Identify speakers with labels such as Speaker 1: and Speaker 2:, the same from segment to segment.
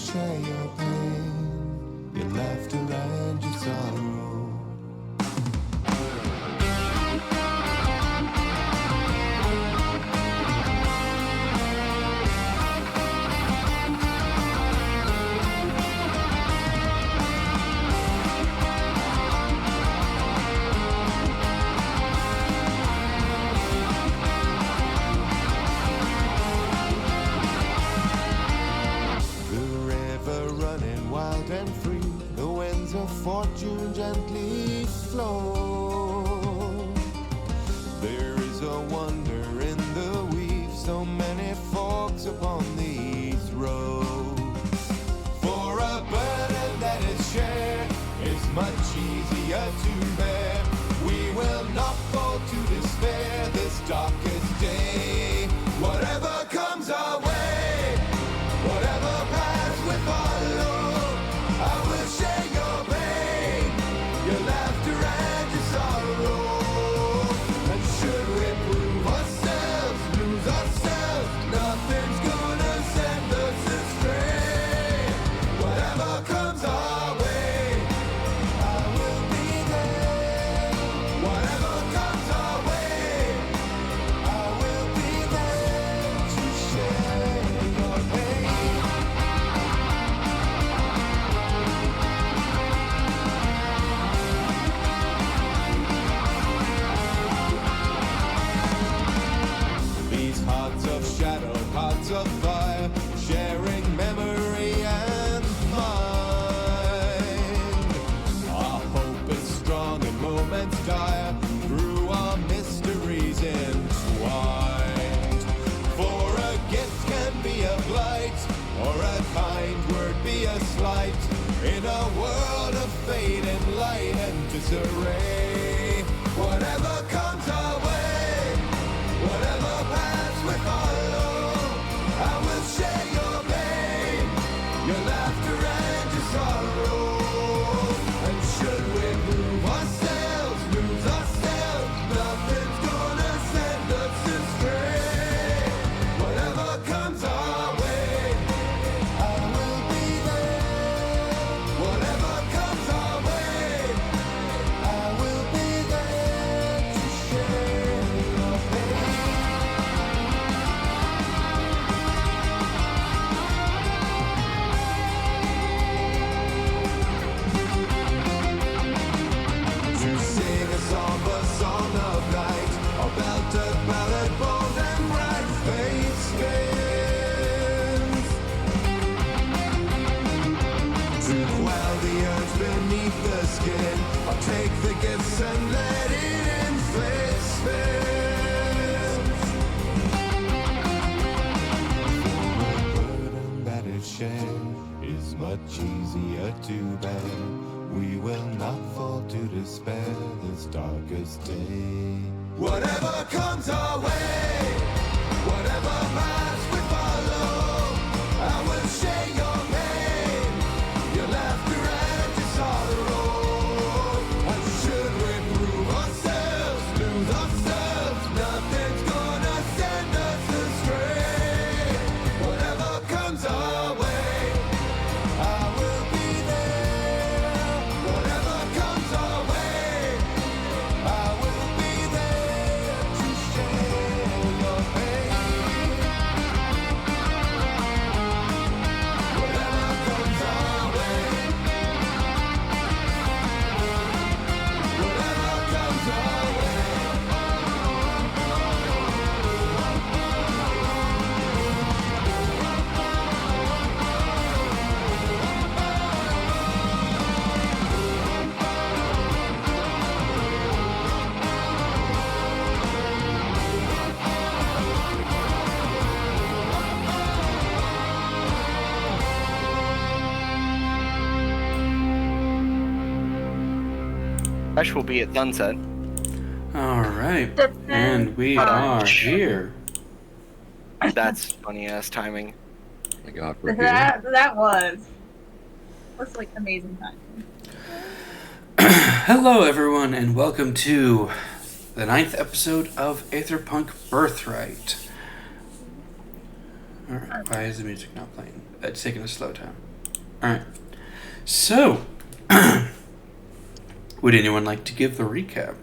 Speaker 1: share your pain, your laughter and your sorrow. Fortune gently flow. There is a wonder in the weave, so many forks upon these roads. For a burden that is shared is much easier to bear. We will not fall to despair this darkest day. Whatever comes our way, whatever path we follow, I will share your pain, your laughter and your sorrow. And should we prove ourselves, lose ourselves, nothing's gonna send us astray. Whatever comes our way, I will be there. Whatever comes our way, I will be there to share your pain. These hearts of shadow, hearts of fire, sharing memory and mind. Our hope is strong in moments dire, through our mysteries entwined. For a gift can be a blight, or a kind word be a slight, in a world of fade and light and disarray. Whatever comes our way, whatever paths we follow, I will share your pain, your laughter and your sorrow. And should we prove ourselves, lose ourselves, nothing's gonna send us astray. Whatever comes our way, I will be there. Whatever comes our way, I will be there to share your pain. To sing a somber song of night, a belted ballad bold and bright face spins. To quell the urge beneath the skin, I'll take the gifts and let it inflict spins. For a burden that is shared is much easier to bear. We will not fall to despair this darkest day. Whatever comes our way, whatever paths we follow, I will share your pain, your laughter and your sorrow. And should we prove ourselves, lose ourselves, nothing's gonna send us astray. Whatever comes our way, I will be there. Whatever comes our way, I will be there to share your pain. Whatever comes our way, whatever comes our way.
Speaker 2: Ash will be at sunset.
Speaker 3: All right, and we are here.
Speaker 2: That's funny ass timing.
Speaker 4: Oh my God, we're here.
Speaker 5: That was like amazing time.
Speaker 3: Hello, everyone, and welcome to the 9th episode of Aetherpunk Birthright. All right, why is the music not playing? It's taking a slow time. Alright. So, would anyone like to give the recap?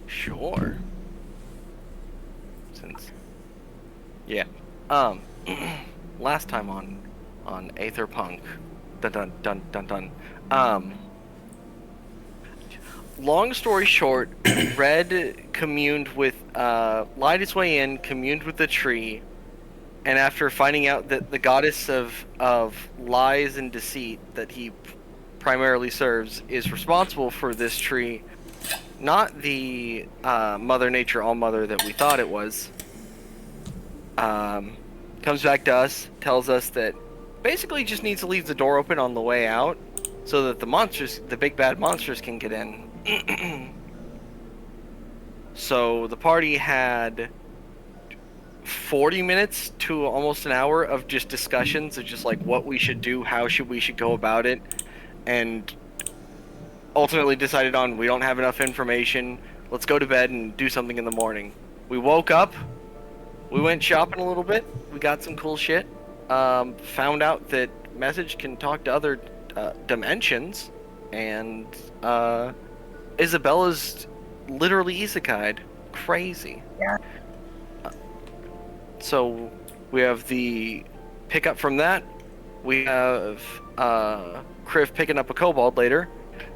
Speaker 2: Sure. Last time on Aetherpunk, dun dun dun dun dun. Long story short, Red lied his way in, communed with the tree, and after finding out that the goddess of lies and deceit that he primarily serves is responsible for this tree, not the Mother Nature All-Mother that we thought it was, comes back to us, tells us that basically just needs to leave the door open on the way out so that the big bad monsters can get in. So the party had 40 minutes to almost an hour of just discussions of just like what we should do, how we should go about it, and ultimately decided on we don't have enough information, let's go to bed and do something in the morning. We woke up, we went shopping a little bit, we got some cool shit, found out that Message can talk to other dimensions, and Isabella's literally isekai'd. Crazy.
Speaker 5: Yeah.
Speaker 2: So we have the pickup from that. We have Kriv picking up a kobold later,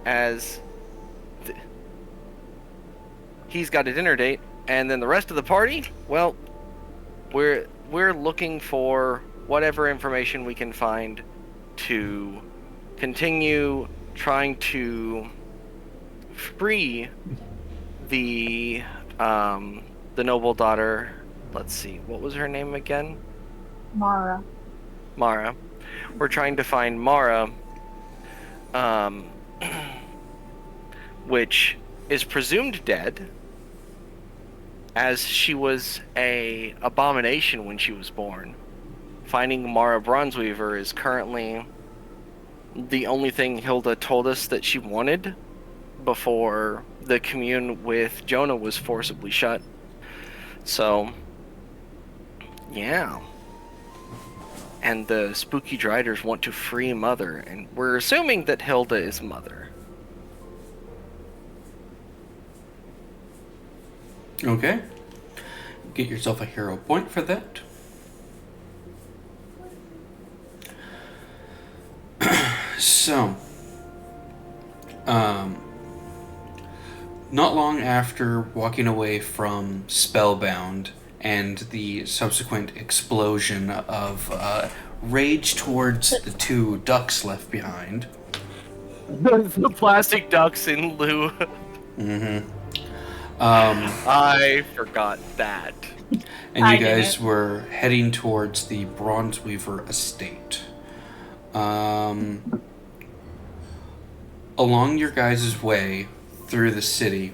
Speaker 2: as he's got a dinner date, and then the rest of the party, well, we're looking for whatever information we can find to continue trying to free the noble daughter. Let's see, what was her name again?
Speaker 5: Mara.
Speaker 2: Mara. We're trying to find Mara, which is presumed dead, as she was a abomination when she was born. Finding Mara Bronzeweaver is currently the only thing Hilda told us that she wanted before the commune with Jonah was forcibly shut. So, yeah. And the spooky Driders want to free Mother, and we're assuming that Hilda is Mother.
Speaker 3: Okay. Get yourself a hero point for that. So, not long after walking away from Spellbound and the subsequent explosion of rage towards the two ducks left behind.
Speaker 2: The plastic ducks in lieu.
Speaker 3: Mm-hmm.
Speaker 2: I forgot that.
Speaker 3: And you guys were heading towards the Bronzeweaver estate. Along your guys' way through the city,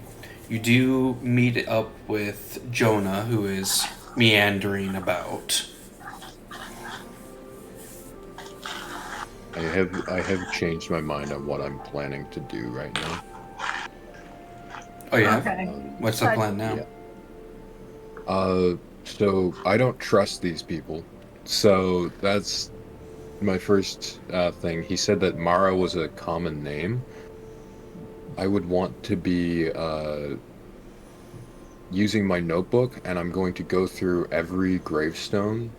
Speaker 3: you do meet up with Jonah, who is meandering about.
Speaker 4: I have changed my mind on what I'm planning to do right now.
Speaker 3: Oh yeah?
Speaker 5: Okay.
Speaker 3: What's the plan now?
Speaker 4: Yeah. So I don't trust these people. So that's my first thing. He said that Mara was a common name. I would want to be using my notebook, and I'm going to go through every gravestone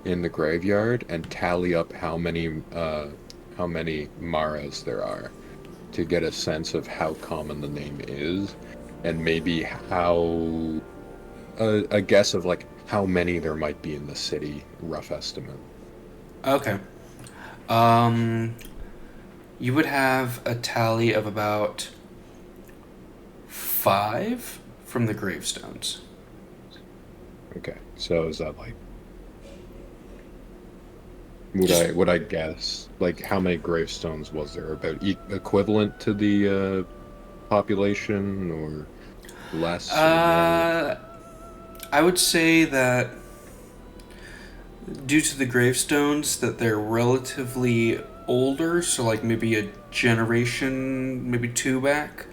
Speaker 4: in the graveyard and tally up how many Maras there are, to get a sense of how common the name is, and maybe how a guess of like how many there might be in the city, rough estimate.
Speaker 3: Okay. You would have a tally of about 5 from the gravestones.
Speaker 4: Okay, so is that like, would I guess like how many gravestones was there? About equivalent to the population, or less?
Speaker 3: I would say that due to the gravestones that they're relatively older, so like maybe a generation, maybe 2 back.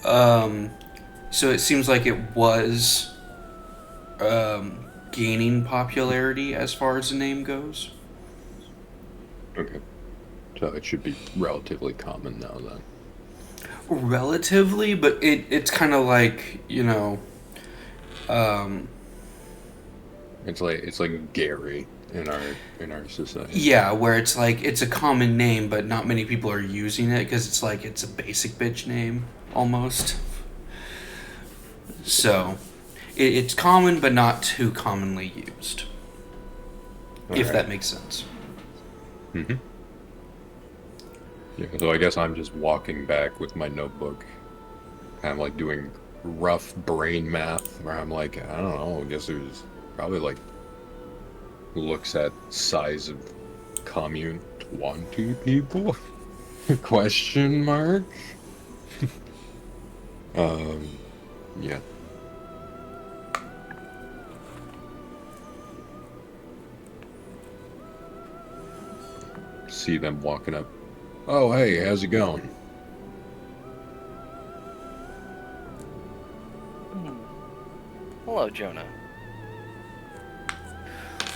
Speaker 3: So it seems like it was gaining popularity as far as the name goes.
Speaker 4: Okay. So it should be relatively common now then.
Speaker 3: Relatively, but it's kind of like, um,
Speaker 4: It's like Gary in our society.
Speaker 3: yeah, where it's like it's a common name, but not many people are using it because it's like it's a basic bitch name almost. So it's common, but not too commonly used. If that makes sense.
Speaker 4: Mm-hmm. Yeah, so I guess I'm just walking back with my notebook, kind of like doing rough brain math, where I'm like, I don't know, I guess there's probably like looks at size of commune 20 people? Question mark? Yeah. See them walking up. Oh, hey, how's it going?
Speaker 2: Hello, Jonah.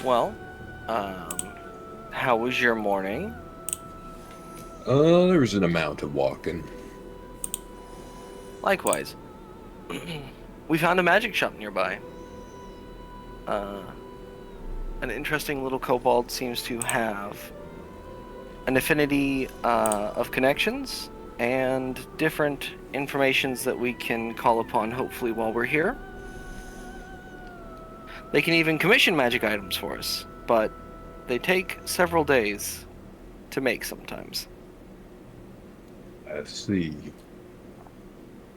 Speaker 2: Well, how was your morning?
Speaker 4: There was an amount of walking.
Speaker 2: Likewise. We found a magic shop nearby. An interesting little kobold seems to have an affinity of connections and different informations that we can call upon hopefully while we're here. They can even commission magic items for us, but they take several days to make sometimes.
Speaker 4: I see.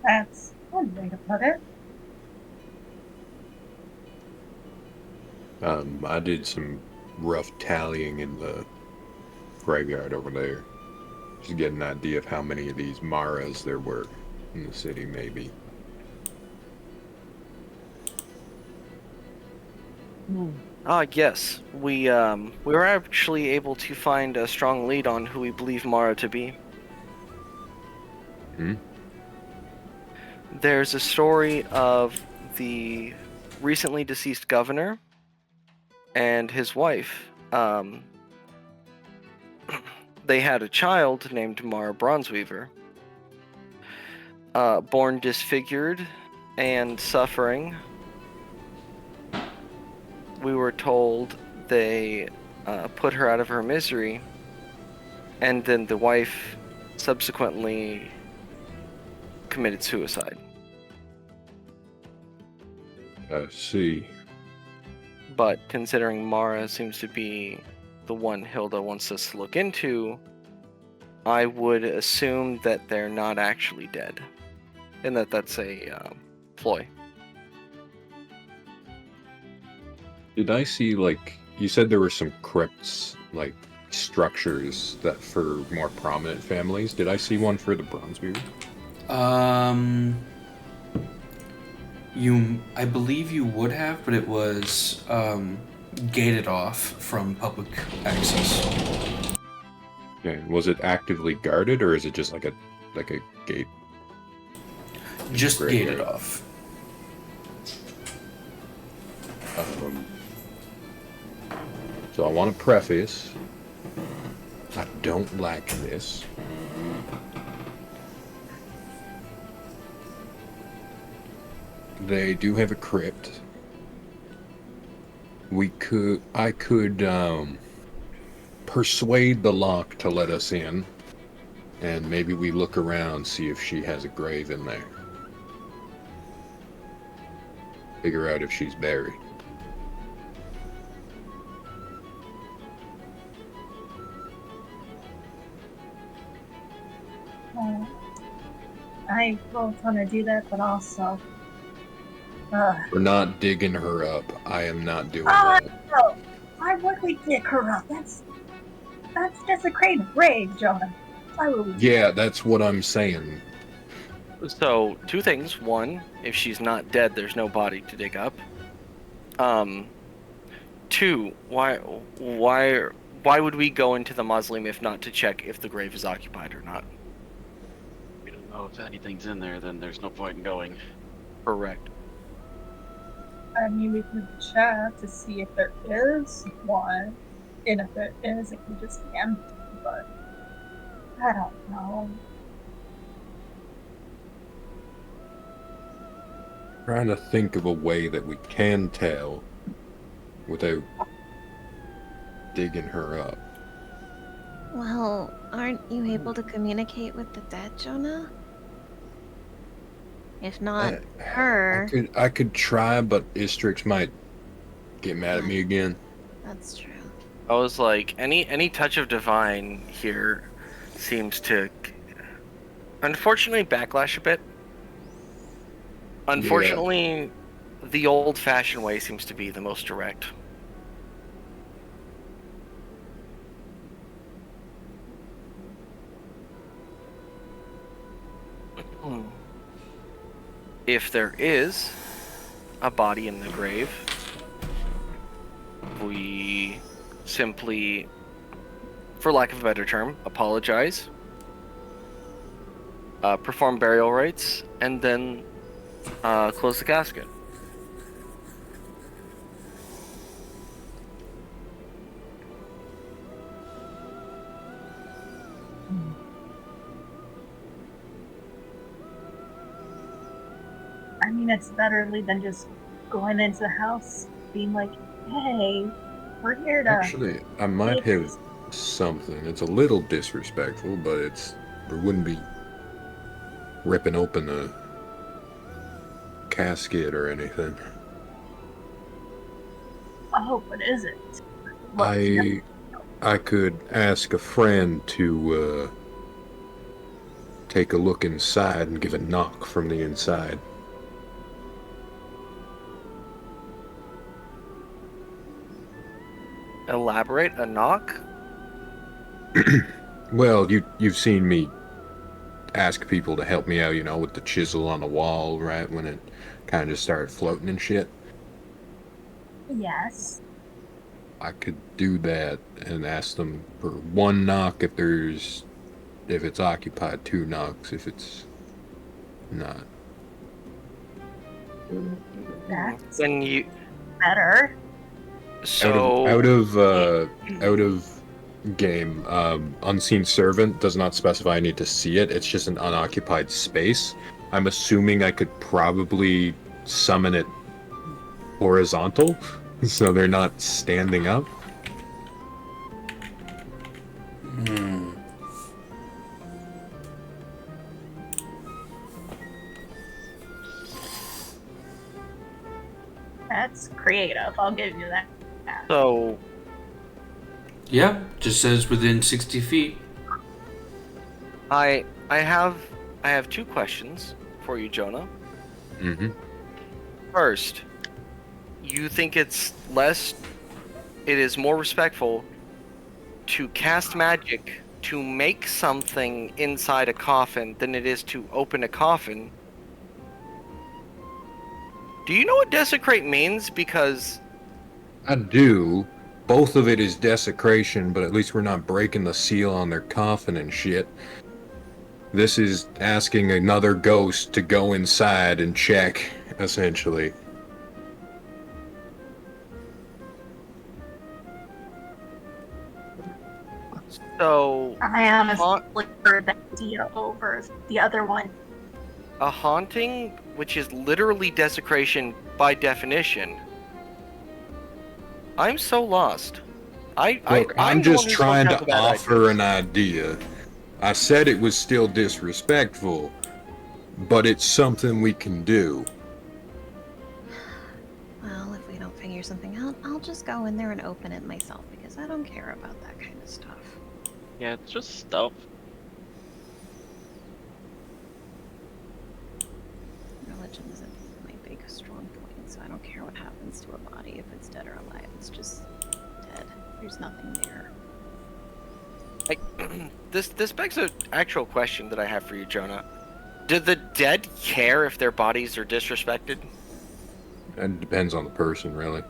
Speaker 5: That's one way to put it.
Speaker 4: I did some rough tallying in the graveyard over there. Just to get an idea of how many of these Maras there were in the city, maybe.
Speaker 2: Yes. We were actually able to find a strong lead on who we believe Mara to be.
Speaker 4: Hmm?
Speaker 2: There's a story of the recently deceased governor and his wife. They had a child named Mara Bronzeweaver, born disfigured and suffering. We were told they put her out of her misery, and then the wife subsequently committed suicide.
Speaker 4: I see.
Speaker 2: But considering Mara seems to be the one Hilda wants us to look into, I would assume that they're not actually dead, and that's a ploy.
Speaker 4: Did I see, like, you said there were some crypts, like, structures that for more prominent families. Did I see one for the Bronzebeard?
Speaker 3: I believe you would have, but it was gated off from public access.
Speaker 4: Yeah. Was it actively guarded, or is it just like a gate?
Speaker 3: Just
Speaker 4: Great,
Speaker 3: gated
Speaker 4: right.
Speaker 3: off.
Speaker 4: So I want to preface, I don't like this. They do have a crypt. I could persuade the lock to let us in, and maybe we look around, see if she has a grave in there. Figure out if she's buried.
Speaker 5: I both want to do that, but also,
Speaker 4: We're not digging her up. I am not doing
Speaker 5: oh,
Speaker 4: that.
Speaker 5: no! Why would we dig her up? That's desecrating grave, Jonah. Why would we?
Speaker 4: Yeah, that's what I'm saying.
Speaker 2: So, two things. One, if she's not dead, there's no body to dig up. Two, why would we go into the mausoleum if not to check if the grave is occupied or not?
Speaker 6: We don't know if anything's in there, then there's no point in going.
Speaker 2: Correct.
Speaker 5: I mean, we can check to see if there is one, and if there is, it can just be empty, but I don't know.
Speaker 4: Trying to think of a way that we can tell without digging her up.
Speaker 6: Well, aren't you able to communicate with the dead, Jonah? If not her,
Speaker 4: I could try, but Istrix might get mad at me again.
Speaker 6: that's true.
Speaker 2: I was like, any touch of divine here seems to, unfortunately, backlash a bit. Unfortunately, the old-fashioned way seems to be the most direct. If there is a body in the grave, we simply, for lack of a better term, apologize, perform burial rites, and then close the casket.
Speaker 5: I mean, it's better than just going into the house being like, hey, we're here to...
Speaker 4: Actually, I might have something. It's a little disrespectful, but it wouldn't be ripping open a casket or anything.
Speaker 5: Oh, what is it?
Speaker 4: I could ask a friend to take a look inside and give a knock from the inside.
Speaker 2: Elaborate, a knock?
Speaker 4: Well, you've seen me ask people to help me out, with the chisel on the wall, right, when it kind of just started floating and shit.
Speaker 5: Yes.
Speaker 4: I could do that and ask them for one knock if it's occupied, two knocks if it's not.
Speaker 5: That's
Speaker 2: Then you.
Speaker 5: better.
Speaker 2: So.
Speaker 4: Out of game, unseen servant does not specify I need to see it. It's just an unoccupied space. I'm assuming I could probably summon it horizontal, so they're not standing up.
Speaker 5: That's creative. I'll give you that.
Speaker 2: So.
Speaker 3: Yeah, just says within 60 feet.
Speaker 2: I have two questions for you, Jonah.
Speaker 4: Mm-hmm.
Speaker 2: First, you think it is more respectful to cast magic to make something inside a coffin than it is to open a coffin? Do you know what desecrate means? Because
Speaker 4: I do. Both of it is desecration, but at least we're not breaking the seal on their coffin and shit. This is asking another ghost to go inside and check, essentially.
Speaker 2: so
Speaker 5: I honestly prefer that idea over the other one.
Speaker 2: a haunting, which is literally desecration by definition. I'm so lost.
Speaker 4: I'm just trying to offer an idea. I said it was still disrespectful, but it's something we can do.
Speaker 6: Well, if we don't figure something out, I'll just go in there and open it myself because I don't care about that kind of stuff.
Speaker 7: Yeah, it's just stuff.
Speaker 6: Religion isn't my big strong point, so I don't care what happens to a body if it's dead or alive. It's just dead. There's nothing there.
Speaker 2: This begs an actual question that I have for you, Jonah. Do the dead care if their bodies are disrespected?
Speaker 4: It depends on the person, really.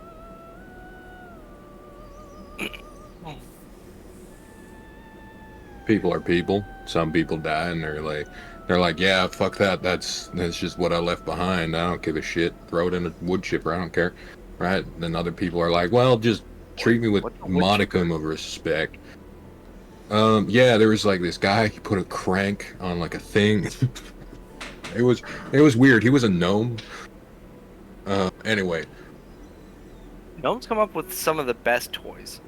Speaker 4: People are people. Some people die and they're like, They're like, yeah, fuck that. That's just what I left behind. I don't give a shit. Throw it in a wood chipper. I don't care. Right? Then other people are like, well, just treat me with
Speaker 2: What's a wood
Speaker 4: modicum of respect. Yeah, there was like this guy. He put a crank on like a thing. it was weird. He was a gnome. Anyway,
Speaker 2: Gnomes come up with some of the best toys.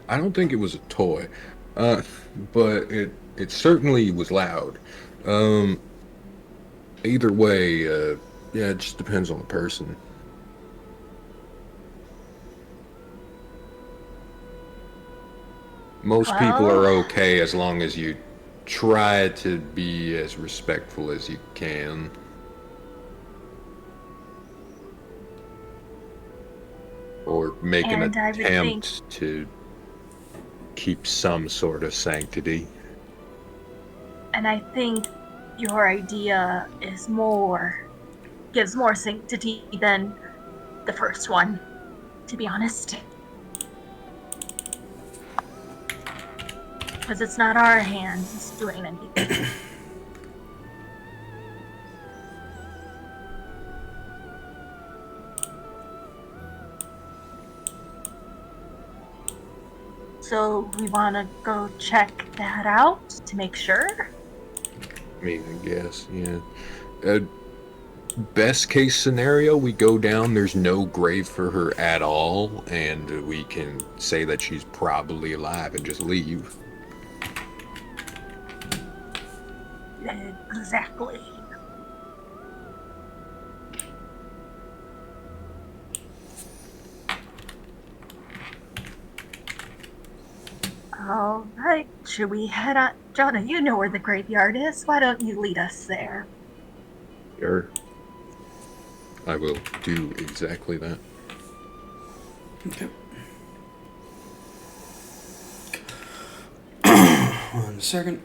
Speaker 4: I don't think it was a toy, but it certainly was loud. Um, Either way, yeah, it just depends on the person. Most people
Speaker 5: Well-
Speaker 4: are okay as long as you try to be as respectful as you can. Or make an
Speaker 5: And I would
Speaker 4: attempt to keep some sort of sanctity.
Speaker 5: And I think your idea gives more sanctity than the first one, to be honest. Because it's not our hands doing anything. So we want to go check that out to make sure.
Speaker 4: I mean, I guess, yeah. Best case scenario, we go down, there's no grave for her at all, and we can say that she's probably alive and just leave.
Speaker 5: Exactly. All right, should we head on? Jonah, you know where the graveyard is. Why don't you lead us there?
Speaker 4: Sure. I will do exactly that.
Speaker 3: Okay. 1 second.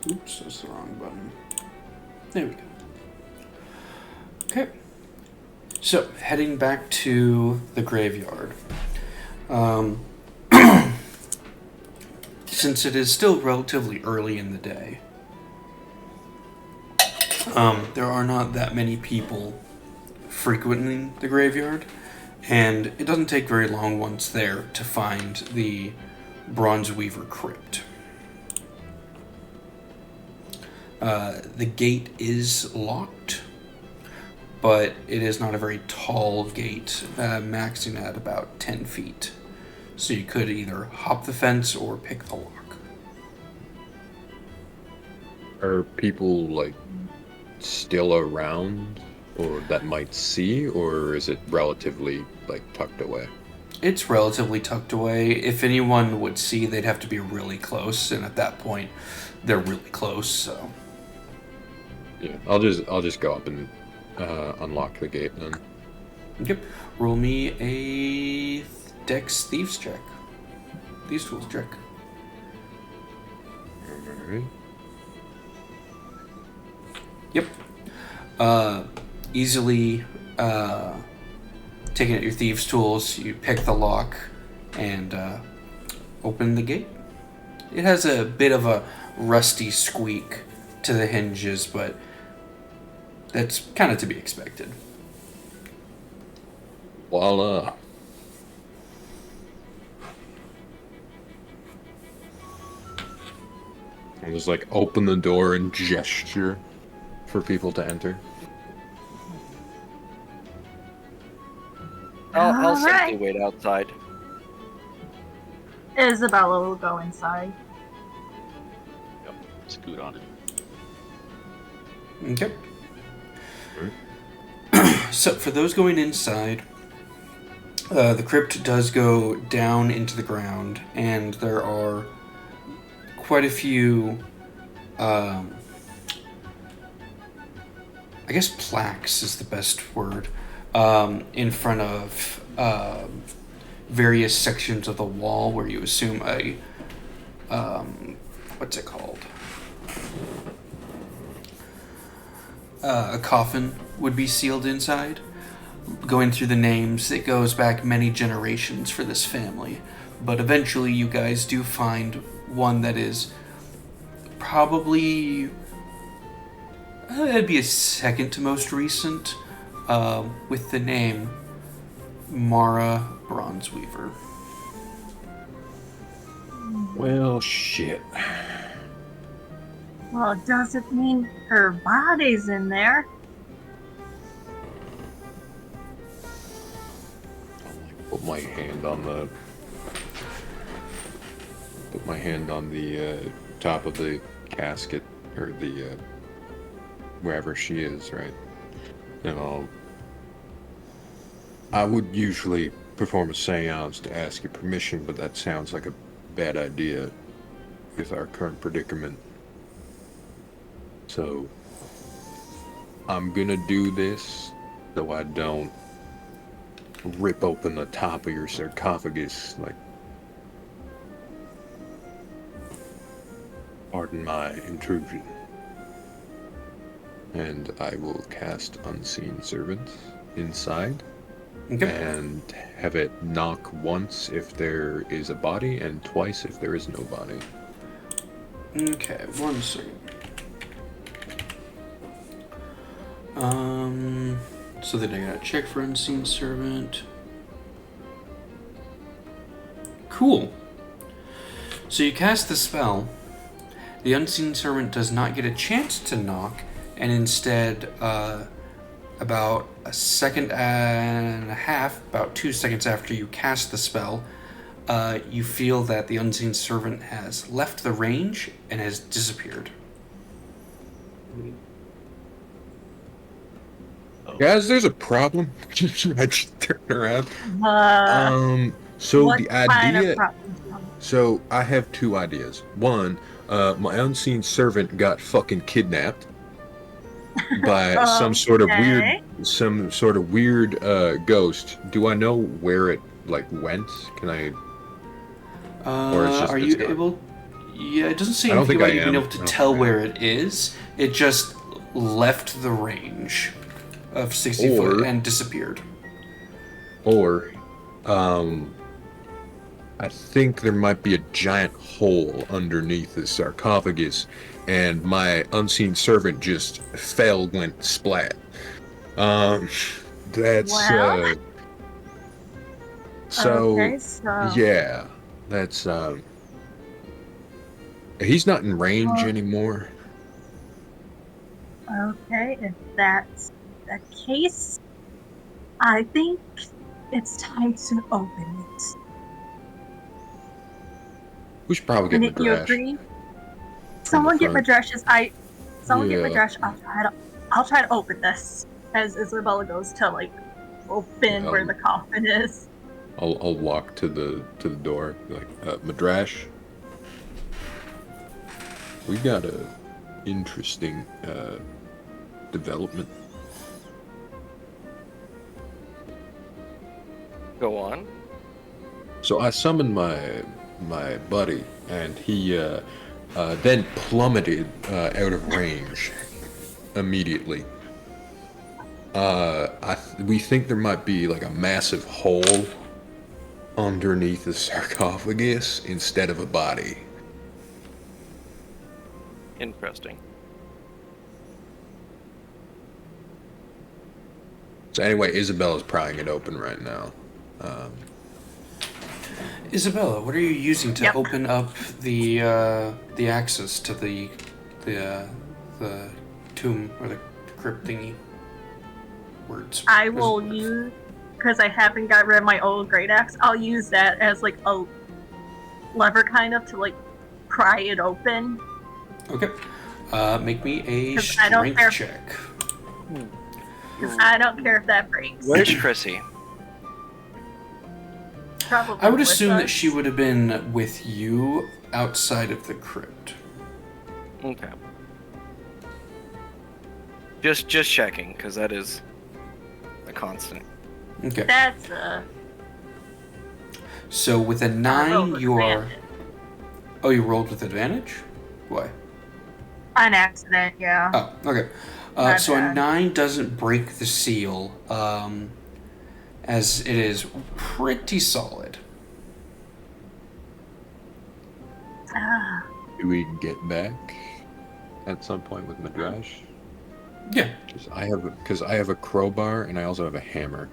Speaker 3: Oops, that's the wrong button. There we go. Okay. So, heading back to the graveyard. Since it is still relatively early in the day, there are not that many people frequenting the graveyard, and it doesn't take very long once there to find the Bronze Weaver crypt. The gate is locked, but it is not a very tall gate, maxing at about 10 feet. So you could either hop the fence or pick the lock.
Speaker 4: Are people, like, still around, or that might see, or is it relatively, like, tucked away?
Speaker 3: It's relatively tucked away. If anyone would see, they'd have to be really close, and at that point, they're really close, so...
Speaker 4: Yeah, I'll just go up and unlock the gate then.
Speaker 3: Yep. Roll me a Dex Thieves check. Thieves Tools check.
Speaker 4: Alright.
Speaker 3: Yep. Easily taking out your Thieves Tools, you pick the lock and open the gate. It has a bit of a rusty squeak to the hinges, but that's kind of to be expected.
Speaker 4: Voila. I'll just, like, open the door and gesture for people to enter.
Speaker 2: I'll simply
Speaker 5: Alright.
Speaker 2: wait outside.
Speaker 5: Isabella will go inside.
Speaker 7: Yep. Scoot on it.
Speaker 3: Okay. So, for those going inside, the crypt does go down into the ground, and there are quite a few, I guess plaques is the best word, in front of various sections of the wall where you assume a, what's it called? a coffin would be sealed inside. Going through the names, it goes back many generations for this family. But eventually you guys do find one that is probably... it'd be a second to most recent, with the name Mara Bronzeweaver.
Speaker 4: Well, shit.
Speaker 5: Well, it doesn't mean her body's in there.
Speaker 4: Put my hand on the top of the casket, or the wherever she is, right? And I would usually perform a seance to ask your permission, but that sounds like a bad idea with our current predicament. So I'm gonna do this so I don't rip open the top of your sarcophagus, like, pardon my intrusion. And I will cast Unseen Servant inside.
Speaker 3: Okay.
Speaker 4: And have it knock once if there is a body and twice if there is no body.
Speaker 3: Okay, 1 second. So then I gotta check for Unseen Servant. Cool. So you cast the spell. The Unseen Servant does not get a chance to knock, and instead, about a second and a half, about 2 seconds after you cast the spell, you feel that the Unseen Servant has left the range and has disappeared.
Speaker 4: Guys, there's a problem. I just turned around. So
Speaker 5: What
Speaker 4: the
Speaker 5: kind of
Speaker 4: idea.
Speaker 5: problem?
Speaker 4: So I have 2 ideas. One, my unseen servant got fucking kidnapped by some sort of weird ghost. Do I know where it went? Can I? Or it's just
Speaker 3: Are
Speaker 4: it's
Speaker 3: you
Speaker 4: gone?
Speaker 3: able? Yeah, it doesn't say
Speaker 4: I don't
Speaker 3: anything
Speaker 4: think
Speaker 3: about
Speaker 4: I
Speaker 3: you being
Speaker 4: am.
Speaker 3: able to
Speaker 4: I don't
Speaker 3: tell
Speaker 4: think I
Speaker 3: where it is. It just left the range of 60 foot and disappeared.
Speaker 4: Or, I think there might be a giant hole underneath the sarcophagus, and my unseen servant just went splat. That's,
Speaker 5: Well,
Speaker 4: so,
Speaker 5: okay, so
Speaker 4: yeah, that's, he's not in range
Speaker 5: Well-
Speaker 4: anymore.
Speaker 5: okay, if that's the case, I think it's time to open it.
Speaker 4: We should probably get
Speaker 5: Wouldn't you
Speaker 4: Madrash.
Speaker 5: agree? Someone get
Speaker 4: front.
Speaker 5: Madrash's Someone get
Speaker 4: Yeah.
Speaker 5: Madrash. I'll try to open this as Isabella goes to open where the coffin is.
Speaker 4: I'll walk to the door, Madrash. We got a interesting development.
Speaker 2: Go on.
Speaker 4: So I summoned my buddy, and he then plummeted out of range immediately. We think there might be a massive hole underneath the sarcophagus instead of a body.
Speaker 2: Interesting.
Speaker 4: So anyway, Isabella's prying it open right now.
Speaker 3: Isabella, what are you using to
Speaker 5: Yep.
Speaker 3: open up the access to the tomb or the crypt thingy? Words.
Speaker 5: I will use, because I haven't got rid of my old great axe, I'll use that as a lever kind of to pry it open.
Speaker 3: Okay. Make me a
Speaker 5: 'Cause I don't
Speaker 3: strength
Speaker 5: care-
Speaker 3: check.
Speaker 5: Because I don't care if that breaks.
Speaker 2: Where's Chrissy?
Speaker 5: Probably
Speaker 3: I would
Speaker 5: with
Speaker 3: assume that
Speaker 5: us.
Speaker 3: she would have been with you outside of the crypt.
Speaker 2: Okay. Just checking, because that is a constant.
Speaker 3: Okay.
Speaker 5: That's
Speaker 3: So with a
Speaker 5: roll
Speaker 3: 9,
Speaker 5: with
Speaker 3: you are.
Speaker 5: advantage.
Speaker 3: Oh, you rolled with advantage? Why?
Speaker 5: An accident, yeah.
Speaker 3: Oh, okay. So a
Speaker 5: bad.
Speaker 3: 9 doesn't break the seal, as it is pretty solid.
Speaker 5: Ah,
Speaker 4: Do we get back at some point with Madrash?
Speaker 3: Yeah.
Speaker 4: Because I have a crowbar and I also have a hammer.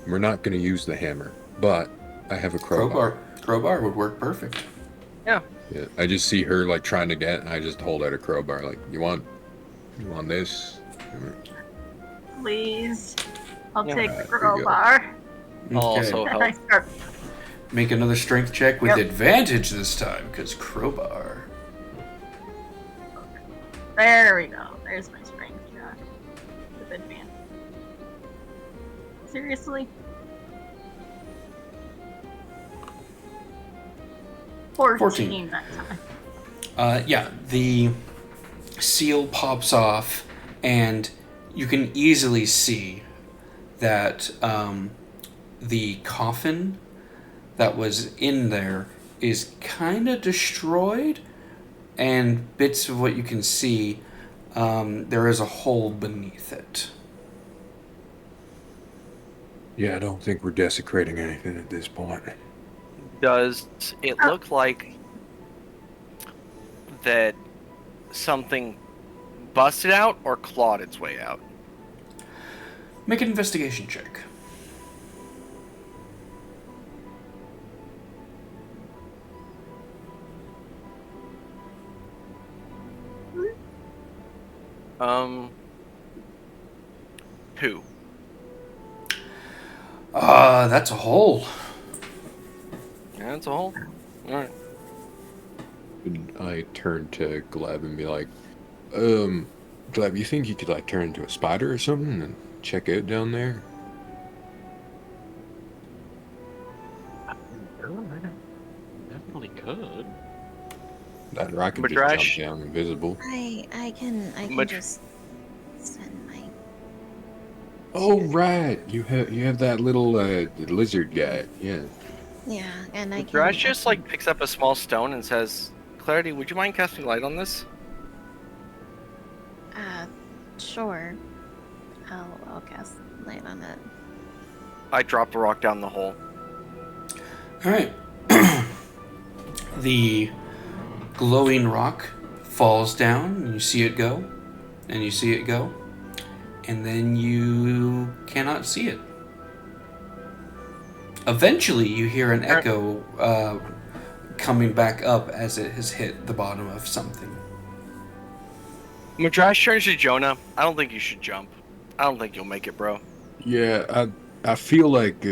Speaker 4: We're not going to use the hammer, but I have a crowbar.
Speaker 3: Crowbar would work perfect.
Speaker 2: Yeah.
Speaker 4: Yeah, I just see her like trying to get, and I just hold out a crowbar. Like, you want this?
Speaker 5: please. I'll
Speaker 2: Yeah.
Speaker 5: take
Speaker 4: Alright,
Speaker 5: the
Speaker 4: here you go.
Speaker 5: crowbar.
Speaker 2: Also
Speaker 5: And I
Speaker 2: help.
Speaker 5: start.
Speaker 3: Make another strength check with
Speaker 5: Yep.
Speaker 3: advantage this time, because crowbar.
Speaker 5: There we go. There's my strength check. With advantage. Seriously? 14 that time.
Speaker 3: Yeah, the seal pops off, and you can easily see that the coffin that was in there is kind of destroyed, and bits of what you can see, there is a hole beneath it.
Speaker 4: Yeah, I don't think we're desecrating anything at this point.
Speaker 2: Does it look like that something busted out or clawed its way out?
Speaker 3: Make an investigation check.
Speaker 2: Who?
Speaker 3: That's a hole.
Speaker 2: Yeah, it's a hole. Alright.
Speaker 4: And I turn to Gleb and be like, Gleb, you think you could like turn into a spider or something and check out down there?
Speaker 7: Definitely could.
Speaker 4: That rocket just
Speaker 2: Madrash?
Speaker 4: jumped down invisible.
Speaker 6: I can
Speaker 2: Mad-
Speaker 6: just send my.
Speaker 4: Oh right, you have that little lizard guy. Yeah.
Speaker 6: Yeah, and I can.
Speaker 2: Drash just like picks up a small stone and says, "Clarity, would you mind casting light on this?"
Speaker 6: Sure. I'll cast light on it.
Speaker 2: I drop a rock down the hole.
Speaker 3: All right. The glowing rock falls down, and you see it go, and you see it go, and then you cannot see it. Eventually, you hear an echo coming back up as it has hit the bottom of something.
Speaker 2: Madrash turns to Jonah. I don't think you should jump. I don't think you'll make it, bro.
Speaker 4: Yeah, I feel like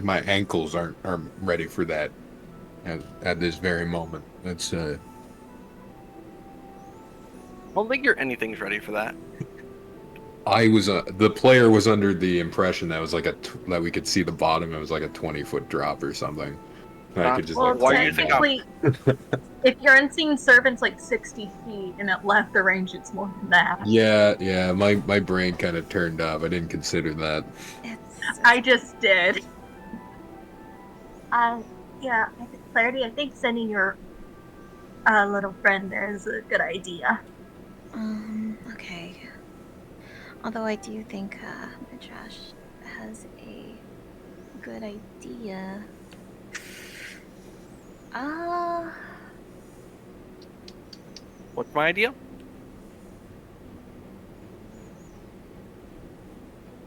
Speaker 4: my ankles aren't ready for that at this very moment. That's
Speaker 2: I don't think anything's ready for that.
Speaker 4: I was the player was under the impression that was like that we could see the bottom. It was like a 20-foot drop or something. And I could just
Speaker 5: Well,
Speaker 4: like
Speaker 2: why do you think
Speaker 5: technically, if your unseen servant's like 60 feet and it left the range, it's more than that.
Speaker 4: Yeah. My brain kind of turned off. I didn't consider that.
Speaker 5: I just did. Yeah, Clarity, I think sending your little friend there is a good idea.
Speaker 6: Okay. Although I do think Madrash has a good idea.
Speaker 2: What's my idea?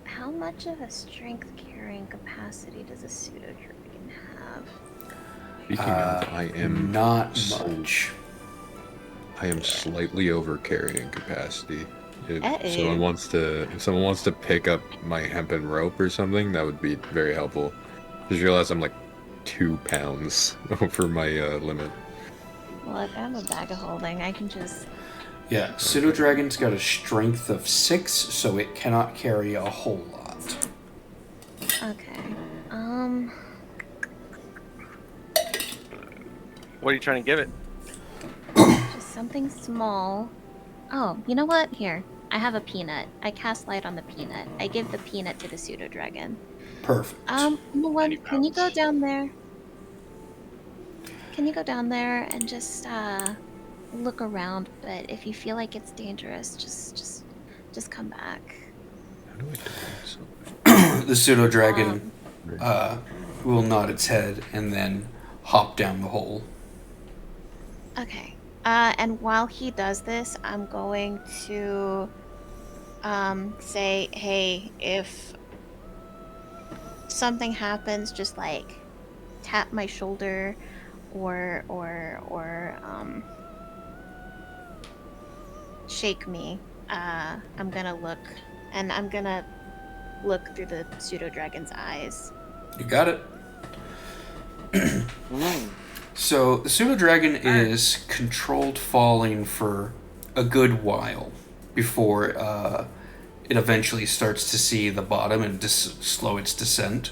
Speaker 6: How much of a strength carrying capacity does a pseudo-dragon have?
Speaker 4: Speaking of, I am
Speaker 3: Not
Speaker 4: so-
Speaker 3: much.
Speaker 4: I am slightly over carrying capacity. If
Speaker 6: Uh-oh.
Speaker 4: someone wants to pick up my hempen rope or something, that would be very helpful. Just realize I'm like 2 pounds over my limit.
Speaker 6: Look, I'm a bag of holding. I can just.
Speaker 3: Yeah, Pseudo Dragon's got a strength of 6, so it cannot carry a whole lot.
Speaker 6: Okay.
Speaker 2: What are you trying to give it?
Speaker 6: Just something small. Oh, you know what? Here. I have a peanut. I cast light on the peanut. I give the peanut to the pseudo dragon.
Speaker 3: Perfect.
Speaker 6: One, can you go down there? Can you go down there and just look around, but if you feel like it's dangerous, just come back.
Speaker 4: How do I delete something?
Speaker 3: The pseudo dragon
Speaker 6: Um,
Speaker 3: will nod its head and then hop down the hole.
Speaker 6: Okay. And while he does this, I'm going to say, hey, if something happens, just like tap my shoulder or shake me. I'm gonna look, and I'm gonna look through the pseudo dragon's eyes.
Speaker 3: You got it.
Speaker 2: Mm.
Speaker 3: So the pseudo dragon is controlled falling for a good while before it eventually starts to see the bottom and slow its descent.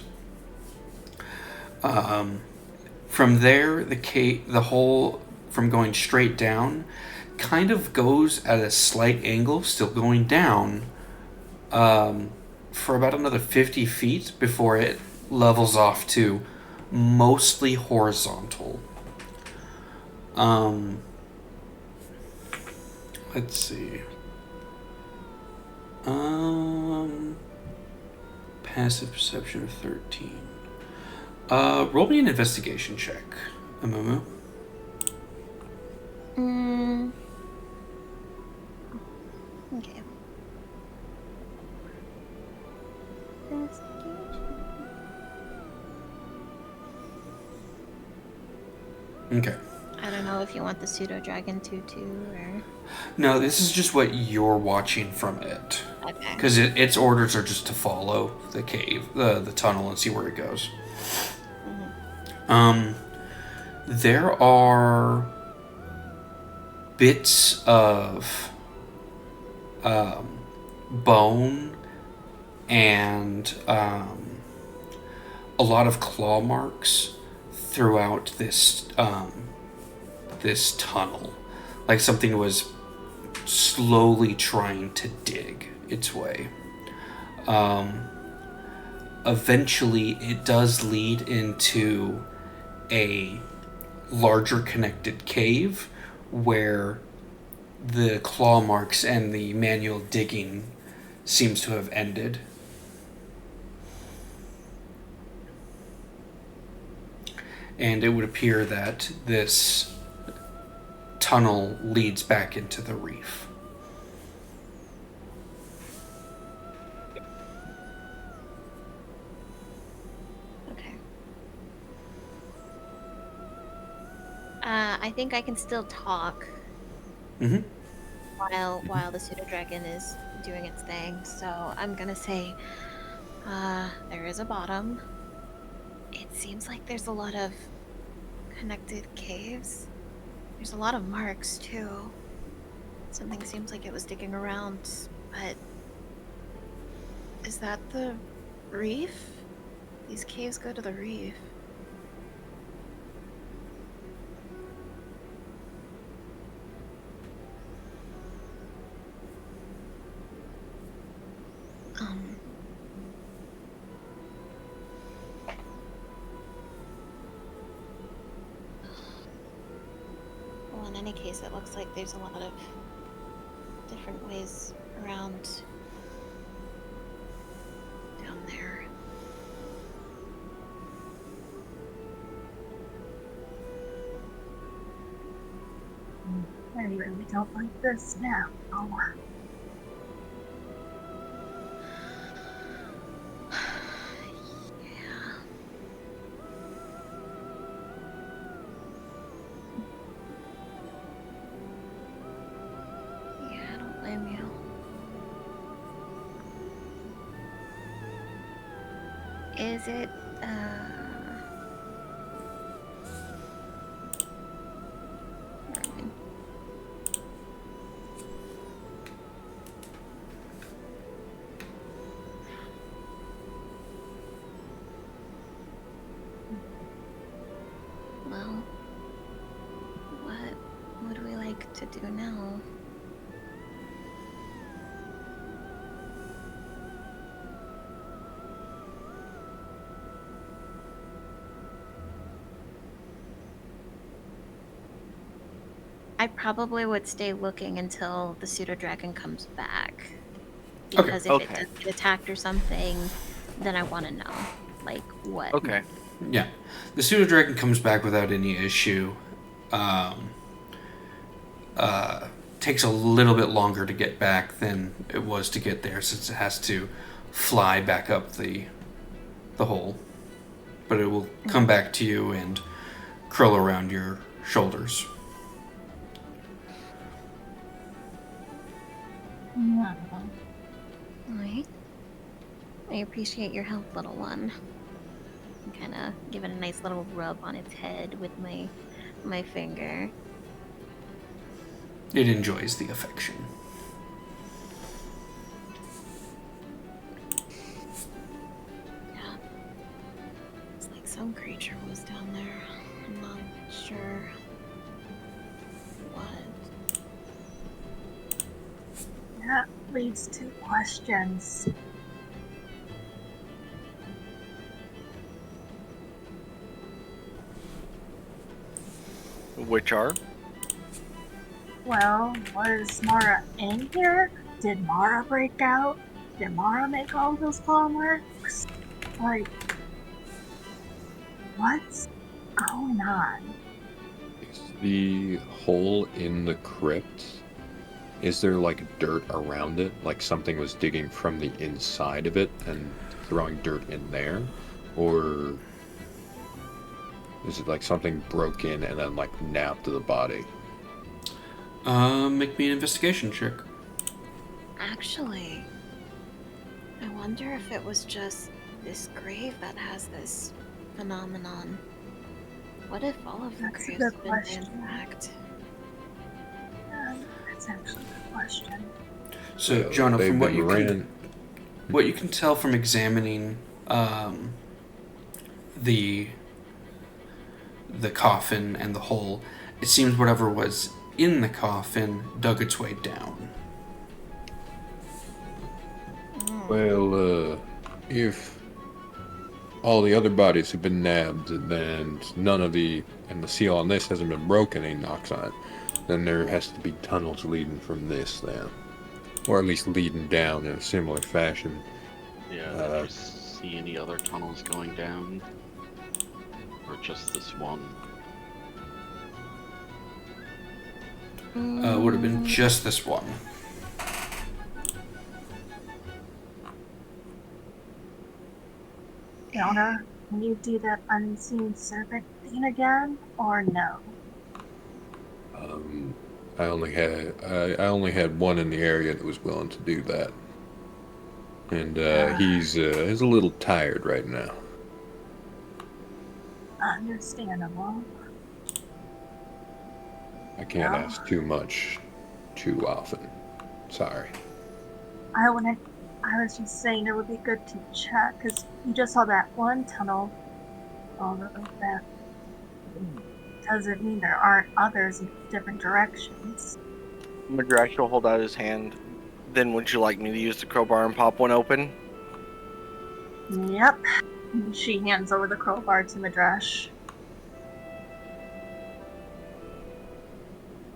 Speaker 3: From there, the hole from going straight down kind of goes at a slight angle, still going down, for about another 50 feet before it levels off to mostly horizontal. Let's see. Passive perception of 13. Roll me an investigation check, Amumu.
Speaker 6: Okay.
Speaker 3: Okay.
Speaker 6: I don't know if you want the pseudo dragon to too, or
Speaker 3: No, this is just what you're watching from it.
Speaker 6: okay.
Speaker 3: Because its orders are just to follow the cave, the tunnel, and see where it goes. There are bits of bone and a lot of claw marks throughout this this tunnel, like something was slowly trying to dig its way. Eventually, it does lead into a larger connected cave where the claw marks and the manual digging seems to have ended. And it would appear that this tunnel leads back into the reef.
Speaker 6: Okay. I think I can still talk
Speaker 3: Mm-hmm.
Speaker 6: while the pseudo dragon is doing its thing. So I'm gonna say, there is a bottom. It seems like there's a lot of connected caves. There's a lot of marks too. Something seems like it was digging around, but is that the reef? These caves go to the reef. Well, in any case, it looks like there's a lot of different ways around down there.
Speaker 5: I really don't like this now. Oh.
Speaker 6: Yeah. Yeah, I don't blame you. Is it, well, what would we like to do now? I probably would stay looking until the pseudo dragon comes back.
Speaker 3: Okay.
Speaker 6: Because if
Speaker 2: Okay.
Speaker 6: it does get attacked or something, then I want to know, like, what.
Speaker 2: Okay.
Speaker 3: Yeah. The pseudo dragon comes back without any issue. Takes a little bit longer to get back than it was to get there, since it has to fly back up the hole. But it will come back to you and curl around your shoulders.
Speaker 6: Alright. I appreciate your help, little one. Kind of give it a nice little rub on its head with my finger.
Speaker 3: It enjoys the affection.
Speaker 6: Yeah. It's like some creature was down there. I'm not sure what.
Speaker 5: That leads to questions.
Speaker 2: Which are?
Speaker 5: Well, was Mara in here? Did Mara break out? Did Mara make all those claw marks? Like, what's going on?
Speaker 4: Is the hole in the crypt, is there like dirt around it? Like something was digging from the inside of it and throwing dirt in there? Or is it like something broke in and then like nabbed the body?
Speaker 3: Make me an investigation check.
Speaker 6: Actually, I wonder if it was just this grave that has this phenomenon. What if all of the
Speaker 5: That's a
Speaker 6: graves
Speaker 5: good
Speaker 6: have been
Speaker 5: question.
Speaker 6: ransacked?
Speaker 5: That's actually a good question.
Speaker 3: So,
Speaker 4: So
Speaker 3: Jonah,
Speaker 4: they've
Speaker 3: from what
Speaker 4: been
Speaker 3: you
Speaker 4: ran-
Speaker 3: can, what you can tell from examining the coffin and the hole, it seems whatever was in the coffin dug its way down.
Speaker 4: Well, if all the other bodies have been nabbed and the seal on this hasn't been broken, he knocks on it, then there has to be tunnels leading from this then. Or at least leading down in a similar fashion.
Speaker 7: Yeah, did you see any other tunnels going down? Or just this one?
Speaker 3: Would have been just this one.
Speaker 5: Fiona, can you do that unseen servant thing again, or no?
Speaker 4: I only had one in the area that was willing to do that. And he's a little tired right now.
Speaker 5: Understandable.
Speaker 4: I can't
Speaker 5: Yeah.
Speaker 4: ask too much too often. Sorry.
Speaker 5: I was just saying it would be good to check, because you just saw that one tunnel. Although that doesn't mean there aren't others in different directions.
Speaker 2: Madrash will hold out his hand. Then would you like me to use the crowbar and pop one open?
Speaker 5: Yep. She hands over the crowbar to Madrash.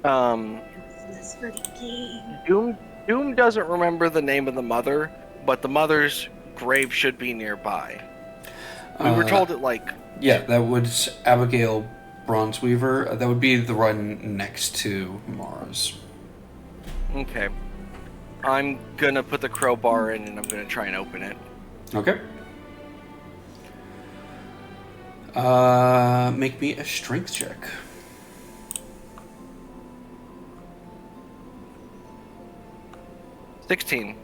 Speaker 5: This is for the key.
Speaker 2: Doom doesn't remember the name of the mother, but the mother's grave should be nearby. We were told it like...
Speaker 3: Yeah, that was Abigail Bronzeweaver. That would be the one next to Mara's.
Speaker 2: Okay. I'm gonna put the crowbar in and I'm gonna try and open it.
Speaker 3: Okay. Make me a strength check.
Speaker 2: $16.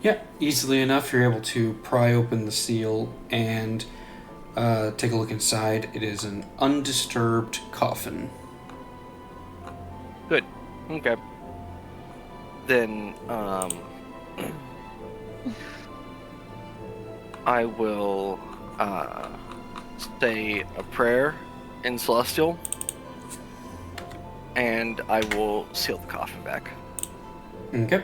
Speaker 3: Yeah, easily enough, you're able to pry open the seal and take a look inside. It is an undisturbed coffin.
Speaker 2: Good. Okay. Then, I will say a prayer in Celestial, and I will seal the coffin back.
Speaker 3: Okay.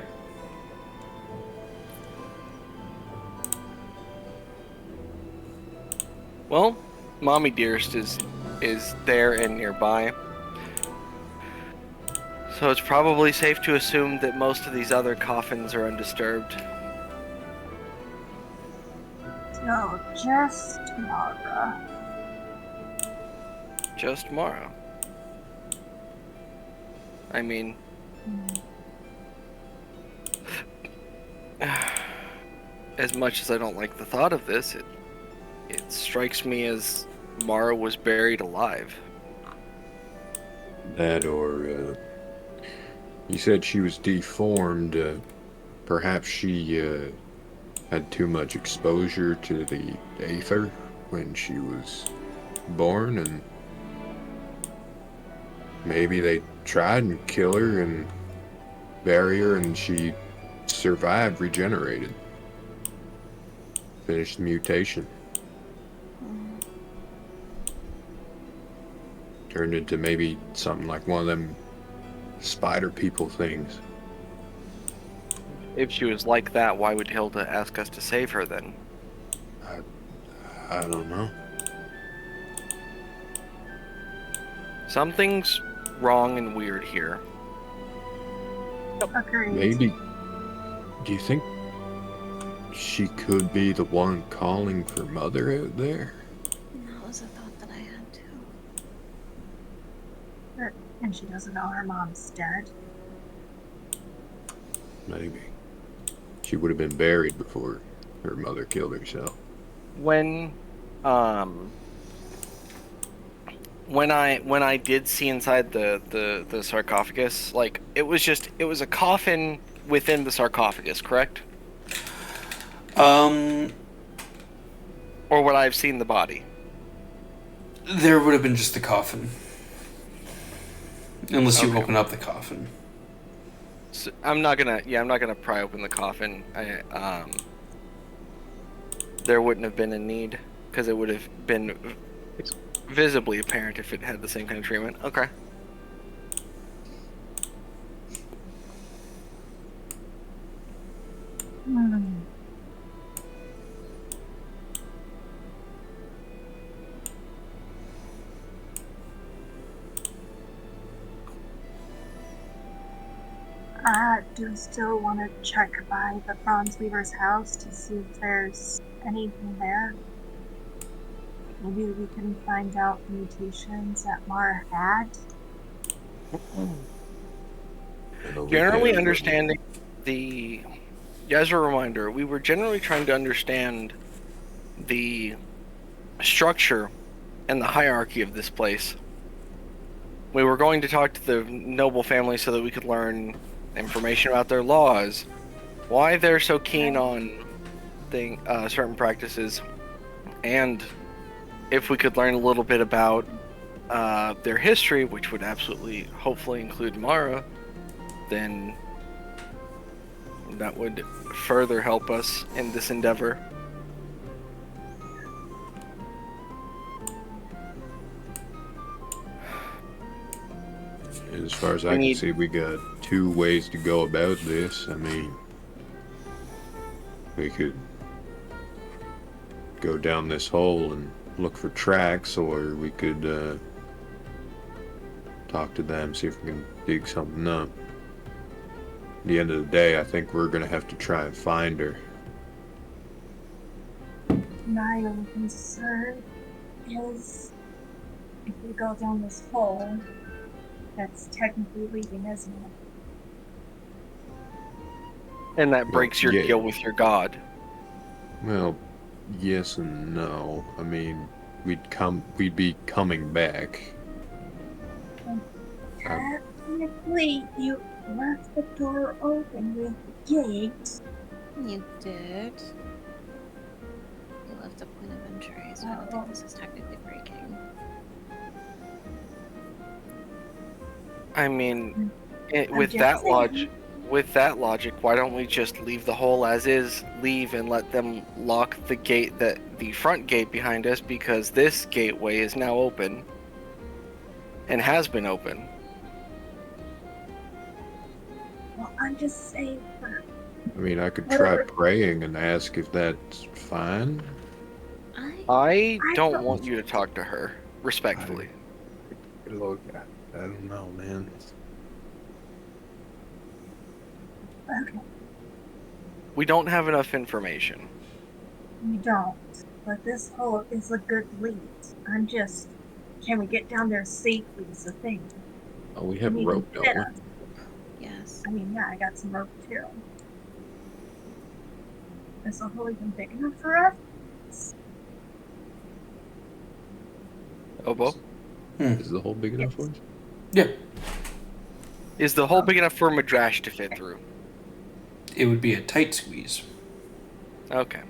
Speaker 2: Well, Mommy Dearest is there and nearby. So it's probably safe to assume that most of these other coffins are undisturbed.
Speaker 5: So, just Mara.
Speaker 2: Just Mara. I mean, as much as I don't like the thought of this, it strikes me as Mara was buried alive.
Speaker 4: That or, you said she was deformed. Perhaps she had too much exposure to the aether when she was born, and maybe they tried and kill her and bury her, and she survived, regenerated, finished the mutation, turned into maybe something like one of them spider people things.
Speaker 2: If she was like that, why would Hilda ask us to save her then?
Speaker 4: I don't know.
Speaker 2: Something's wrong and weird here.
Speaker 5: Agreed.
Speaker 4: Maybe. Do you think she could be the one calling for Mother out there?
Speaker 6: That was a thought that I had too.
Speaker 5: And she doesn't know her mom's dead.
Speaker 4: Maybe. She would have been buried before her mother killed herself.
Speaker 2: When I did see inside the sarcophagus, like it was a coffin within the sarcophagus, correct? Or would I have seen the body?
Speaker 3: There would have been just the coffin. Unless you
Speaker 2: Okay.
Speaker 3: open up the coffin.
Speaker 2: So I'm not gonna pry open the coffin. There wouldn't have been a need, because it would have been visibly apparent if it had the same kind of treatment. Okay.
Speaker 5: I do still want to check by the Bronze Weaver's house to see if there's anything there. Maybe we can find out the mutations that Mara had.
Speaker 2: Generally understanding as a reminder, we were generally trying to understand the structure and the hierarchy of this place. We were going to talk to the noble family so that we could learn information about their laws, why they're so keen on certain practices, and if we could learn a little bit about their history, which would absolutely, hopefully include Mara, then that would further help us in this endeavor.
Speaker 4: As far as I can see, we got 2 ways to go about this. I mean, we could go down this hole and look for tracks, or we could talk to them, see if we can dig something up. At the end of the day, I think we're gonna have to try and find her.
Speaker 5: My only concern is if we go down this hole, that's technically leaving, isn't it?
Speaker 2: And that breaks your
Speaker 4: yeah.
Speaker 2: deal with your god.
Speaker 4: Well, yes and no. I mean, we'd be coming back.
Speaker 5: Technically, you left the door open with the gate.
Speaker 6: You did. You left a point of entry, so I don't think this is technically breaking.
Speaker 2: I mean,
Speaker 5: I'm
Speaker 2: with
Speaker 5: just
Speaker 2: that
Speaker 5: saying.
Speaker 2: logic, why don't we just leave the hole as is, leave and let them lock the gate, the front gate behind us, because this gateway is now open and has been open.
Speaker 5: Well, I'm just saying.
Speaker 4: I mean, I could try praying and ask if that's fine.
Speaker 2: I don't want you to talk to her, respectfully.
Speaker 4: Look, I don't know, man.
Speaker 5: Okay,
Speaker 2: We don't have enough information.
Speaker 5: we don't. But this hole is a good lead. Can we get down there safely is the thing.
Speaker 4: Oh, we have
Speaker 5: We
Speaker 4: rope,
Speaker 5: can
Speaker 4: don't
Speaker 5: fit
Speaker 4: we?
Speaker 5: us.
Speaker 6: Yes.
Speaker 5: I mean, yeah, I got some rope too. Is the hole even big enough for us?
Speaker 2: Obo?
Speaker 4: Is the hole big enough for us?
Speaker 3: Yeah,
Speaker 2: Is the hole big enough for Madrash to fit through?
Speaker 3: it would be a tight squeeze.
Speaker 2: Okay.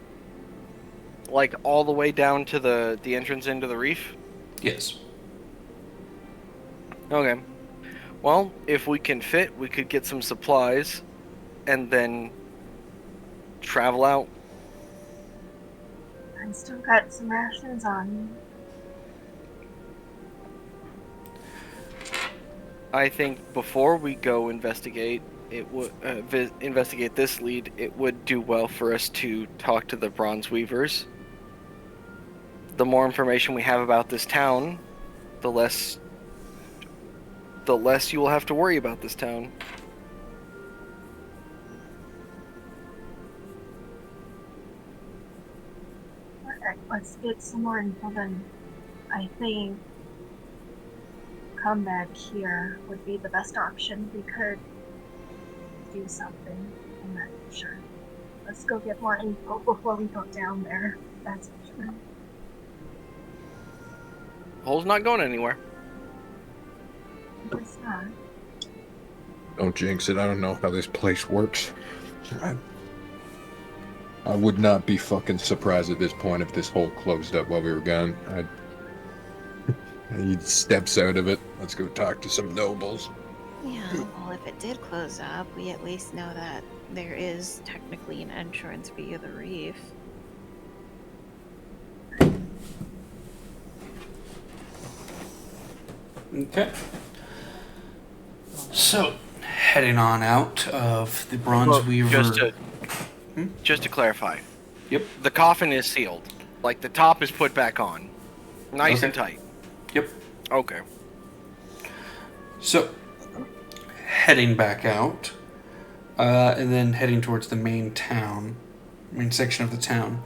Speaker 2: Like all the way down to the entrance into the reef?
Speaker 3: Yes.
Speaker 2: Okay. Well, if we can fit, we could get some supplies and then travel out.
Speaker 5: I still got some rations on me.
Speaker 2: I think before we go investigate, it would investigate this lead. It would do well for us to talk to the Bronze Weavers. The more information we have about this town, the less you will have to worry about this town.
Speaker 5: Alright, let's get some more info then. I think come back here would be the best option. We could do something. I'm not sure. Let's go get more info before we go down there. That's for sure.
Speaker 2: Hole's not going anywhere.
Speaker 5: It's not.
Speaker 4: Don't jinx it. I don't know how this place works. I would not be fucking surprised at this point if this hole closed up while we were gone. He steps out of it. Let's go talk to some nobles.
Speaker 6: Yeah, well, if it did close up, we at least know that there is technically an entrance via the reef.
Speaker 3: Okay. So, heading on out of the Bronze Weaver.
Speaker 2: Just to clarify.
Speaker 3: Yep.
Speaker 2: The coffin is sealed. Like the top is put back on. Nice and tight.
Speaker 3: Yep.
Speaker 2: Okay.
Speaker 3: So, heading back out, and then heading towards the main section of the town.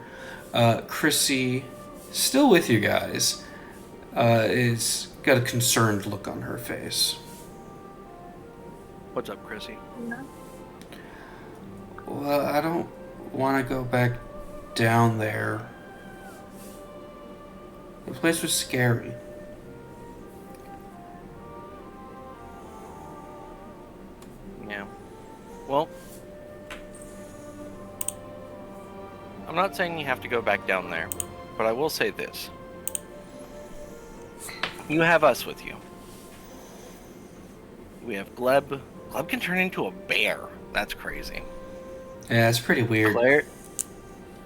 Speaker 3: Chrissy, still with you guys, is got a concerned look on her face.
Speaker 2: What's up, Chrissy?
Speaker 5: No?
Speaker 3: Well, I don't want to go back down there. The place was scary.
Speaker 2: Yeah. Well, I'm not saying you have to go back down there, but I will say this. You have us with you. We have Gleb. Gleb can turn into a bear. That's crazy.
Speaker 3: Yeah, it's pretty weird.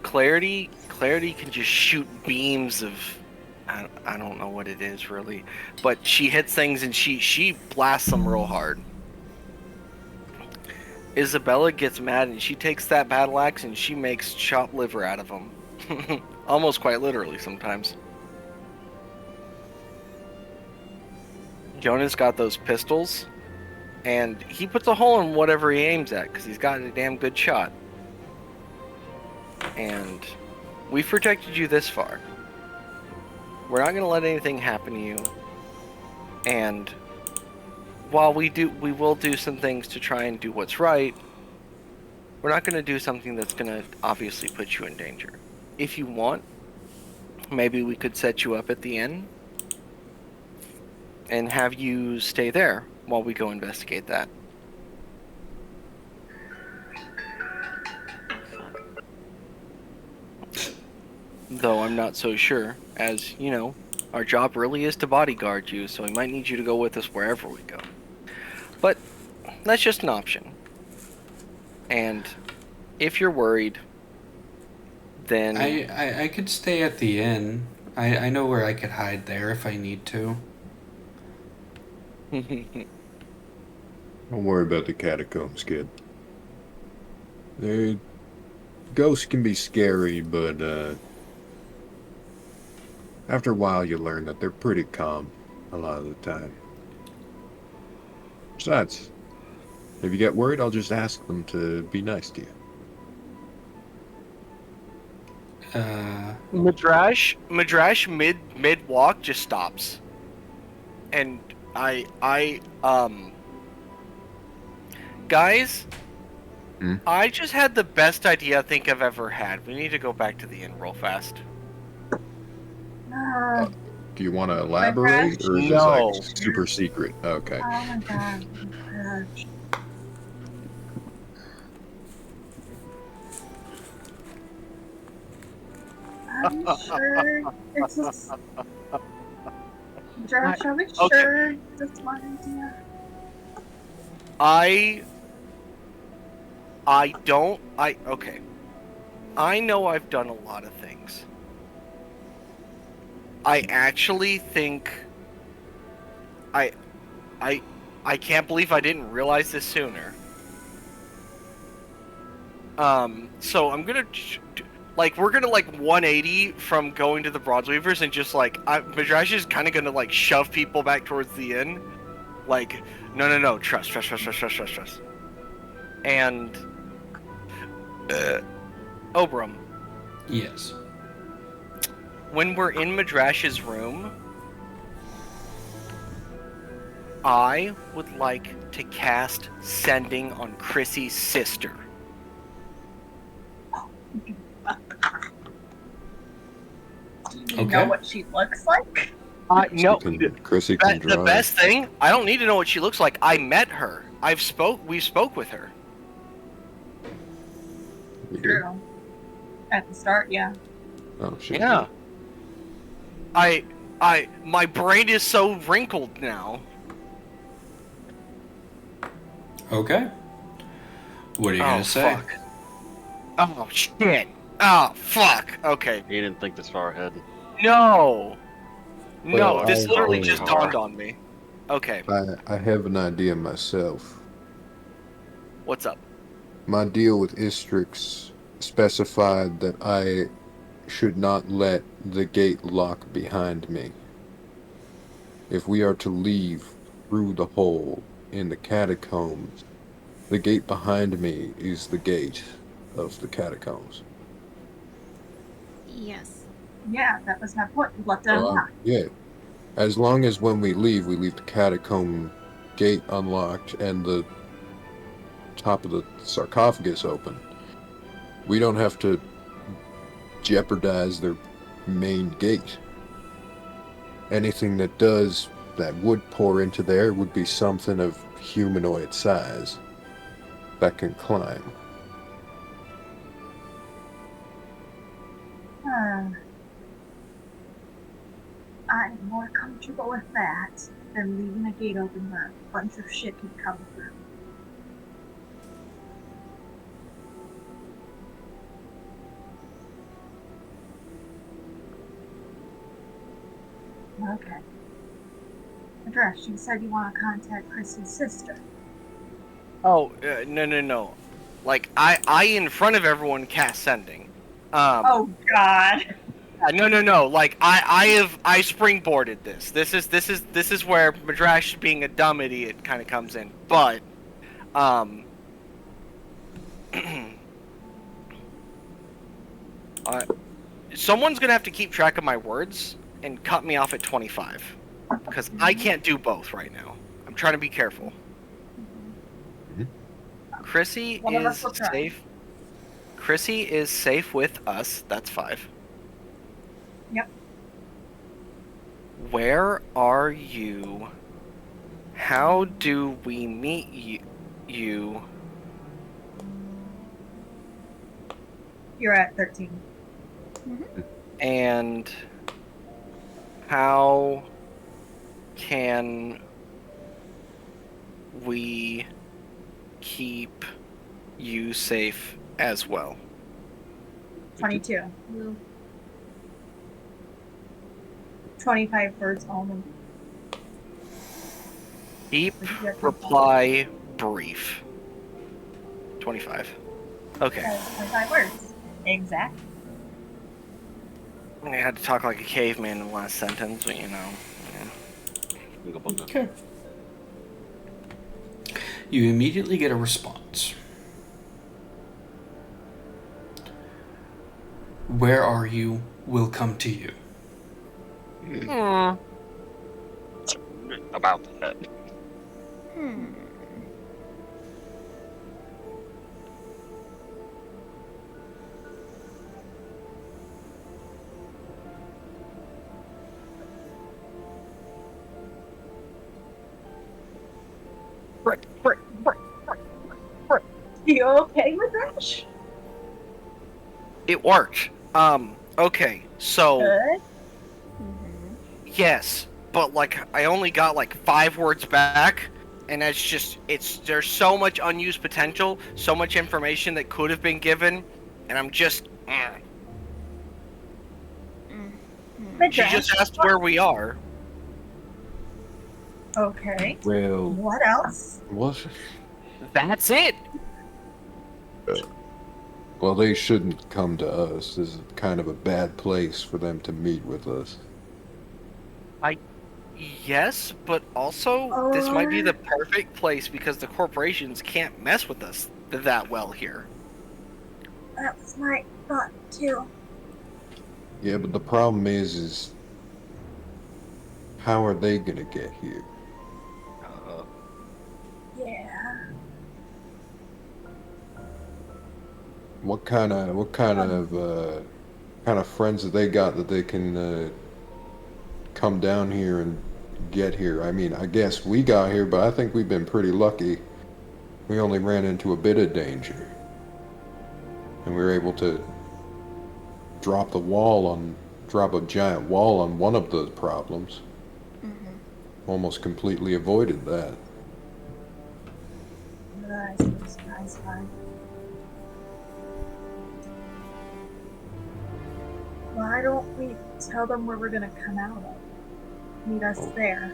Speaker 2: Clarity can just shoot beams of... I don't know what it is, really. But she hits things and she blasts them real hard. Isabella gets mad and she takes that battle axe and she makes chopped liver out of them. Almost quite literally sometimes. Jonah's got those pistols, and he puts a hole in whatever he aims at because he's got a damn good shot. And we've protected you this far. We're not going to let anything happen to you. And while we will do some things to try and do what's right, we're not going to do something that's going to obviously put you in danger. If you want, maybe we could set you up at the inn and have you stay there while we go investigate that. Though I'm not so sure, as, you know, our job really is to bodyguard you, so we might need you to go with us wherever we go. But that's just an option. And if you're worried, then...
Speaker 3: I could stay at the inn. I know where I could hide there if I need to.
Speaker 4: Don't worry about the catacombs, kid. Ghosts can be scary, but after a while you learn that they're pretty calm a lot of the time. Besides, If you get worried, I'll just ask them to be nice to you.
Speaker 2: Madrash mid walk just stops, and guys, I just had the best idea I think I've ever had. We need to go back to the inn real fast.
Speaker 4: Do you want to elaborate, or is
Speaker 2: No.
Speaker 4: this like super secret? Okay.
Speaker 5: Oh my god. Are you sure it's just... Josh, are we sure that's my idea?
Speaker 2: Okay. I know I've done a lot of things. I actually think I can't believe I didn't realize this sooner. So I'm gonna we're gonna 180 from going to the Broadsweavers and just Madrash is kind of gonna shove people back towards the inn. No, trust. And Oboram,
Speaker 3: Yes.
Speaker 2: when we're in Madrash's room, I would like to cast Sending on Chrissy's sister.
Speaker 5: Do you know what she looks like?
Speaker 2: No.
Speaker 4: Chrissy can
Speaker 2: The
Speaker 4: draw.
Speaker 2: best thing, I don't need to know what she looks like. I met her. We spoke with her.
Speaker 4: You did?
Speaker 5: True. At the start, yeah.
Speaker 4: Oh, shit.
Speaker 2: Yeah. My brain is so wrinkled now.
Speaker 3: Okay. What are you gonna say?
Speaker 2: Fuck. Oh shit. Oh fuck. Okay.
Speaker 7: He didn't think this far ahead.
Speaker 2: No.
Speaker 4: Well,
Speaker 2: This
Speaker 4: I-
Speaker 2: literally just dawned on me. Okay.
Speaker 4: I have an idea myself.
Speaker 2: What's up?
Speaker 4: My deal with Istrix specified that I should not let the gate lock behind me. If we are to leave through the hole in the catacombs, the gate behind me is the gate of the catacombs.
Speaker 6: Yes.
Speaker 5: Yeah, that was my point. You left it
Speaker 4: So,
Speaker 5: unlocked.
Speaker 4: yeah. As long as when we leave the catacomb gate unlocked and the top of the sarcophagus open, we don't have to jeopardize their main gate. Anything that would pour into there would be something of humanoid size that can climb.
Speaker 5: I'm more comfortable with that than leaving a gate open where a bunch of shit can come through. Okay. Address, you said you want to contact Chrissy's sister.
Speaker 2: Oh, no. I in front of everyone cast Sending.
Speaker 5: Oh God.
Speaker 2: No. I springboarded this. This is where Madrash being a dumb idiot kind of comes in. But, someone's gonna have to keep track of my words and cut me off at 25, because I can't do both right now. I'm trying to be careful. Chrissy
Speaker 5: One of us
Speaker 2: is
Speaker 5: will try.
Speaker 2: safe. Chrissy is safe with us. That's 5.
Speaker 5: Yep.
Speaker 2: Where are you? How do we meet you?
Speaker 5: You're at 13.
Speaker 2: And how can we keep you safe as well?
Speaker 5: 22. 25 words only.
Speaker 2: Keep reply brief. 25. Okay.
Speaker 5: That is 25 words. Exactly.
Speaker 2: I had to talk like a caveman in the last sentence, but you know. Yeah.
Speaker 3: Okay. You immediately get a response. Where are you will come to you.
Speaker 7: About that.
Speaker 6: Hmm.
Speaker 5: You okay with that?
Speaker 2: It worked. Okay, so
Speaker 5: Good.
Speaker 6: Mm-hmm.
Speaker 2: yes, but like I only got like 5 words back, and that's just there's so much unused potential, so much information that could have been given, and I'm just.
Speaker 5: But
Speaker 2: She just
Speaker 5: Dash,
Speaker 2: asked where we are.
Speaker 5: okay.
Speaker 4: Well,
Speaker 5: What else?
Speaker 2: That's it.
Speaker 4: well, they shouldn't come to us. This is kind of a bad place for them to meet with us.
Speaker 2: Yes, but also this might be the perfect place because the corporations can't mess with us that well here.
Speaker 5: That was my thought too.
Speaker 4: Yeah, but the problem is how are they gonna get here?
Speaker 5: Yeah.
Speaker 4: What kind of friends have they got that they can come down here and get here? I mean, I guess we got here, but I think we've been pretty lucky. We only ran into a bit of danger, and we were able to drop a giant wall on one of the problems.
Speaker 6: Mm-hmm.
Speaker 4: Almost completely avoided that.
Speaker 5: Nice, fine. Why don't we tell them where we're gonna come out of? Meet us there.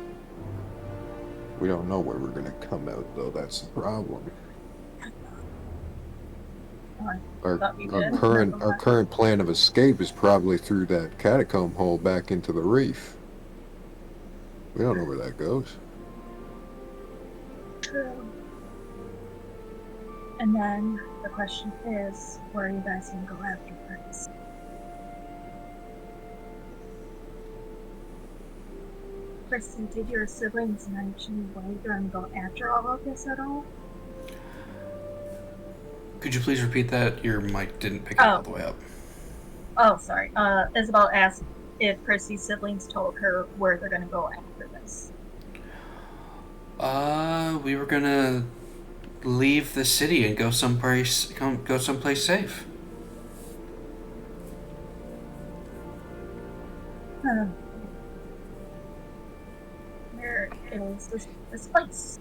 Speaker 4: We don't know where we're gonna come out, though. That's the problem. Our
Speaker 5: Thought we did.
Speaker 4: current plan of escape is probably through that catacomb hole back into the reef. We don't know where that goes.
Speaker 5: True. And then the question is, where are you guys gonna go afterwards? Kristen, did your siblings mention where you're gonna go after all of this at all?
Speaker 3: Could you please repeat that? Your mic didn't pick it all the way up.
Speaker 5: Oh, sorry. Isabel asked if Chrissy's siblings told her where they're gonna go after this.
Speaker 3: We were gonna leave the city and go someplace safe.
Speaker 5: Where is this place?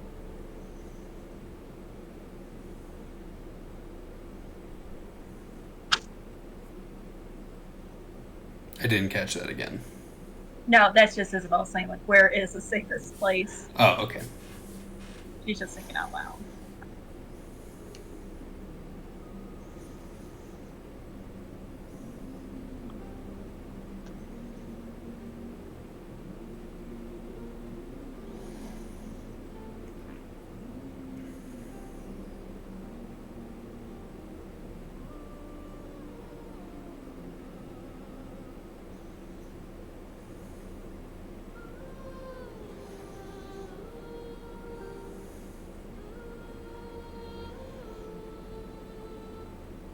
Speaker 3: I didn't catch that again.
Speaker 5: No, that's just Isabel saying, like, where is the safest place?
Speaker 3: Oh, okay.
Speaker 5: She's just thinking out loud.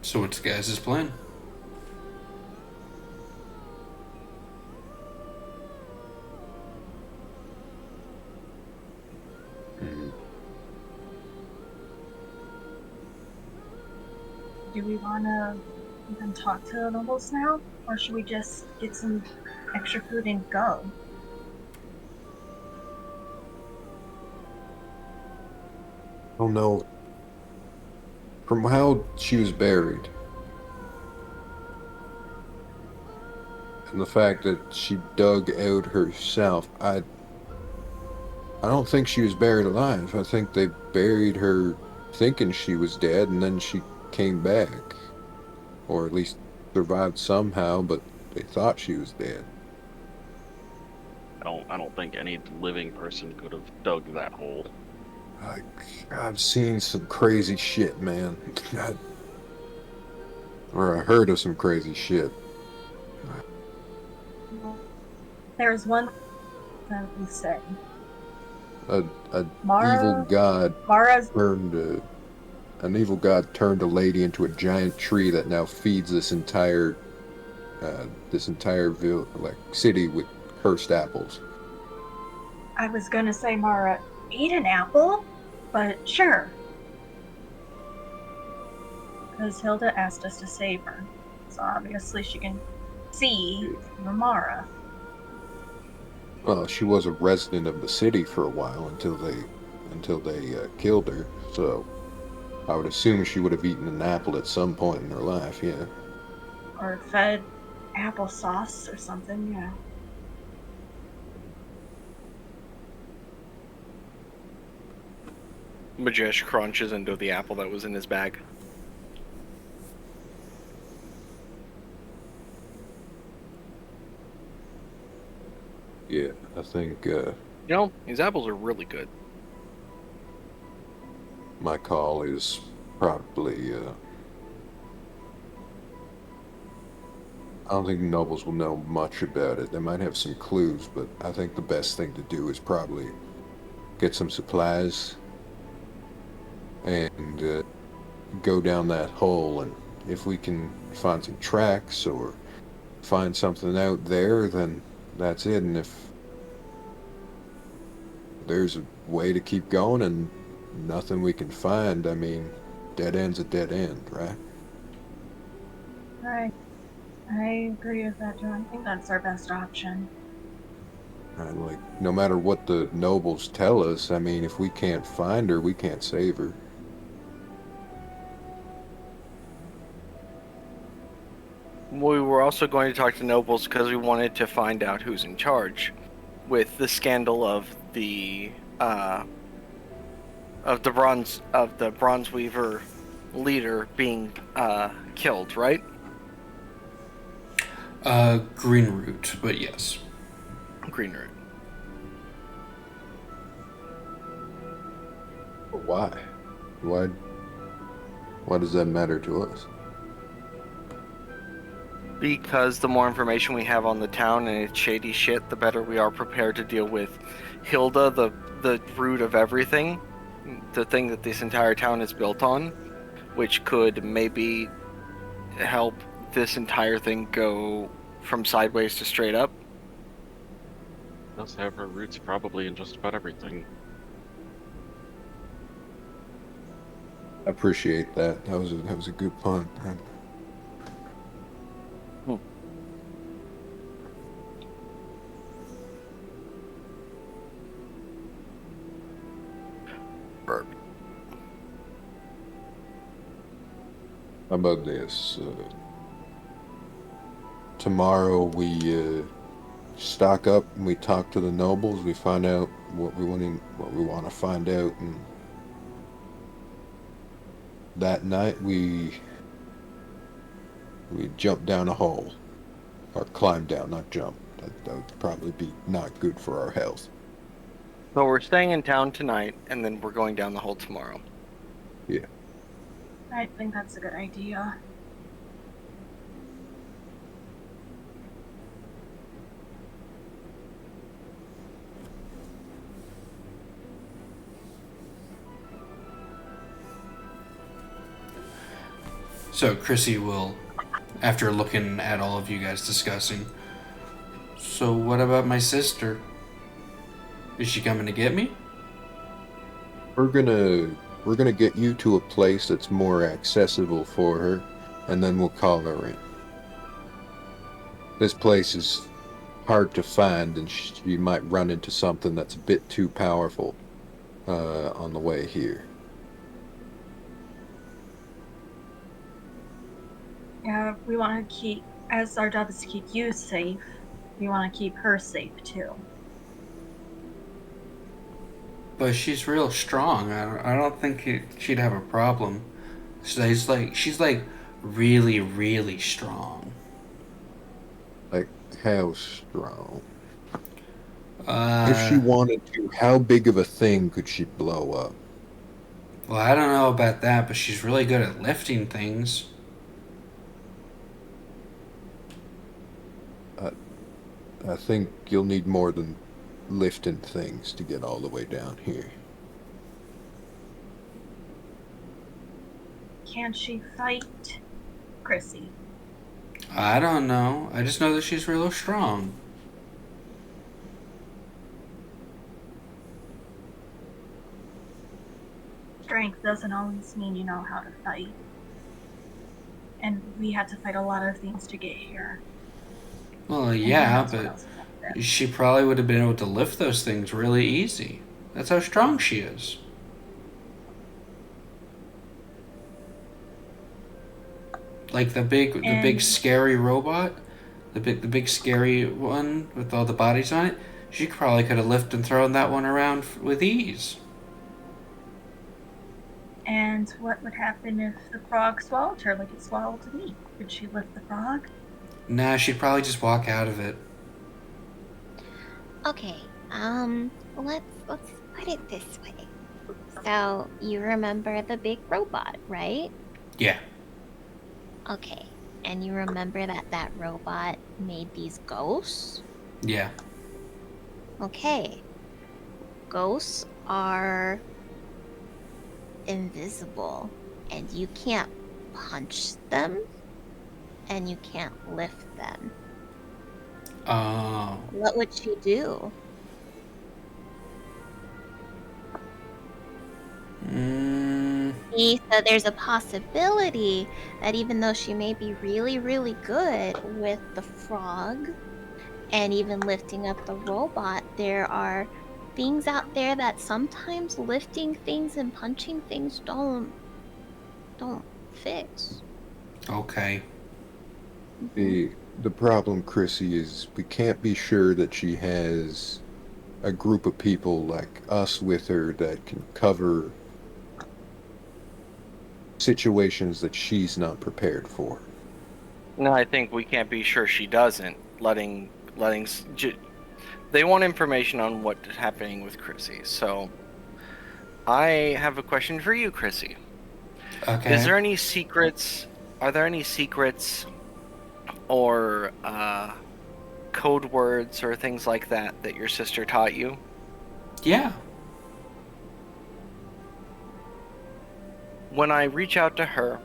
Speaker 3: So what's the guys' plan?
Speaker 5: Do we want to even talk to the nobles now? Or should we just get some extra food and go?
Speaker 4: Oh no. From how she was buried, and the fact that she dug out herself, I don't think she was buried alive. I think they buried her thinking she was dead, and then she came back. Or at least survived somehow, but they thought she was dead.
Speaker 7: I don't think any living person could have dug that hole.
Speaker 4: I've seen some crazy shit, man. Or I heard of some crazy shit.
Speaker 5: There's one that we say.
Speaker 4: An
Speaker 5: Mara,
Speaker 4: evil god
Speaker 5: Mara's
Speaker 4: turned a lady into a giant tree that now feeds this entire city with cursed apples.
Speaker 5: I was gonna say Mara ate an apple, but sure. Because Hilda asked us to save her. So obviously she can see through Mara.
Speaker 4: Well, she was a resident of the city for a while until they killed her. So I would assume she would have eaten an apple at some point in her life. Yeah.
Speaker 5: Or fed applesauce or something, yeah.
Speaker 2: Majesh crunches into the apple that was in his bag.
Speaker 4: Yeah, I think
Speaker 2: You know, these apples are really good.
Speaker 4: my call is probably. I don't think nobles will know much about it. They might have some clues, but I think the best thing to do is probably get some supplies and go down that hole. And if we can find some tracks or find something out there, then that's it. And if there's a way to keep going and nothing we can find, I mean, dead end's a dead end, right?
Speaker 5: Right. I agree with that, Joe. I think that's our best option.
Speaker 4: And like, no matter what the nobles tell us, I mean, if we can't find her, we can't save her.
Speaker 2: We were also going to talk to nobles because we wanted to find out who's in charge, with the scandal of the bronze weaver leader being killed, right?
Speaker 3: Green root, but yes.
Speaker 2: Green root.
Speaker 4: But why? Why does that matter to us?
Speaker 2: Because the more information we have on the town and its shady shit, the better we are prepared to deal with Hilda, the root of everything, the thing that this entire town is built on, which could maybe help this entire thing go from sideways to straight up.
Speaker 7: Does have her roots probably in just about everything.
Speaker 4: I appreciate that. That was a good pun. How about this? Tomorrow we stock up and we talk to the nobles. We find out what we want to find out, and that night we jump down a hole, or climb down, not jump. That would probably be not good for our health.
Speaker 2: So we're staying in town tonight, and then we're going down the hole tomorrow.
Speaker 4: Yeah.
Speaker 5: I think that's a good idea.
Speaker 3: So Chrissy will, after looking at all of you guys discussing, so what about my sister? Is she coming to get me?
Speaker 4: We're gonna get you to a place that's more accessible for her, and then we'll call her in. This place is hard to find, and she might run into something that's a bit too powerful on the way here.
Speaker 5: Yeah, we want to keep, as our job is to keep you safe, we want to keep her safe too.
Speaker 3: But she's real strong. I don't think she'd have a problem. She's like really, really strong.
Speaker 4: Like, how strong?
Speaker 3: Uh,
Speaker 4: If she wanted to, how big of a thing could she blow up?
Speaker 3: Well, I don't know about that, but she's really good at lifting things.
Speaker 4: I think you'll need more than lifting things to get all the way down here.
Speaker 5: Can she fight Chrissy?
Speaker 3: I don't know. I just know that she's real strong.
Speaker 5: Strength doesn't always mean you know how to fight. And we had to fight a lot of things to get here.
Speaker 3: Well,
Speaker 5: And who
Speaker 3: yeah,
Speaker 5: knows what
Speaker 3: but
Speaker 5: else is out there.
Speaker 3: she probably would have been able to lift those things really easy. That's how strong she is. Like the big
Speaker 5: And-
Speaker 3: scary robot, the big scary one with all the bodies on it. She probably could have lifted and thrown that one around with ease.
Speaker 5: And what would happen if the frog swallowed her like it swallowed me? Would she lift the frog?
Speaker 3: Nah, she'd probably just walk out of it.
Speaker 6: Okay, let's put it this way. So, you remember the big robot, right?
Speaker 3: Yeah.
Speaker 6: Okay, and you remember that robot made these ghosts?
Speaker 3: Yeah.
Speaker 6: Okay. Ghosts are invisible, and you can't punch them, and you can't lift them.
Speaker 3: Oh.
Speaker 6: What would she do? See, so there's a possibility that even though she may be really, really good with the frog and even lifting up the robot, there are things out there that sometimes lifting things and punching things don't fix.
Speaker 3: Okay.
Speaker 4: The problem, Chrissy, is we can't be sure that she has a group of people like us with her that can cover situations that she's not prepared for.
Speaker 2: No, I think we can't be sure she doesn't. They want information on what's happening with Chrissy. So, I have a question for you, Chrissy.
Speaker 3: Okay.
Speaker 2: Is there any secrets? Are there any secrets or code words or things like that your sister taught you?
Speaker 3: Yeah.
Speaker 2: When I reach out to her,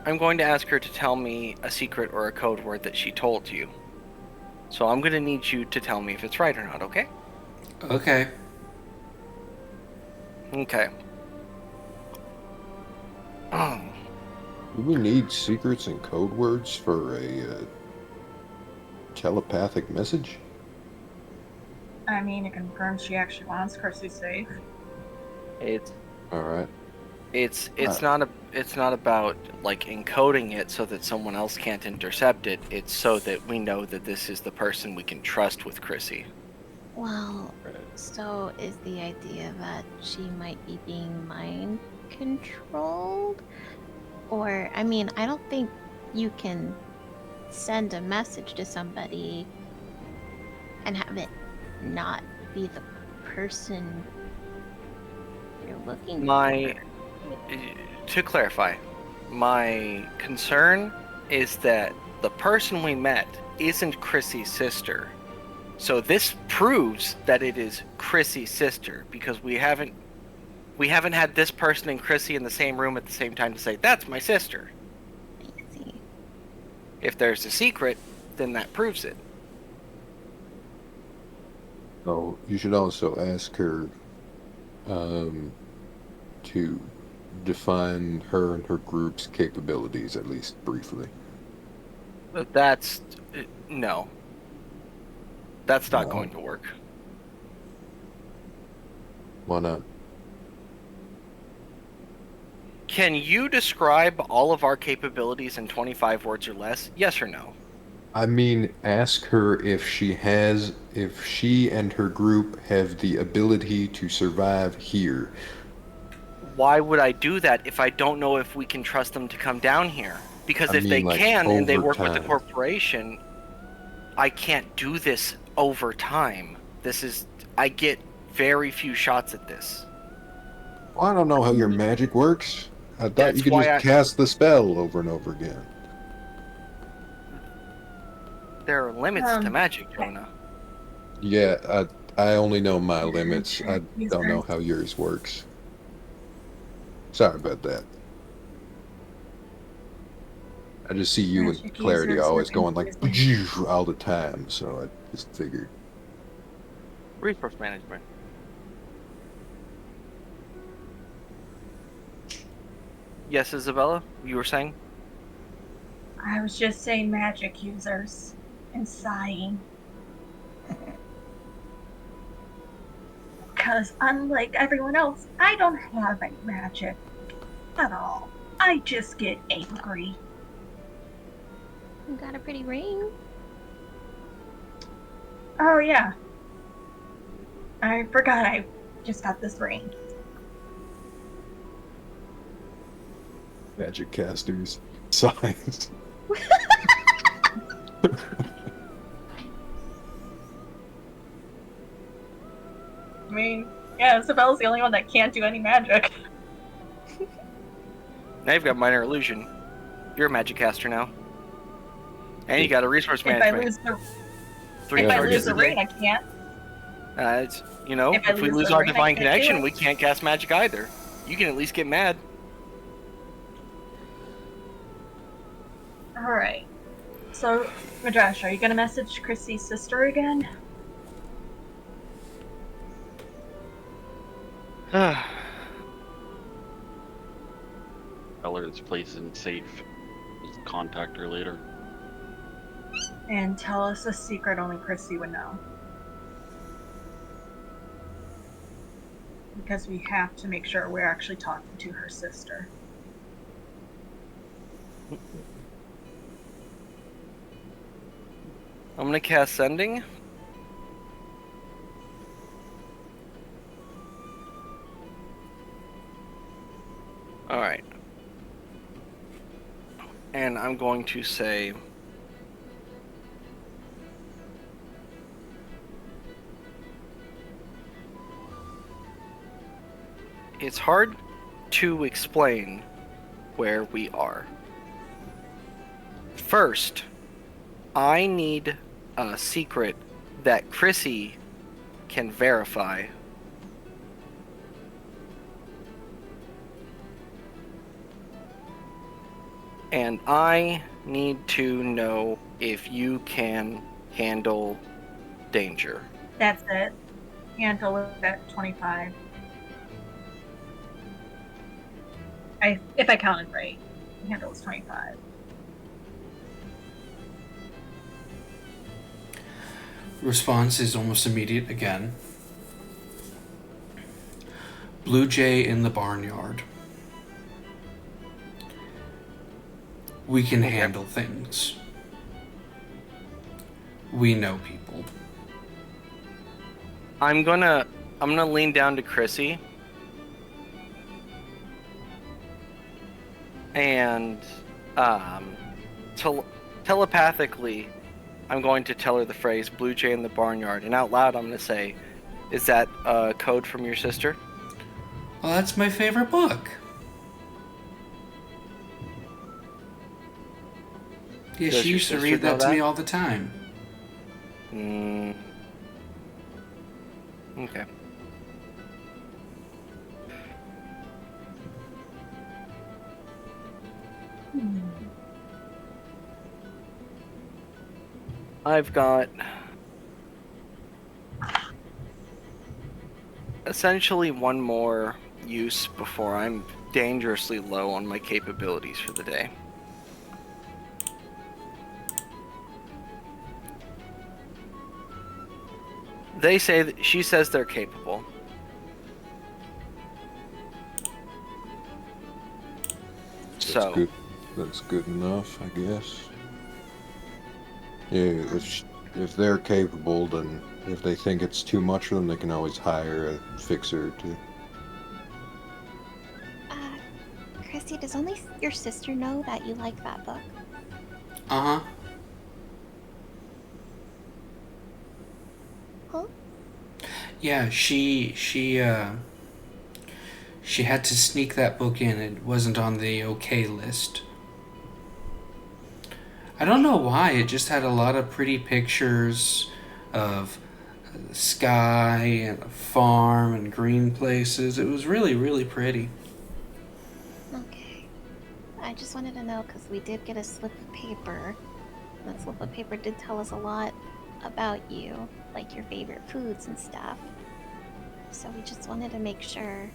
Speaker 2: I'm going to ask her to tell me a secret or a code word that she told you. So I'm going to need you to tell me if it's right or not, okay?
Speaker 3: Okay.
Speaker 2: Okay.
Speaker 4: Do we need secrets and code words for a telepathic message?
Speaker 5: I mean, it confirms she actually wants Chrissy safe.
Speaker 2: It's
Speaker 4: All right.
Speaker 2: it's not about like encoding it so that someone else can't intercept it. It's so that we know that this is the person we can trust with Chrissy.
Speaker 6: Well, so is the idea that she might be being mind controlled? Or, I mean, I don't think you can send a message to somebody and have it not be the person you're looking for.
Speaker 2: To clarify, my concern is that the person we met isn't Chrissy's sister. So this proves that it is Chrissy's sister, because we haven't had this person and Chrissy in the same room at the same time to say, that's my sister.
Speaker 6: I see.
Speaker 2: If there's a secret, then that proves it.
Speaker 4: So you should also ask her to define her and her group's capabilities, at least briefly.
Speaker 2: But that's... no. That's not
Speaker 4: No.
Speaker 2: going to work.
Speaker 4: Why not?
Speaker 2: Can you describe all of our capabilities in 25 words or less? Yes or no?
Speaker 4: I mean, ask her if she and her group have the ability to survive here.
Speaker 2: Why would I do that if I don't know if we can trust them to come down here? Because
Speaker 4: I
Speaker 2: if
Speaker 4: mean,
Speaker 2: they
Speaker 4: like,
Speaker 2: can and they
Speaker 4: over
Speaker 2: work with the
Speaker 4: time.
Speaker 2: corporation, I can't do this over time. I get very few shots at this.
Speaker 4: Well, I don't know how your magic works. I thought
Speaker 2: That's
Speaker 4: you could
Speaker 2: why
Speaker 4: just cast the spell over and over again.
Speaker 2: There are limits to magic, Jonah.
Speaker 4: Yeah, I only know my limits. I
Speaker 5: Users.
Speaker 4: don't know how yours works. Sorry about that. I just see you and
Speaker 5: Magic
Speaker 4: Clarity
Speaker 5: users
Speaker 4: always
Speaker 5: are
Speaker 4: going like
Speaker 5: confusing.
Speaker 4: all the time, so I just figured.
Speaker 2: Resource management. Yes, Isabella, you were saying?
Speaker 5: I was just saying magic users and sighing. Because unlike everyone else, I don't have any magic at all. I just get angry.
Speaker 6: You got a pretty ring.
Speaker 5: Oh yeah. I forgot I just got this ring.
Speaker 4: Magic casters. Signs.
Speaker 5: I mean, yeah, Isabella's the only one that can't do any magic.
Speaker 2: Now you've got minor illusion. You're a magic caster now. And you got a resource
Speaker 5: If I
Speaker 2: management.
Speaker 5: lose the,
Speaker 2: Three
Speaker 5: if I
Speaker 2: charges
Speaker 5: lose the
Speaker 2: a day.
Speaker 5: ring, I can't.
Speaker 2: It's, you know,
Speaker 5: If I
Speaker 2: if we
Speaker 5: lose
Speaker 2: lose
Speaker 5: the
Speaker 2: our
Speaker 5: ring, I
Speaker 2: divine
Speaker 5: can't do
Speaker 2: connection,
Speaker 5: it.
Speaker 2: we can't cast magic either. You can at least get mad.
Speaker 5: Alright. So, Madrash, are you gonna message Chrissy's sister again?
Speaker 7: Tell her this place isn't safe. Just contact her later.
Speaker 5: And tell us a secret only Chrissy would know. Because we have to make sure we're actually talking to her sister.
Speaker 2: I'm gonna cast sending. Alright. And I'm going to say... It's hard to explain where we are. First, I need a secret that Chrissy can verify. And I need to know if you can handle danger.
Speaker 5: That's it. Handle it at 25. If I counted right. Handle is 25.
Speaker 3: Response is almost immediate again. Blue jay in the barnyard. We can handle things. We know people.
Speaker 2: I'm gonna lean down to Chrissy. And telepathically, I'm going to tell her the phrase "Blue Jay in the barnyard," and out loud, I'm going to say, "Is that a code from your sister?"
Speaker 3: Well, that's my favorite book. Yeah,
Speaker 2: Does
Speaker 3: she
Speaker 2: your
Speaker 3: used to
Speaker 2: sister
Speaker 3: read
Speaker 2: know
Speaker 3: that to me
Speaker 2: that?
Speaker 3: all the time.
Speaker 2: Okay. I've got essentially one more use before I'm dangerously low on my capabilities for the day. They say that she says they're capable. So
Speaker 4: Good. That's good enough, I guess. Yeah, if they're capable, then if they think it's too much for them, they can always hire a fixer to.
Speaker 6: Christy, does only your sister know that you like that book?
Speaker 3: Uh-huh.
Speaker 6: Huh?
Speaker 3: Yeah, she She had to sneak that book in. It wasn't on the okay list. I don't know why. It just had a lot of pretty pictures of the sky and a farm and green places. It was really, really pretty.
Speaker 6: Okay. I just wanted to know because we did get a slip of paper. That slip of paper did tell us a lot about you, like your favorite foods and stuff. So we just wanted to make sure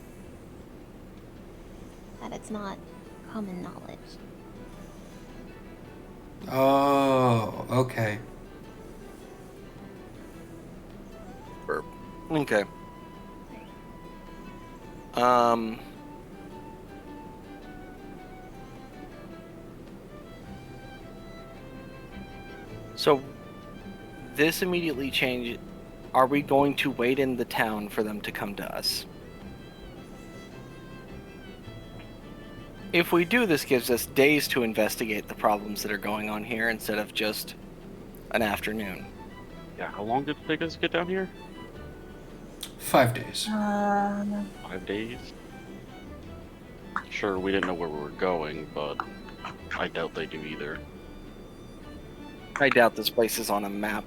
Speaker 6: that it's not common knowledge.
Speaker 3: Oh, okay.
Speaker 2: Okay. So this immediately changed. Are we going to wait in the town for them to come to us? If we do, this gives us days to investigate the problems that are going on here instead of just an afternoon.
Speaker 7: Yeah, how long did it take us to get down here?
Speaker 3: 5 days.
Speaker 7: 5 days? Sure, we didn't know where we were going, but I doubt they do either.
Speaker 2: I doubt this place is on a map.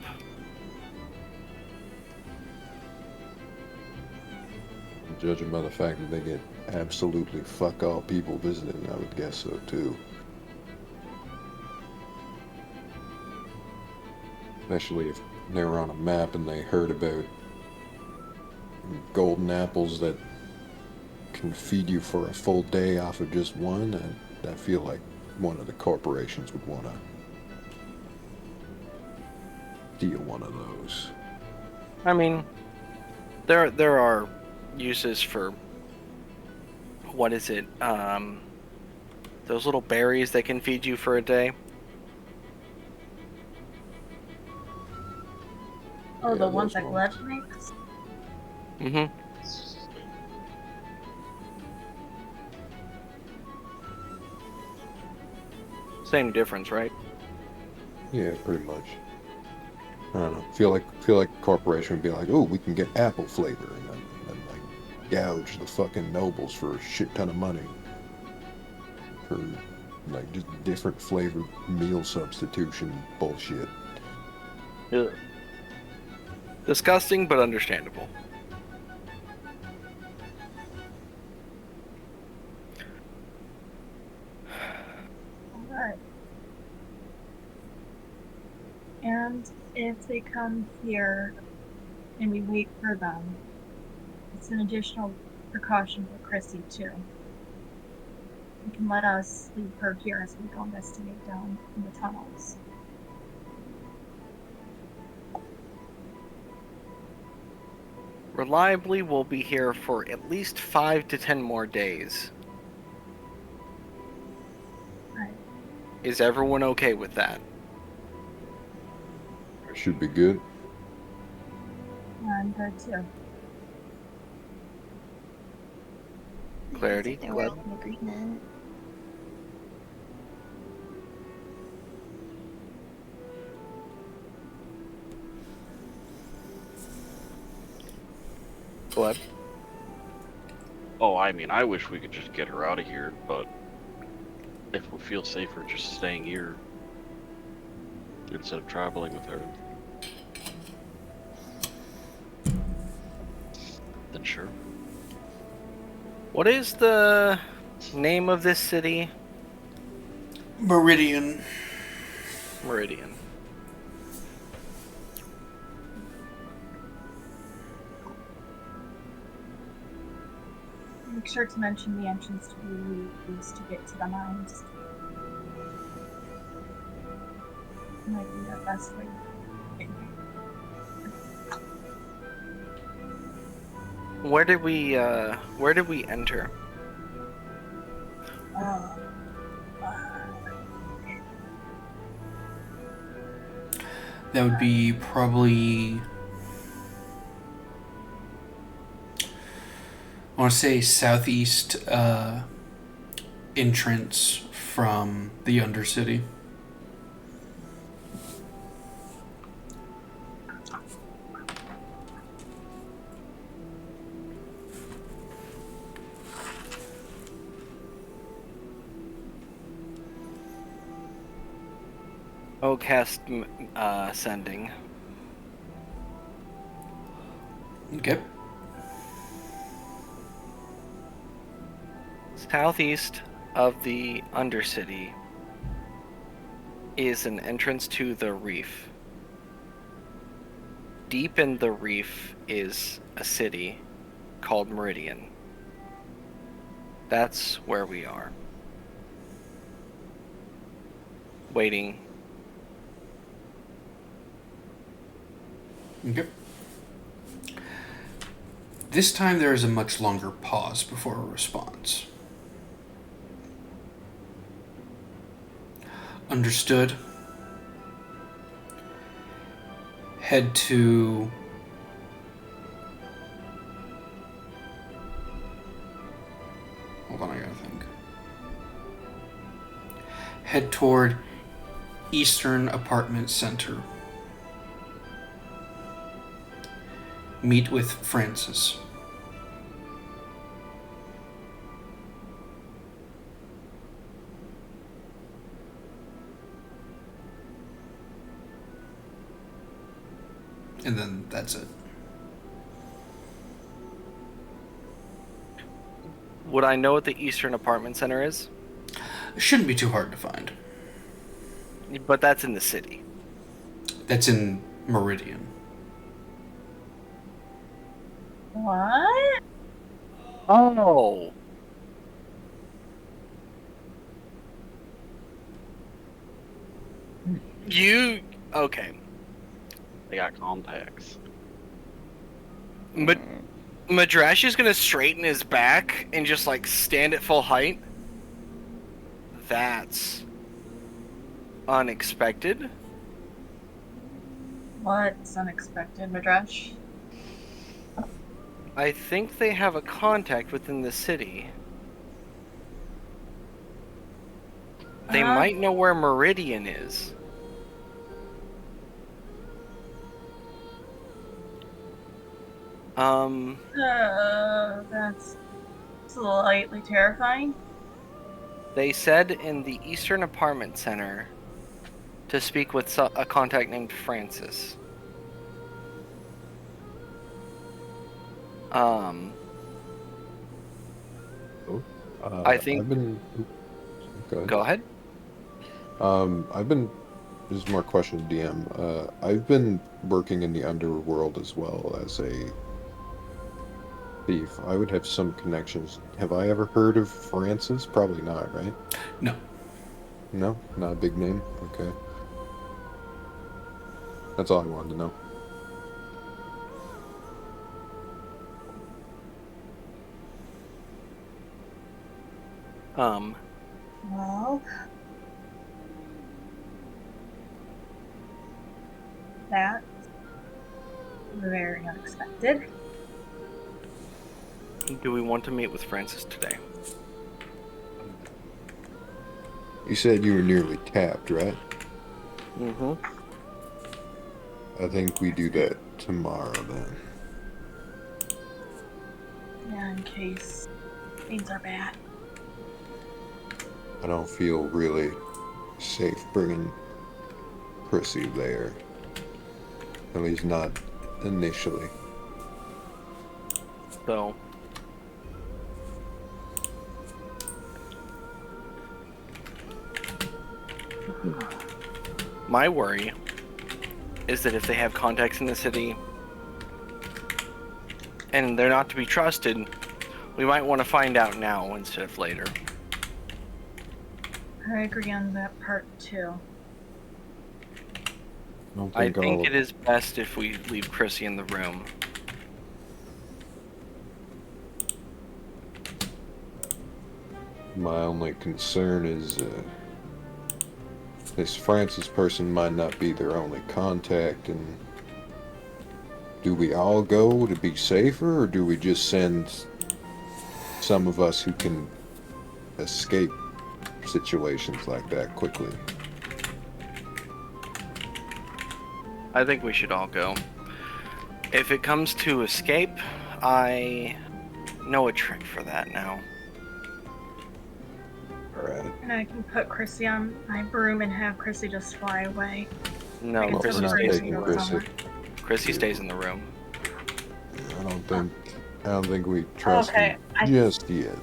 Speaker 4: Judging by the fact that they get absolutely fuck all people visiting, I would guess so too. Especially if they were on a map and they heard about golden apples that can feed you for a full day off of just one, and I feel like one of the corporations would want to steal one of those.
Speaker 2: I mean, there are uses for, what is it? Those little berries that can feed you for a day.
Speaker 5: Oh,
Speaker 4: Yeah,
Speaker 5: the ones
Speaker 4: those
Speaker 5: that
Speaker 4: ones.
Speaker 5: Gleb makes?
Speaker 2: Mm-hmm. Same difference, right?
Speaker 4: Yeah, pretty much. I don't know. Feel like a corporation would be like, oh, we can get apple flavor, and then like gouge the fucking nobles for a shit ton of money for like just different flavored meal substitution bullshit.
Speaker 2: Yeah. Disgusting, but understandable.
Speaker 5: Alright. And if they come here and we wait for them, it's an additional precaution for Chrissy too. You can let us leave her here as we go investigate down in the tunnels.
Speaker 2: Reliably, we'll be here for at least 5 to 10 more days.
Speaker 5: Right.
Speaker 2: Is everyone okay with that?
Speaker 4: Should be good.
Speaker 5: I'm good too.
Speaker 2: Clarity,
Speaker 6: If they're
Speaker 2: go ahead.
Speaker 6: all in agreement.
Speaker 2: Gleb?
Speaker 7: Oh, I mean, I wish we could just get her out of here, but if we feel safer just staying here instead of traveling with her, then sure.
Speaker 2: What is the name of this city?
Speaker 3: Meridian.
Speaker 2: Meridian.
Speaker 5: Make sure to mention the entrance to be used to get to the mines. Might be the best way.
Speaker 2: Where did we enter?
Speaker 3: That would be probably, I want to say, southeast entrance from the Undercity.
Speaker 2: I'll cast sending.
Speaker 3: Okay.
Speaker 2: Southeast of the Undercity is an entrance to the reef. Deep in the reef is a city called Meridian. That's where we are. Waiting.
Speaker 3: Okay. This time there is a much longer pause before a response. Understood. Head to... Hold on, I gotta think. Head toward Eastern Apartment Center. Meet with Francis. And then that's it.
Speaker 2: Would I know what the Eastern Apartment Center is?
Speaker 3: It shouldn't be too hard to find.
Speaker 2: But that's in the city.
Speaker 3: That's in Meridian.
Speaker 5: What?
Speaker 2: Oh. You... Okay.
Speaker 7: They got contacts.
Speaker 2: Madrash is gonna straighten his back and just like stand at full height. That's unexpected.
Speaker 5: What's unexpected, Madrash?
Speaker 2: I think they have a contact within the city. They might know where Meridian is.
Speaker 5: That's slightly terrifying.
Speaker 2: They said in the Eastern Apartment Center to speak with a contact named Francis. I think.
Speaker 4: I've been.
Speaker 2: Go ahead.
Speaker 4: I've been. This is more question to DM. I've been working in the underworld as well as a thief. I would have some connections. Have I ever heard of Francis? Probably not, right?
Speaker 3: No.
Speaker 4: No? Not a big name? Okay. That's all I wanted to know.
Speaker 5: Well, that's very unexpected.
Speaker 2: Do we want to meet with Francis today?
Speaker 4: You said you were nearly tapped, right?
Speaker 2: Mm-hmm.
Speaker 4: I think we do that tomorrow then.
Speaker 5: Yeah, in case things are bad.
Speaker 4: I don't feel really safe bringing Chrissy there. At least not initially.
Speaker 2: So, my worry is that if they have contacts in the city and they're not to be trusted, we might want to find out now instead of later.
Speaker 5: I agree on that part too.
Speaker 2: I think it is best if we leave Chrissy in the room.
Speaker 4: My only concern is this Francis person might not be their only contact, and do we all go to be safer, or do we just send some of us who can escape situations like that quickly?
Speaker 2: I think we should all go. If it comes to escape, I know a trick for that now.
Speaker 4: Alright.
Speaker 5: And I can put Chrissy on my broom and have Chrissy just fly away.
Speaker 2: No,
Speaker 5: I can
Speaker 2: Chrissy
Speaker 5: tell the
Speaker 4: not
Speaker 5: broom
Speaker 2: stays
Speaker 5: to
Speaker 2: in the
Speaker 4: taking
Speaker 5: go
Speaker 2: room.
Speaker 4: Chrissy.
Speaker 5: somewhere.
Speaker 2: Chrissy stays in the room.
Speaker 4: I don't think we trust
Speaker 5: Okay,
Speaker 4: him just yet.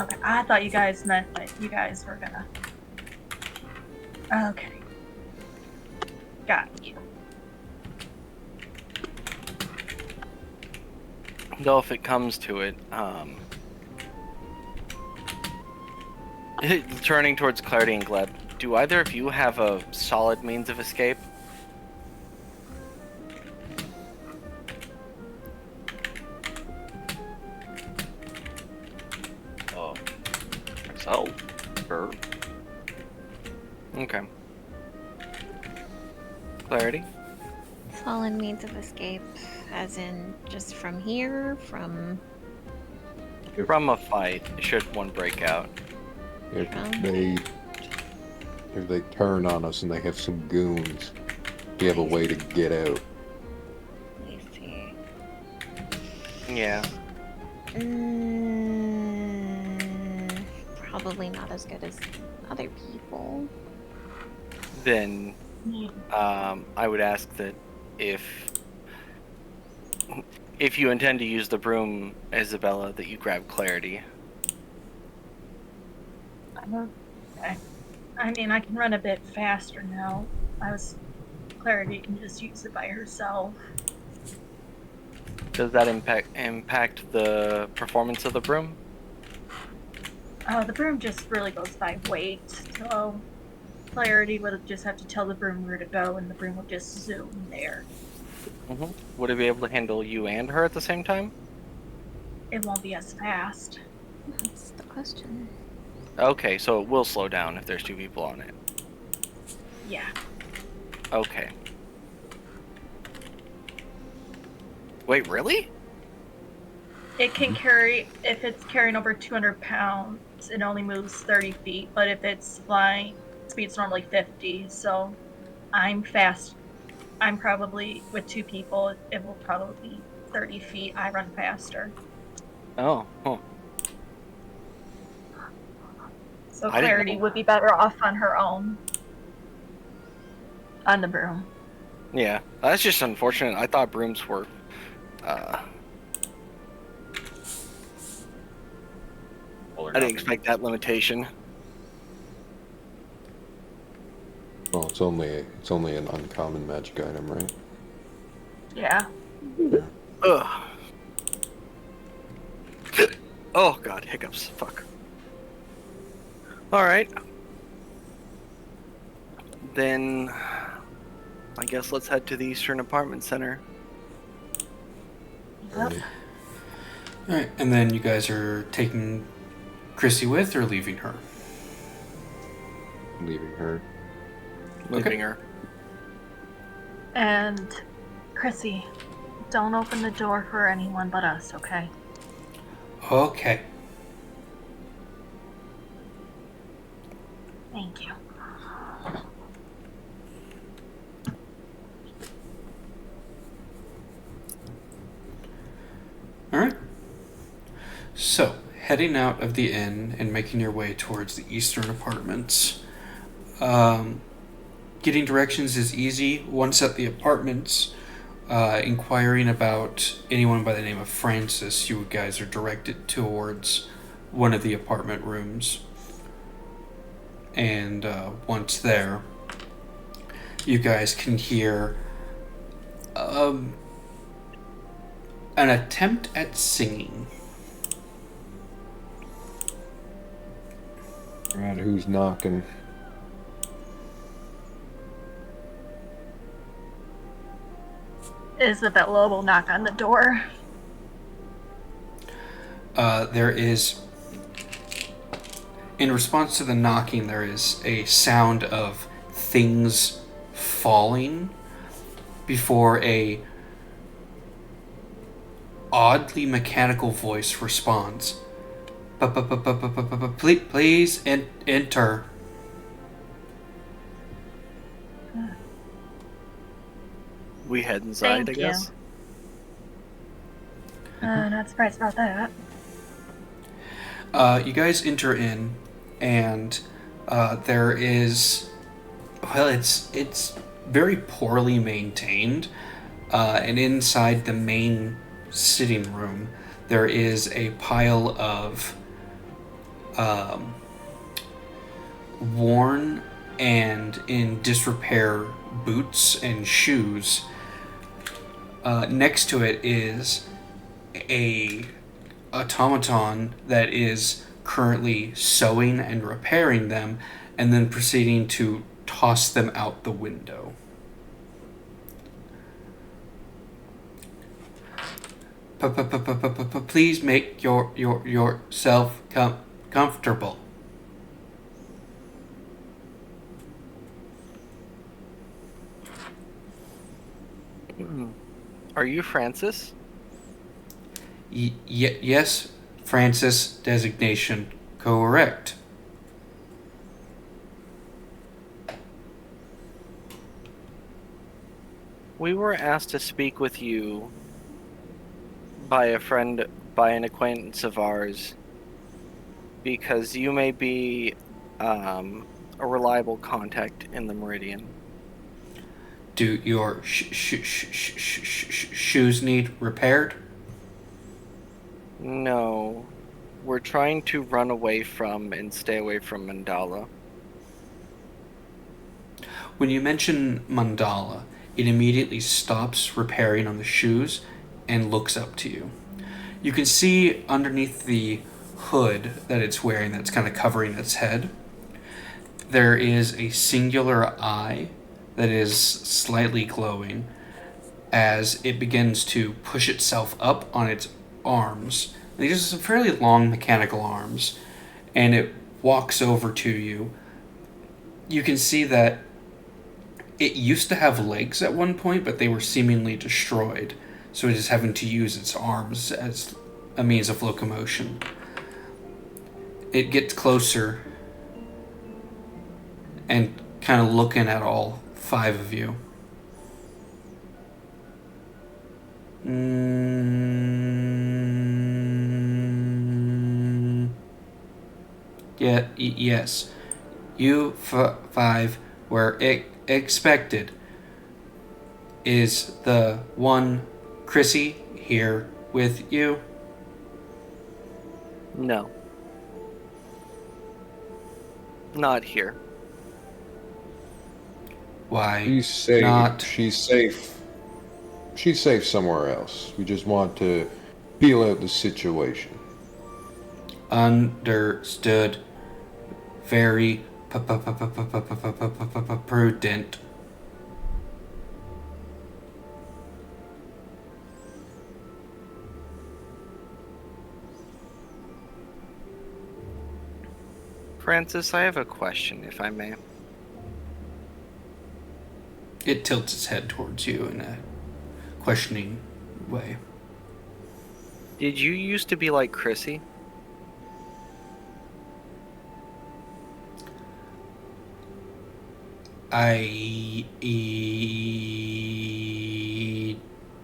Speaker 5: Okay, I thought you guys meant that you guys were gonna. Okay. Got you.
Speaker 2: Though if it comes to it, turning towards Clarity and Gleb, do either of you have a solid means of escape?
Speaker 7: Myself. Sure.
Speaker 2: Okay. Clarity?
Speaker 6: Solid means of escape, as in just from here, from.
Speaker 2: From a fight, should one break out.
Speaker 4: If they turn on us and they have some goons, we have a way to get out.
Speaker 6: Let me see.
Speaker 2: Yeah.
Speaker 6: Probably not as good as other people.
Speaker 2: Then
Speaker 5: Yeah.
Speaker 2: I would ask that if you intend to use the broom, Isabella, that you grab Clarity.
Speaker 5: Okay. I mean, I can run a bit faster now. Clarity can just use it by herself.
Speaker 2: Does that impact the performance of the broom?
Speaker 5: The broom just really goes by weight, so Clarity would just have to tell the broom where to go, and the broom would just zoom there.
Speaker 2: Mm-hmm. Would it be able to handle you and her at the same time?
Speaker 5: It won't be as fast.
Speaker 6: That's the question.
Speaker 2: Okay, so it will slow down if there's two people on it.
Speaker 5: Yeah.
Speaker 2: Okay. Wait, really?
Speaker 5: It can carry, if it's carrying over 200 pounds, it only moves 30 feet, but if it's flying, speed's normally 50, so I'm fast. I'm probably, with two people, it will probably be 30 feet. I run faster.
Speaker 2: Oh, huh.
Speaker 5: So
Speaker 2: I didn't
Speaker 5: Clarity
Speaker 2: know.
Speaker 5: would be better off on her own. On the broom.
Speaker 2: Yeah, that's just unfortunate. I thought brooms were,
Speaker 7: Well,
Speaker 2: I didn't expect that limitation.
Speaker 4: Well, it's only an uncommon magic item, right?
Speaker 5: Yeah.
Speaker 2: Ugh. Oh god, hiccups. Fuck. Alright. Then I guess let's head to the Eastern Apartment Center.
Speaker 5: Yep.
Speaker 3: Alright, and then you guys are taking Chrissy with or leaving her?
Speaker 4: Leaving her.
Speaker 2: Leaving her.
Speaker 5: And Chrissy, don't open the door for anyone but us, okay?
Speaker 3: Okay.
Speaker 5: Thank you.
Speaker 3: Alright. So, heading out of the inn and making your way towards the Eastern Apartments. Getting directions is easy. Once at the apartments, inquiring about anyone by the name of Francis, you guys are directed towards one of the apartment rooms. And once there, you guys can hear an attempt at singing.
Speaker 4: Right, who's knocking?
Speaker 5: Isabella will knock on the door.
Speaker 3: There is, in response to the knocking, there is a sound of things falling before a oddly mechanical voice responds. Please enter.
Speaker 2: We head inside,
Speaker 5: Thank
Speaker 2: I guess.
Speaker 5: Not surprised about that.
Speaker 3: You guys enter in, and there is, well, it's very poorly maintained, and inside the main sitting room there is a pile of worn and in disrepair boots and shoes. Next to it is a automaton that is currently sewing and repairing them, and then proceeding to toss them out the window. Please make yourself comfortable.
Speaker 2: Are you Francis?
Speaker 3: Yes, Francis, designation correct.
Speaker 2: We were asked to speak with you by an acquaintance of ours, because you may be a reliable contact in the Meridian.
Speaker 3: Do your shoes need repaired?
Speaker 2: No, we're trying to run away from and stay away from Mandala.
Speaker 3: When you mention Mandala, it immediately stops repairing on the shoes and looks up to you. You can see underneath the hood that it's wearing, that's kind of covering its head, there is a singular eye that is slightly glowing as it begins to push itself up on its arms. These are some fairly long mechanical arms, and it walks over to you. You can see that it used to have legs at one point, but they were seemingly destroyed, so it is having to use its arms as a means of locomotion. It gets closer and kind of looking at all 5 of you. Yes. You 5 were expected. Is the one Chrissy here with you?
Speaker 2: No. Not here.
Speaker 3: Why
Speaker 4: She's safe.
Speaker 3: not?
Speaker 4: She's safe. She's safe somewhere else. We just want to feel out the situation.
Speaker 3: Understood. Very prudent.
Speaker 2: Francis, I have a question, if I may.
Speaker 3: It tilts its head towards you in a questioning way.
Speaker 2: Did you used to be like Chrissy?
Speaker 3: I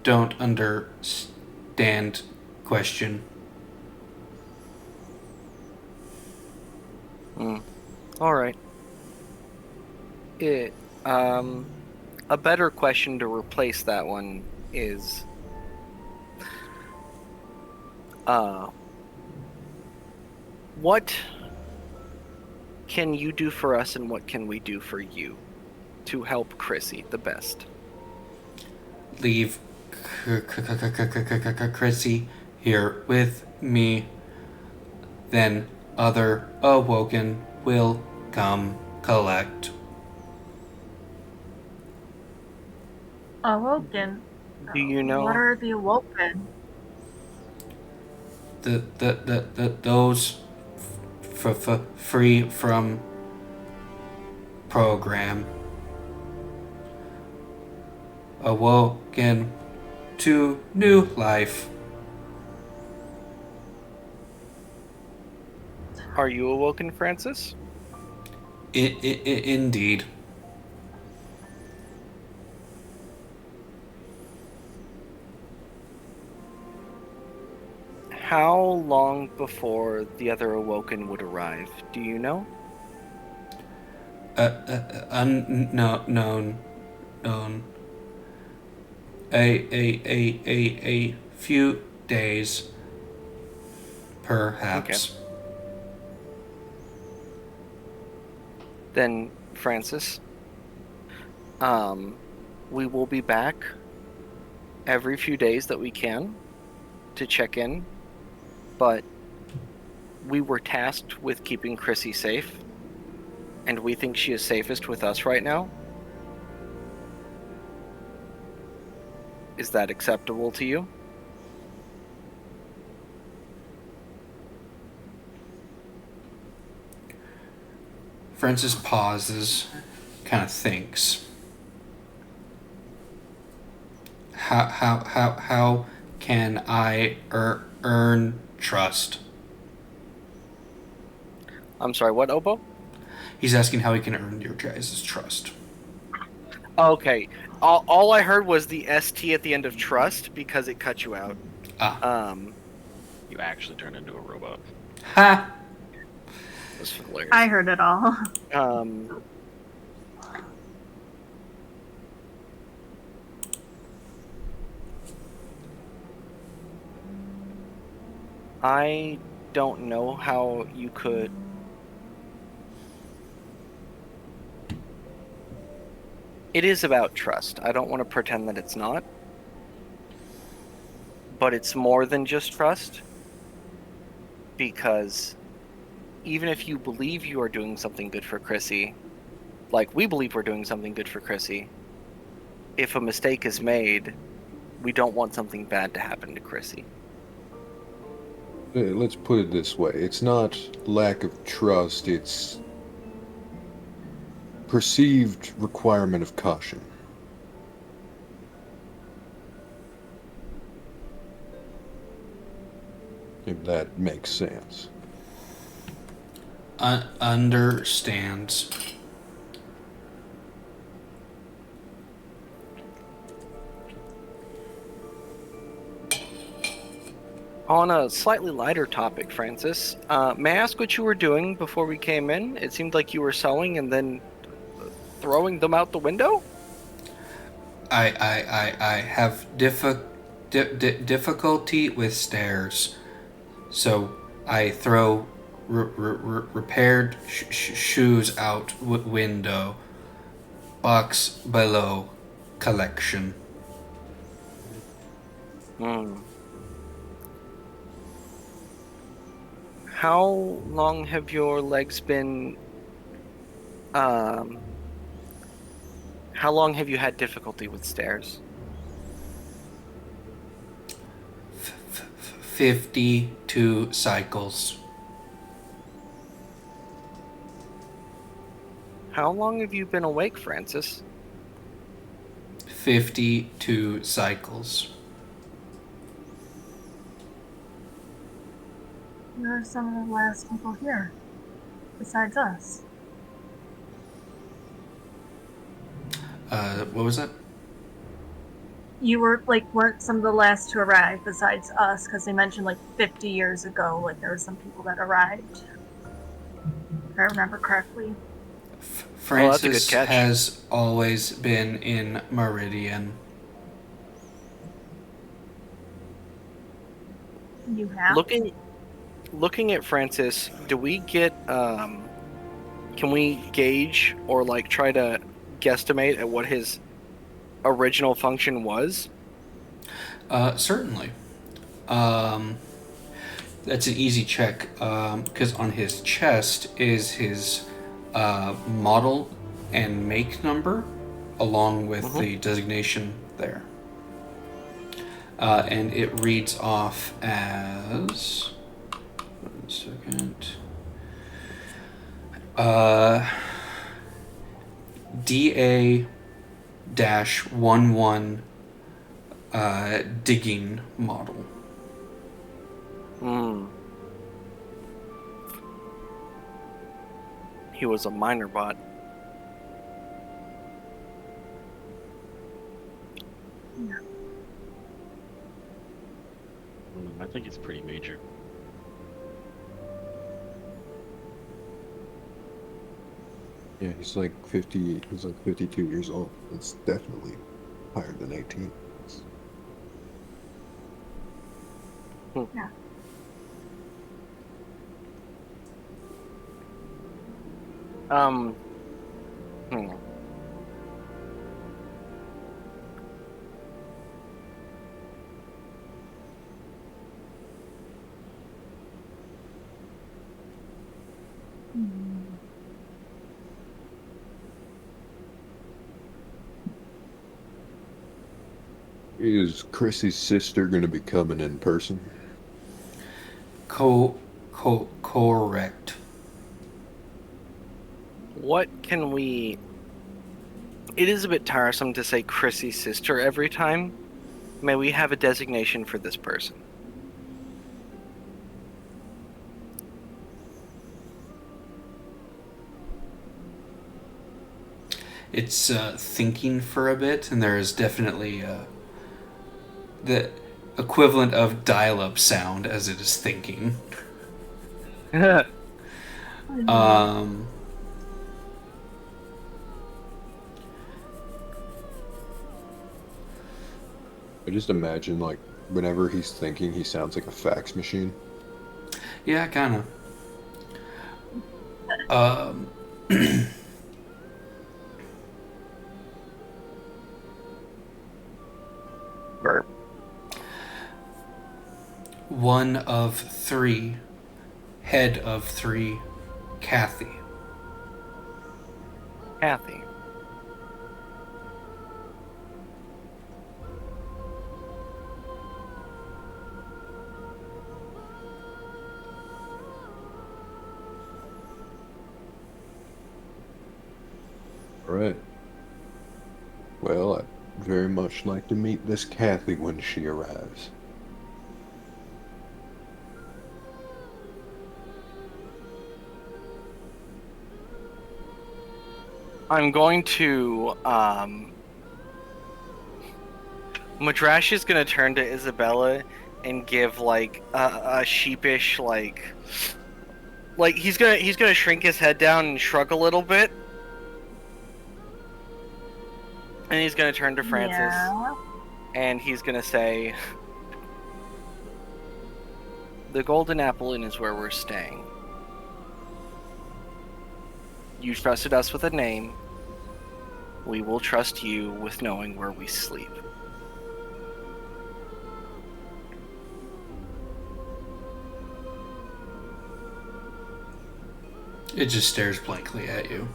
Speaker 3: don't understand question.
Speaker 2: All right. A better question to replace that one is, what can you do for us and what can we do for you to help Chrissy the best?
Speaker 3: Leave Chrissy here with me. Then other awoken will come collect.
Speaker 5: Awoken?
Speaker 2: Do you know?
Speaker 5: What are the awoken?
Speaker 3: Those free from program. Awoken to new life.
Speaker 2: Are you awoken, Francis?
Speaker 3: Indeed.
Speaker 2: How long before the other Awoken would arrive? Do you know?
Speaker 3: Unknown. Known. A few days, perhaps.
Speaker 2: Then, Francis, we will be back every few days that we can to check in, but we were tasked with keeping Chrissy safe, and we think she is safest with us right now. Is that acceptable to you?
Speaker 3: Francis pauses, kind of thinks. How can I earn trust?
Speaker 2: I'm sorry, what, Obo?
Speaker 3: He's asking how he can earn your guys' trust.
Speaker 2: Okay. All I heard was the ST at the end of trust because it cut you out.
Speaker 7: You actually turned into a robot.
Speaker 3: Ha!
Speaker 2: That's hilarious.
Speaker 5: I heard it all.
Speaker 2: I don't know how you could. It is about trust. I don't want to pretend that it's not. But it's more than just trust. Because even if you believe you are doing something good for Chrissy, like we believe we're doing something good for Chrissy, if a mistake is made, we don't want something bad to happen to Chrissy.
Speaker 4: Let's put it this way. It's not lack of trust, it's perceived requirement of caution. If that makes sense.
Speaker 3: Understands.
Speaker 2: On a slightly lighter topic, Francis, may I ask what you were doing before we came in? It seemed like you were sewing and then throwing them out the window?
Speaker 3: I have difficulty with stairs, so I throw repaired shoes out window. Box below collection.
Speaker 2: How long have your legs been... how long have you had difficulty with stairs?
Speaker 3: 52 cycles.
Speaker 2: How long have you been awake, Francis?
Speaker 3: 52 cycles.
Speaker 5: You're some of the last people here, besides us.
Speaker 3: What was that?
Speaker 5: You weren't some of the last to arrive besides us, because they mentioned 50 years ago, there were some people that arrived. If I remember correctly.
Speaker 3: Francis
Speaker 2: that's a good catch.
Speaker 3: has always been in Meridian.
Speaker 5: You have?
Speaker 2: Looking at Francis, do we get can we gauge or try to guesstimate at what his original function was?
Speaker 3: Certainly. That's an easy check, because on his chest is his model and make number, along with the designation there. And it reads off as... 1 second. DA-11 digging model.
Speaker 2: He was a minor bot.
Speaker 5: Yeah.
Speaker 7: I think it's pretty major.
Speaker 4: Yeah, he's like 50. He's like 52 years old. It's definitely higher than 18.
Speaker 5: Yeah.
Speaker 2: Hmm.
Speaker 5: Hmm.
Speaker 4: Is Chrissy's sister going to be coming in person?
Speaker 3: Correct.
Speaker 2: What can we... It is a bit tiresome to say Chrissy's sister every time. May we have a designation for this person?
Speaker 3: It's thinking for a bit, and there is definitely the equivalent of dial-up sound as it is thinking. Um,
Speaker 4: I just imagine, like, whenever he's thinking, he sounds like a fax machine.
Speaker 3: yeah, kind of.
Speaker 2: Burp.
Speaker 3: One of three, head of three, Kathy.
Speaker 2: Kathy.
Speaker 4: Right. Well, I'd very much like to meet this Kathy when she arrives.
Speaker 2: I'm going to, Madrash is gonna turn to Isabella and give, like, a sheepish, like he's gonna shrink his head down and shrug a little bit. And he's gonna turn to Francis.
Speaker 5: Yeah.
Speaker 2: And he's gonna say, the Golden Apple Inn is where we're staying. You trusted us with a name. We will trust you with knowing where we sleep.
Speaker 3: It just stares blankly at you.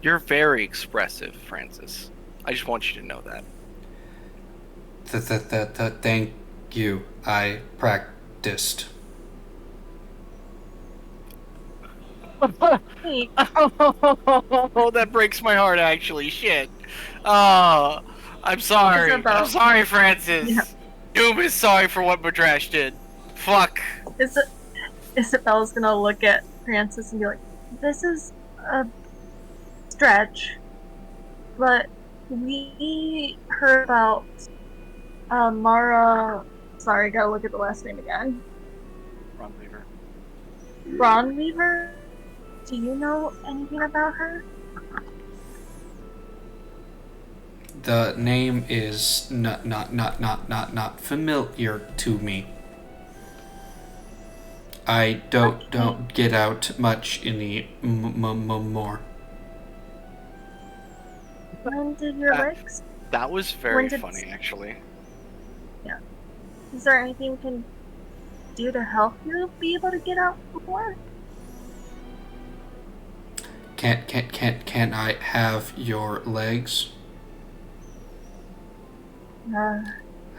Speaker 2: You're very expressive, Francis. I just want you to know that.
Speaker 3: Thank you. I practiced.
Speaker 5: Hey,
Speaker 2: Oh, that breaks my heart, actually. Shit. Oh, I'm sorry.
Speaker 5: Isabel.
Speaker 2: I'm sorry, Francis.
Speaker 5: Yeah.
Speaker 2: Doom is sorry for what Madrash did. Fuck.
Speaker 5: Isabella's gonna look at Francis and be like, "This is a stretch, but we heard about Mara. Sorry, gotta look at the last name again.
Speaker 2: Ron Weaver.
Speaker 5: Ron Weaver. Do you know anything about her?"
Speaker 3: The name is not familiar to me. I don't get out much in the more.
Speaker 5: When did your legs?
Speaker 2: That was
Speaker 5: When
Speaker 2: very
Speaker 5: did-
Speaker 2: funny, actually.
Speaker 5: Is there anything we can do to help you be able to get out before?
Speaker 3: Can I have your legs? Ha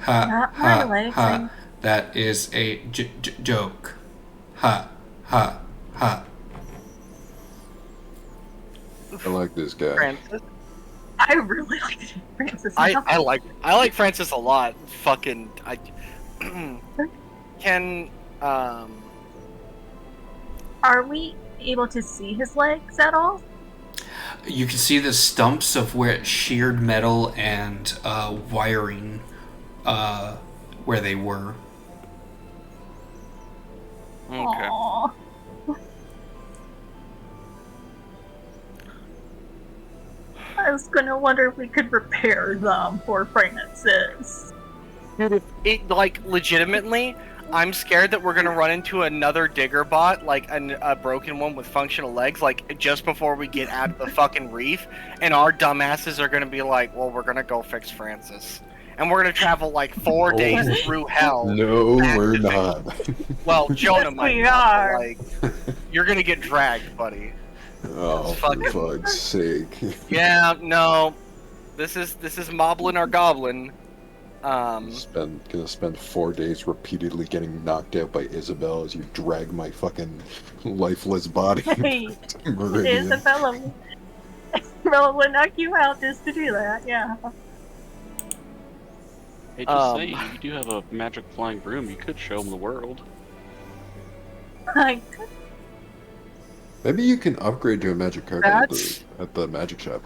Speaker 5: Not my legs.
Speaker 3: ha. That is a joke. Ha ha ha.
Speaker 4: I like this guy.
Speaker 2: Francis?
Speaker 5: I really like Francis.
Speaker 2: I like Francis a lot. Fucking can
Speaker 5: Are we able to see his legs at all?
Speaker 3: You can see the stumps of where it sheared metal and wiring where they were.
Speaker 2: Okay.
Speaker 5: Aw. I was gonna wonder if we could repair them for Francis.
Speaker 2: It, like, legitimately, I'm scared that we're gonna run into another digger bot, like a broken one with functional legs, like just before we get out of the fucking reef, and our dumbasses are gonna be like, "Well, we're gonna go fix Francis," and we're gonna travel like 4
Speaker 4: No.
Speaker 2: days through hell.
Speaker 4: No,
Speaker 2: back
Speaker 4: we're
Speaker 2: to fix-
Speaker 4: not.
Speaker 2: Well, Jonah
Speaker 5: Yes,
Speaker 2: might
Speaker 5: we
Speaker 2: not, but,
Speaker 5: are.
Speaker 2: like, you're gonna get dragged, buddy.
Speaker 4: Oh,
Speaker 2: It's
Speaker 4: for
Speaker 2: fucking-
Speaker 4: fuck's sake.
Speaker 2: Yeah, no, this is Moblin or Goblin.
Speaker 4: Gonna spend 4 days repeatedly getting knocked out by Isabel as you drag my fucking lifeless body
Speaker 5: Hey,
Speaker 4: to Meridian.
Speaker 5: Isabella would knock you out just to do that, yeah.
Speaker 7: Hey, just say, you do have a magic flying broom. You could show them the world.
Speaker 5: Like,
Speaker 4: Maybe you can upgrade to a magic card at the magic shop.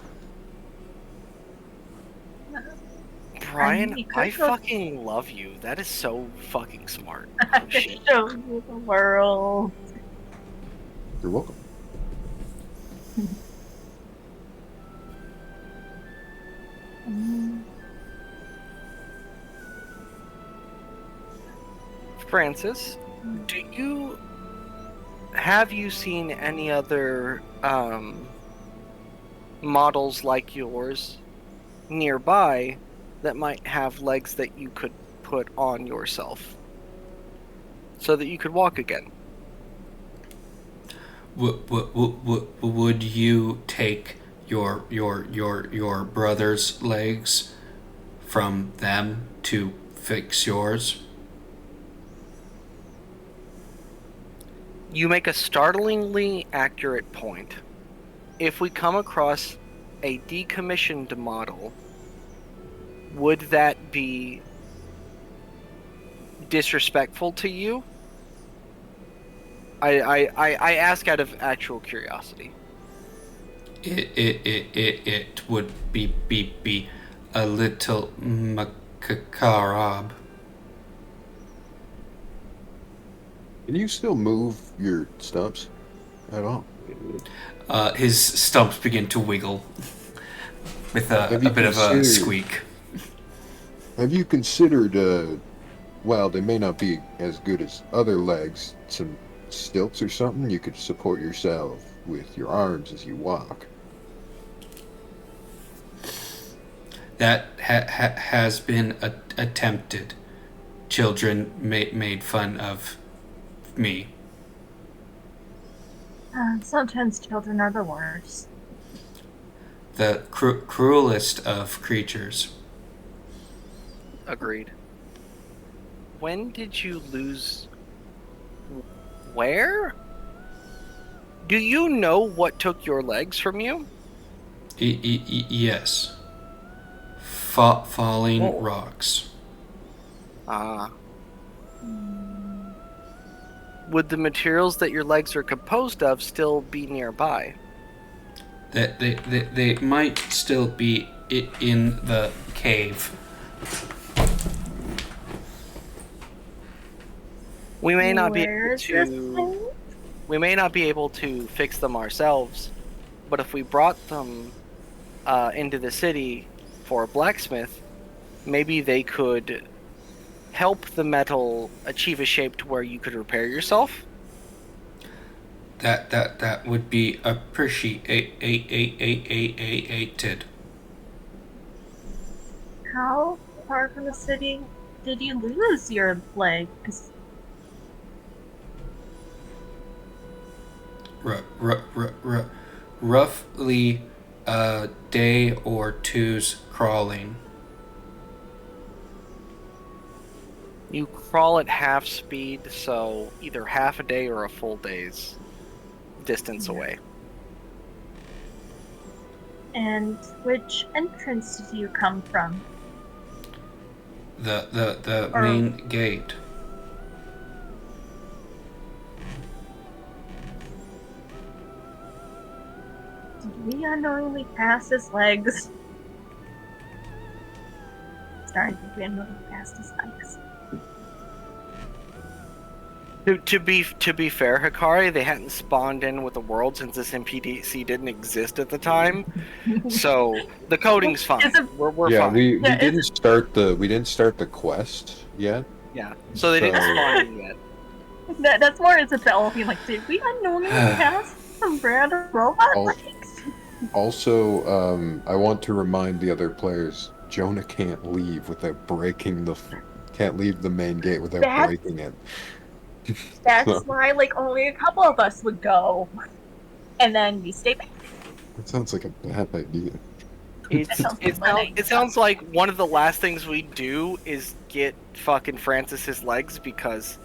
Speaker 2: Brian,
Speaker 5: you could
Speaker 2: I
Speaker 5: go-
Speaker 2: fucking love you. That is so fucking smart.
Speaker 5: I
Speaker 2: Oh,
Speaker 5: can
Speaker 2: shit.
Speaker 5: show you the world.
Speaker 4: You're welcome.
Speaker 2: Francis, have you seen any other models like yours nearby that might have legs that you could put on yourself so that you could walk again?
Speaker 3: Would you take your brother's legs from them to fix yours?
Speaker 2: You make a startlingly accurate point. If we come across a decommissioned model, would that be disrespectful to you? I ask out of actual curiosity.
Speaker 3: It would be a little macabre.
Speaker 4: Can you still move your stumps at all?
Speaker 3: His stumps begin to wiggle with a
Speaker 4: Have you
Speaker 3: bit of a
Speaker 4: considered-
Speaker 3: squeak.
Speaker 4: Have you considered, while they may not be as good as other legs, some stilts or something? You could support yourself with your arms as you walk.
Speaker 3: That has been attempted. Children made fun of me.
Speaker 5: Sometimes children are the worst.
Speaker 3: The cruelest of creatures.
Speaker 2: Agreed. When did you lose? Where? Do you know what took your legs from you?
Speaker 3: Yes. Falling
Speaker 2: Oh.
Speaker 3: rocks.
Speaker 2: Ah. Would the materials that your legs are composed of still be nearby?
Speaker 3: That they might still be in the cave.
Speaker 2: We may not be
Speaker 5: Where
Speaker 2: able
Speaker 5: is this
Speaker 2: to.
Speaker 5: thing?
Speaker 2: We may not be able to fix them ourselves, but if we brought them into the city for a blacksmith, maybe they could help the metal achieve a shape to where you could repair yourself.
Speaker 3: That would be appreciated.
Speaker 5: How far from the city did you lose your leg? 'Cause
Speaker 3: Roughly a day or two's crawling.
Speaker 2: You crawl at half speed, so either half a day or a full day's distance away.
Speaker 5: And which entrance did you come from?
Speaker 3: The
Speaker 5: Or-
Speaker 3: main gate.
Speaker 5: Did we unknowingly pass his legs? Starting to think we unknowingly passed his legs.
Speaker 2: To be fair, Hikari, they hadn't spawned in with the world since this NPC didn't exist at the time, so the coding's fine.
Speaker 5: Is it-
Speaker 2: We're
Speaker 4: yeah,
Speaker 2: fine.
Speaker 4: we
Speaker 5: Yeah,
Speaker 4: didn't start the quest yet.
Speaker 2: Yeah, so they didn't
Speaker 4: So-
Speaker 2: spawn in yet.
Speaker 5: That's more Isabel being like, did we unknowingly pass some random robot
Speaker 4: Oh.
Speaker 5: legs?
Speaker 4: Also, I want to remind the other players, Jonah can't leave without breaking can't leave the main gate without
Speaker 5: That-
Speaker 4: breaking it.
Speaker 5: That's why, like, only a couple of us would go. And then we stay back.
Speaker 4: That sounds like a bad idea.
Speaker 2: It sounds like one of the last things we do is get fucking Francis's legs because,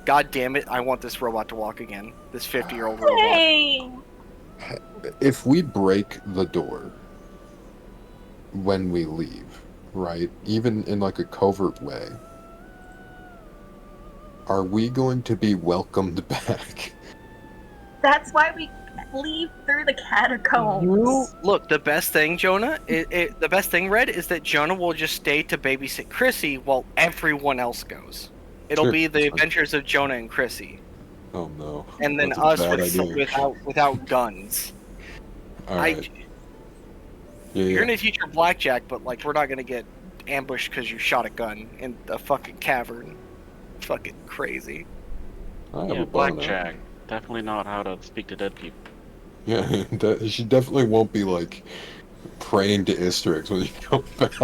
Speaker 2: god damn it, I want this robot to walk again. This 50-year-old robot.
Speaker 5: Hey!
Speaker 4: If we break the door when we leave, right, even in like a covert way, are we going to be welcomed back?
Speaker 5: That's why we leave through the catacombs.
Speaker 2: Look, the best thing, Jonah, the best thing, Red, is that Jonah will just stay to babysit Chrissy while everyone else goes. It'll
Speaker 4: Sure,
Speaker 2: be the
Speaker 4: that's fine.
Speaker 2: adventures of Jonah and Chrissy,
Speaker 4: Oh no.
Speaker 2: and then
Speaker 4: That's a
Speaker 2: us
Speaker 4: bad idea.
Speaker 2: without guns.
Speaker 4: Alright. Yeah,
Speaker 2: You're
Speaker 4: yeah.
Speaker 2: gonna teach her blackjack, but like we're not gonna get ambushed because you shot a gun in a fucking cavern. Fucking crazy.
Speaker 4: I have
Speaker 7: Yeah,
Speaker 4: a bone,
Speaker 7: blackjack. Definitely not how to speak to dead people.
Speaker 4: Yeah, she definitely won't be like praying to Istrix when you come back.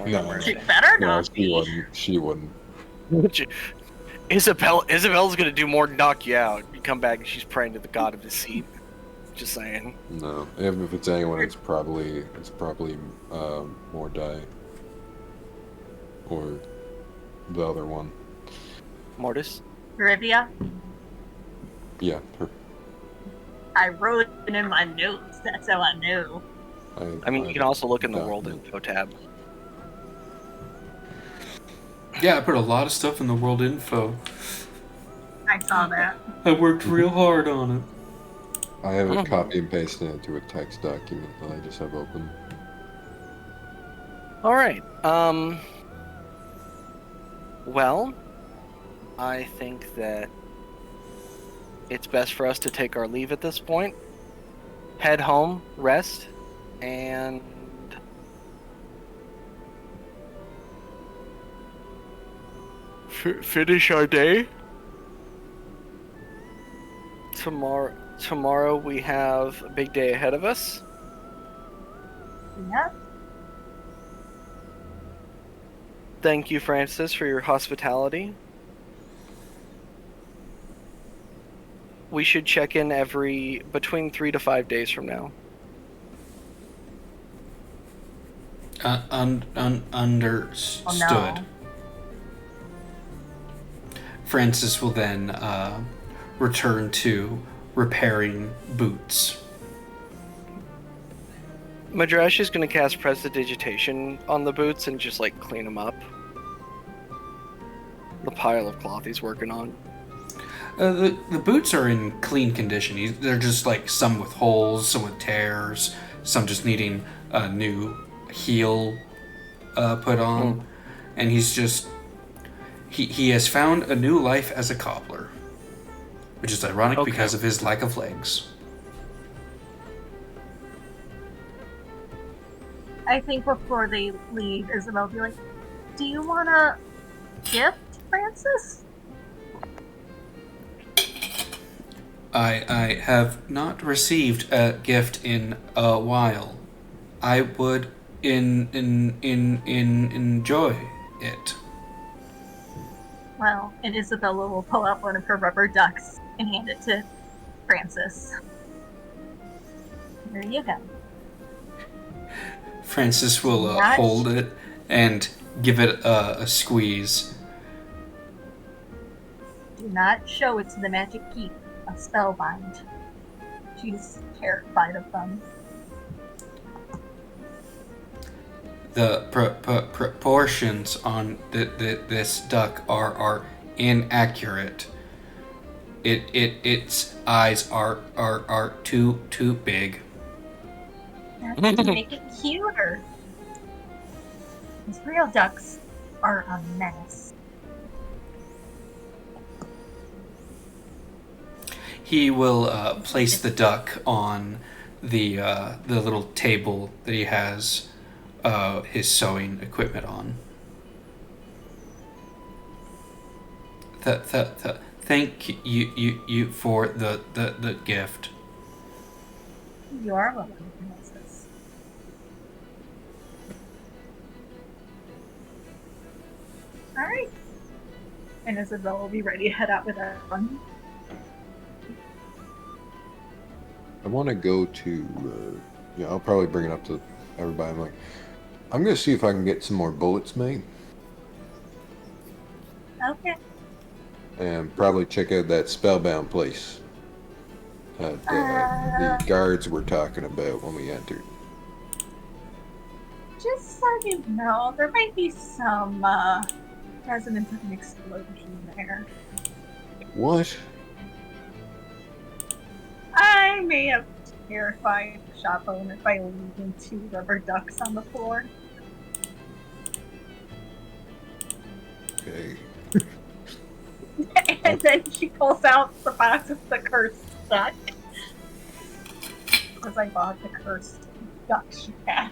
Speaker 4: No,
Speaker 5: She better
Speaker 4: no,
Speaker 5: not
Speaker 4: she
Speaker 5: be.
Speaker 4: wouldn't. She wouldn't.
Speaker 2: Isabel's gonna do more than knock you out. You come back and she's praying to the god of deceit. Just saying.
Speaker 4: No, if it's anyone, it's probably more die or the other one.
Speaker 2: Mortis?
Speaker 5: Rivia,
Speaker 4: Yeah, her.
Speaker 5: I wrote it in my notes. That's how I knew.
Speaker 2: I mean, you can also look in the world
Speaker 4: document.
Speaker 2: info tab.
Speaker 3: Yeah, I put a lot of stuff in the world info.
Speaker 5: I saw that.
Speaker 3: I worked real hard on it.
Speaker 4: I have
Speaker 2: Oh.
Speaker 4: it copy and pasted into a text document that I just have open.
Speaker 2: All right. Well, I think that it's best for us to take our leave at this point. Head home, rest, and finish our day. Tomorrow we have a big day ahead of us.
Speaker 5: Yeah.
Speaker 2: Thank you, Francis, for your hospitality. We should check in between 3 to 5 days from now.
Speaker 3: Understood.
Speaker 5: Oh, no.
Speaker 3: Francis will then return to repairing boots.
Speaker 2: Madrash is going to cast Prestidigitation on the boots and just like clean them up. The pile of cloth he's working on.
Speaker 3: The boots are in clean condition. They're just like some with holes, some with tears, some just needing a new heel put on. And he's just... He has found a new life as a cobbler. Which is ironic
Speaker 2: Okay.
Speaker 3: because of his lack of legs.
Speaker 5: I think before they leave, Isabel will be like, do you want a gift, Francis?
Speaker 3: I have not received a gift in a while. I would enjoy it.
Speaker 5: Well, and Isabella will pull out one of her rubber ducks and hand it to Francis. There you go.
Speaker 3: Francis will
Speaker 5: Nice.
Speaker 3: hold it and give it a squeeze.
Speaker 5: Do not show it to the magic keep of Spellbind. She's terrified of them.
Speaker 3: The proportions on this duck are inaccurate. Its eyes are too big.
Speaker 5: That's to make it cuter. These real ducks are a menace.
Speaker 3: He will place the duck on the little table that he has his sewing equipment on. Thank you for the gift.
Speaker 5: You are welcome, princess. Alright. And Isabel will be ready to head out with everyone.
Speaker 4: I want to go to, yeah, I'll probably bring it up to everybody. I'm like, I'm going to see if I can get some more bullets made.
Speaker 5: Okay.
Speaker 4: And probably check out that spellbound place that the guards were talking about when we entered.
Speaker 5: Just so you know, there might be some resonance of an explosion there.
Speaker 4: What?
Speaker 5: I may have terrified the shop owner by leaving 2 rubber ducks on the floor.
Speaker 4: Okay.
Speaker 5: And then she pulls out the box of the cursed duck. Because I bought the cursed duck she had.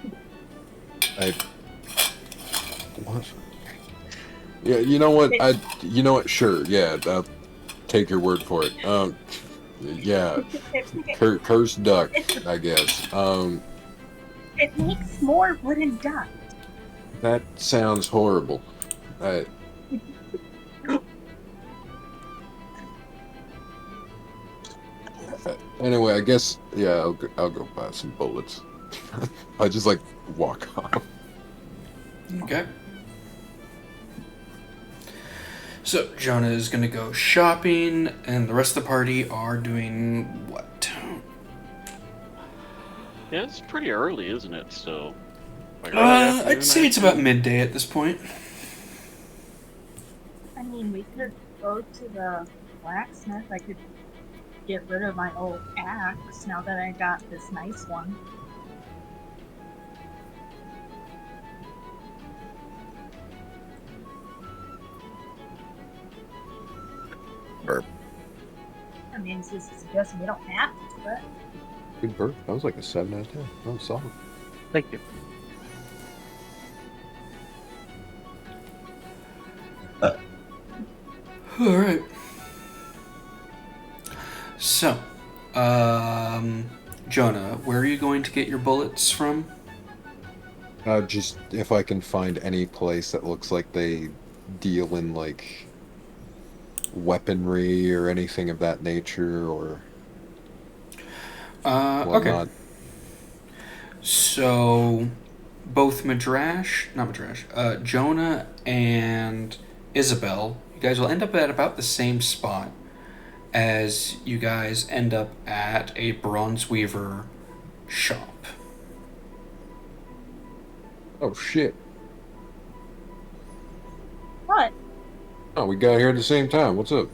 Speaker 4: What? Yeah, you know what? You know what? Sure, yeah, I'll take your word for it. Yeah, cursed duck, I guess.
Speaker 5: It makes more wooden ducks.
Speaker 4: That sounds horrible. Anyway, I guess, yeah, I'll go buy some bullets. I just like walk off.
Speaker 3: Okay. So Jonah is gonna go shopping, and the rest of the party are doing what?
Speaker 7: Yeah, it's pretty early, isn't it? So, like early afternoon,
Speaker 3: I'd say it's about midday at this point.
Speaker 5: I mean, we could go to the blacksmith. I could get rid of my old axe now that I got this nice one.
Speaker 2: Burp.
Speaker 5: I mean, it's just a suggestion. We don't have to, but
Speaker 4: Good burp. That was like a 7 out of 10. That was solid.
Speaker 2: Thank you.
Speaker 3: All right. So, Jonah, where are you going to get your bullets from?
Speaker 4: Just if I can find any place that looks like they deal in like weaponry or anything of that nature or
Speaker 3: Okay.
Speaker 4: whatnot.
Speaker 3: So, both Jonah and Isabel, you guys will end up at about the same spot as you guys end up at a bronze weaver shop.
Speaker 4: Oh shit.
Speaker 5: what?
Speaker 4: Oh, we got here at the same time. What's up?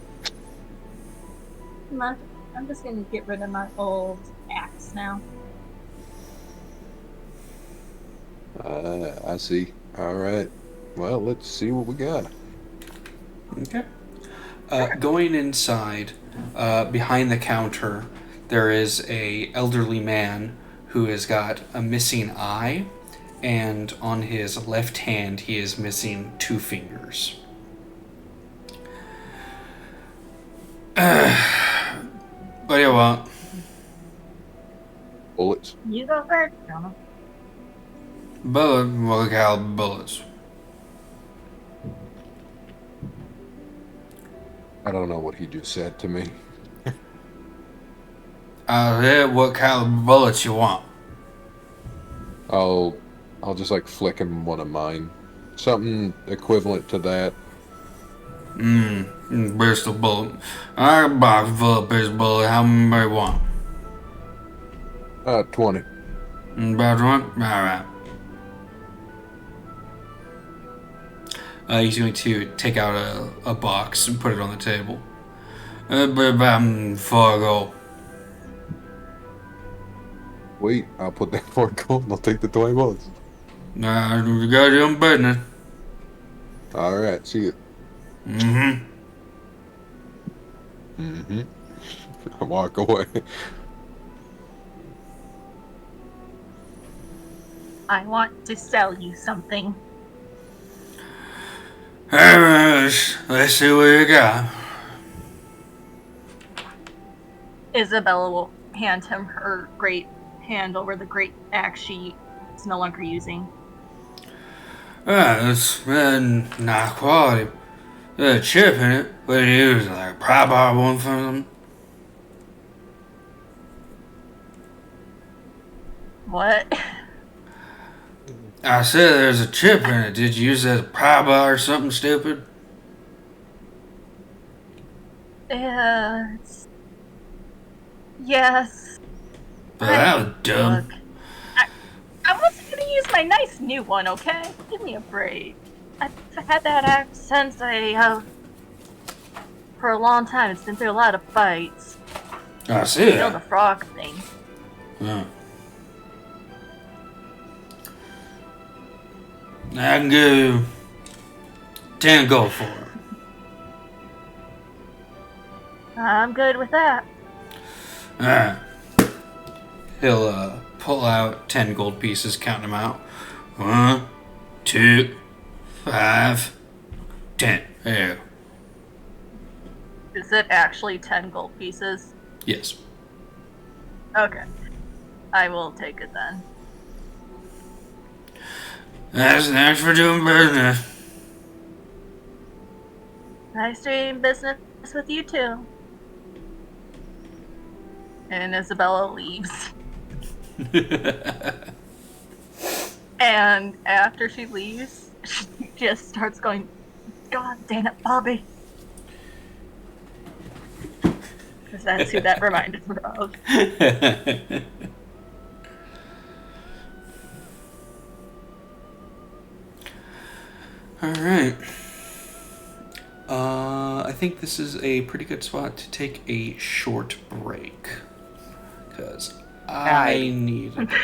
Speaker 5: I'm just gonna get rid of my old axe now.
Speaker 4: I see. Alright. Well, let's see what we got.
Speaker 3: Okay. Going inside, behind the counter, there is a elderly man who has got a missing eye, and on his left hand he is missing 2 fingers. What do you want?
Speaker 4: Bullets.
Speaker 5: You go first, Jonah.
Speaker 3: What caliber bullets?
Speaker 4: I don't know what he just said to me.
Speaker 3: What caliber bullets you want?
Speaker 4: I'll just like flick him one of mine. Something equivalent to that.
Speaker 3: Bristol bullet. I got a box full of pistol bullet. How many you want?
Speaker 4: 20.
Speaker 3: About one? Alright. He's going to take out a box and put it on the table. 4 gold.
Speaker 4: Wait, I'll put that 4 gold and I'll take the 20 bullets.
Speaker 3: Nah, you got your own business.
Speaker 4: Alright, see you.
Speaker 3: Mm-hmm.
Speaker 4: Mm-hmm. Walk away.
Speaker 5: I want to sell you something.
Speaker 3: Let's see what you got.
Speaker 5: Isabella will hand him her great hand over the great axe she is no longer using.
Speaker 3: It's not quality. There's a chip in it. What do you use? Like a pry bar one for them?
Speaker 5: What?
Speaker 3: I said there's a chip in it. Did you use that as a pry bar or something stupid?
Speaker 5: Yes.
Speaker 3: But that was dumb.
Speaker 5: Look, I wasn't gonna use my nice new one, okay? Give me a break. I've had that axe since for a long time. It's been through a lot of fights.
Speaker 3: I see
Speaker 5: You know the
Speaker 3: that.
Speaker 5: frog thing.
Speaker 3: Yeah. I can give you 10 gold for it.
Speaker 5: I'm good with that.
Speaker 3: Alright. He'll pull out 10 gold pieces, count them out. 1, 2, 5, 10. There you go.
Speaker 5: Is it actually 10 gold pieces?
Speaker 3: Yes.
Speaker 5: Okay. I will take it then.
Speaker 3: Thanks for doing business.
Speaker 5: Nice doing business with you too. And Isabella leaves. And after she leaves, she just starts going, God damn it, Bobby. Because that's who that reminded her of.
Speaker 3: Alright. I think this is a pretty good spot to take a short break. Because I need a break.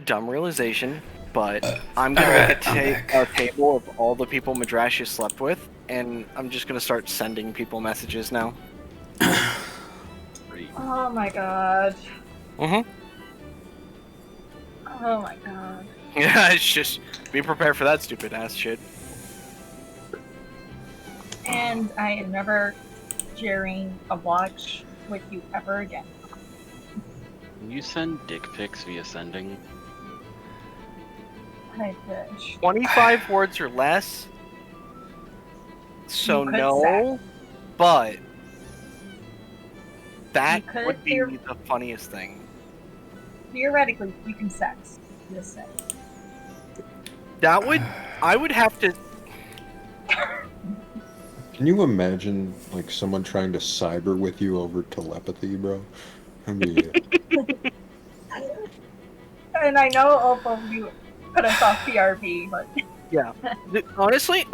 Speaker 2: Dumb realization, but I'm gonna make
Speaker 3: I'm back.
Speaker 2: a table of all the people Madrash has slept with, and I'm just gonna start sending people messages now.
Speaker 7: Great.
Speaker 5: Oh my god.
Speaker 2: Mm-hmm.
Speaker 5: Oh my god.
Speaker 2: Yeah, it's just be prepared for that stupid ass shit.
Speaker 5: And I am never sharing a watch with you ever again.
Speaker 7: Can you send dick pics via sending?
Speaker 5: I wish.
Speaker 2: 25 words or less. So
Speaker 5: You could
Speaker 2: no, but that
Speaker 5: You could
Speaker 2: would be
Speaker 5: hear-
Speaker 2: the funniest thing.
Speaker 5: Theoretically, you can sex. Just say.
Speaker 2: That would, I would have to.
Speaker 4: Can you imagine like someone trying to cyber with you over telepathy, bro? I mean,
Speaker 5: And I know all of you put us off PRB, but
Speaker 2: Yeah. Honestly,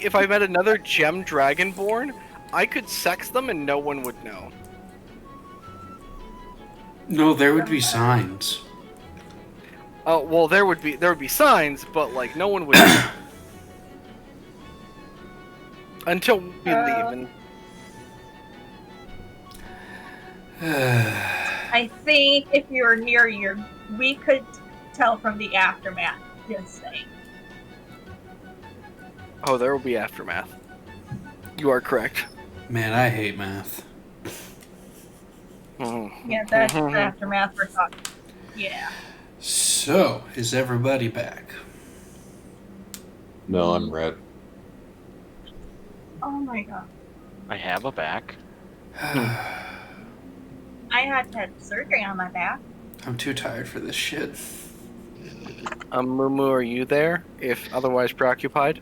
Speaker 2: if I met another gem dragonborn, I could sex them and no one would know.
Speaker 3: No, there would be signs.
Speaker 2: Oh well, there would be signs, but like no one would know. Until we leave. And
Speaker 5: I think if you're near you, we could tell from the aftermath. Just saying.
Speaker 2: oh, there will be aftermath. You are correct.
Speaker 3: Man, I hate math.
Speaker 2: Mhm.
Speaker 5: Yeah, that's the aftermath we're talking. Yeah.
Speaker 3: So, is everybody back?
Speaker 4: no, I'm red.
Speaker 5: Oh my god.
Speaker 7: I have a back.
Speaker 5: I had to have surgery on my back.
Speaker 3: I'm too tired for this shit.
Speaker 2: Mumu, are you there? If otherwise preoccupied.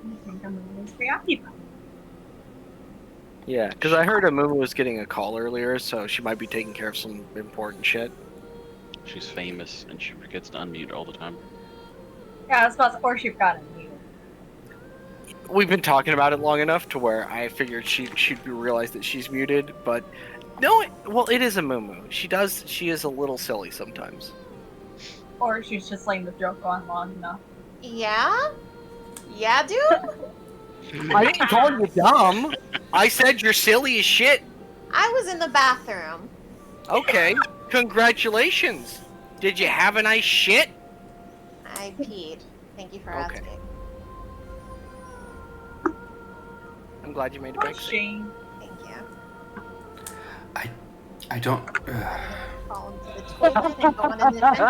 Speaker 5: I think I'm always preoccupied.
Speaker 2: Yeah, because I heard Mumu was getting a call earlier, so she might be taking care of some important shit.
Speaker 7: She's famous and she forgets to unmute all the time.
Speaker 5: Yeah, I was about to, or she got a new.
Speaker 2: We've been talking about it long enough to where I figured she'd realize that she's muted, but no, well, it is a Mumu. She is a little silly sometimes.
Speaker 5: Or she's just letting the joke go on long enough.
Speaker 6: Yeah? Yeah, dude?
Speaker 2: I didn't call you dumb. I said you're silly as shit.
Speaker 6: I was in the bathroom.
Speaker 2: Okay, congratulations. Did you have a nice shit?
Speaker 6: I peed. Thank you for
Speaker 2: Okay.
Speaker 6: asking.
Speaker 2: I'm glad you made a
Speaker 5: Oh,
Speaker 2: big scene.
Speaker 5: shame.
Speaker 6: Thank you.
Speaker 3: I don't.
Speaker 6: Fall into the toilet and go on an adventure.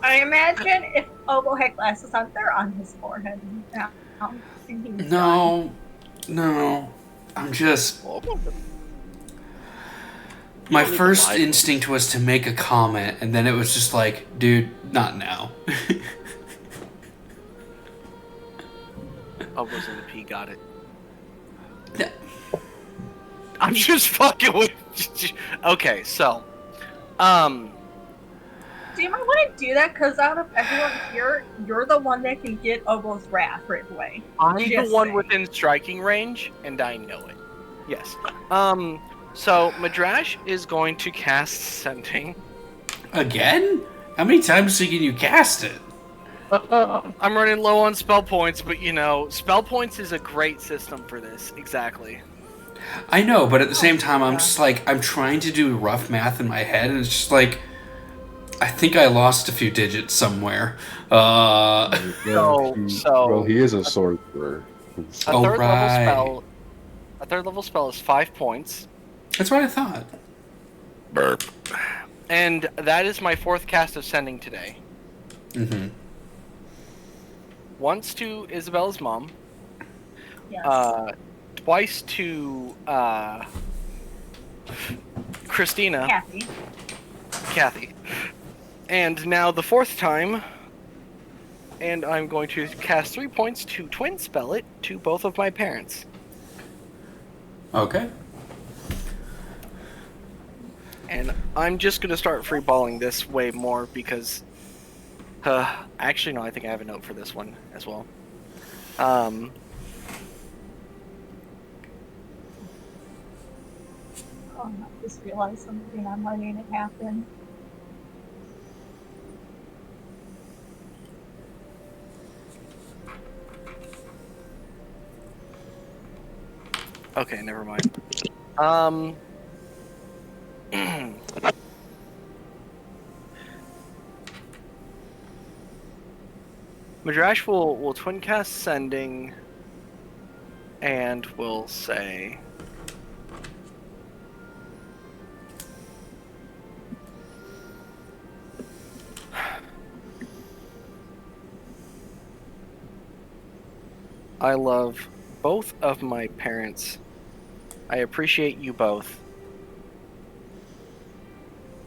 Speaker 5: I imagine if Obo had glasses on, they're on his forehead now. And he's done.
Speaker 3: No. I'm just.
Speaker 2: Oh,
Speaker 3: My
Speaker 7: You wanted
Speaker 3: first
Speaker 7: to lie.
Speaker 3: instinct was to make a comment, and then it was just like, dude, not now.
Speaker 2: I was in the P, got it.
Speaker 3: Yeah.
Speaker 2: I'm just fucking with. Okay, so,
Speaker 5: Do you might want to do that? Because out of everyone here, you're the one that can get Obo's wrath right away.
Speaker 2: I'm the
Speaker 5: Just
Speaker 2: one
Speaker 5: saying.
Speaker 2: within striking range, and I know it. Yes. So Madrash is going to cast Scenting.
Speaker 3: Again? How many times can you cast it?
Speaker 2: I'm running low on spell points, but you know, spell points is a great system for this. Exactly.
Speaker 3: I know, but at the same time, I'm just like, I'm trying to do rough math in my head, and it's just like, I think I lost a few digits somewhere.
Speaker 2: So-
Speaker 4: Well, he is a sorcerer.
Speaker 2: A
Speaker 3: Oh,
Speaker 2: third
Speaker 3: right.
Speaker 2: level spell. A third level spell is 5 points,
Speaker 3: That's what I thought.
Speaker 4: Burp.
Speaker 2: and that is my 4th cast of Sending today.
Speaker 3: Mm-hmm.
Speaker 2: Once to Isabella's mom.
Speaker 5: Yes.
Speaker 2: Twice to Christina,
Speaker 5: Kathy.
Speaker 2: and now the 4th time, and I'm going to cast 3 points to twin spell it to both of my parents.
Speaker 3: Okay.
Speaker 2: And I'm just going to start freeballing this way more because, actually no, I think I have a note for this one as well.
Speaker 5: I just realized something. I'm letting it happen.
Speaker 2: Okay, never mind. Madrash will twin cast sending, and will say, I love both of my parents. I appreciate you both.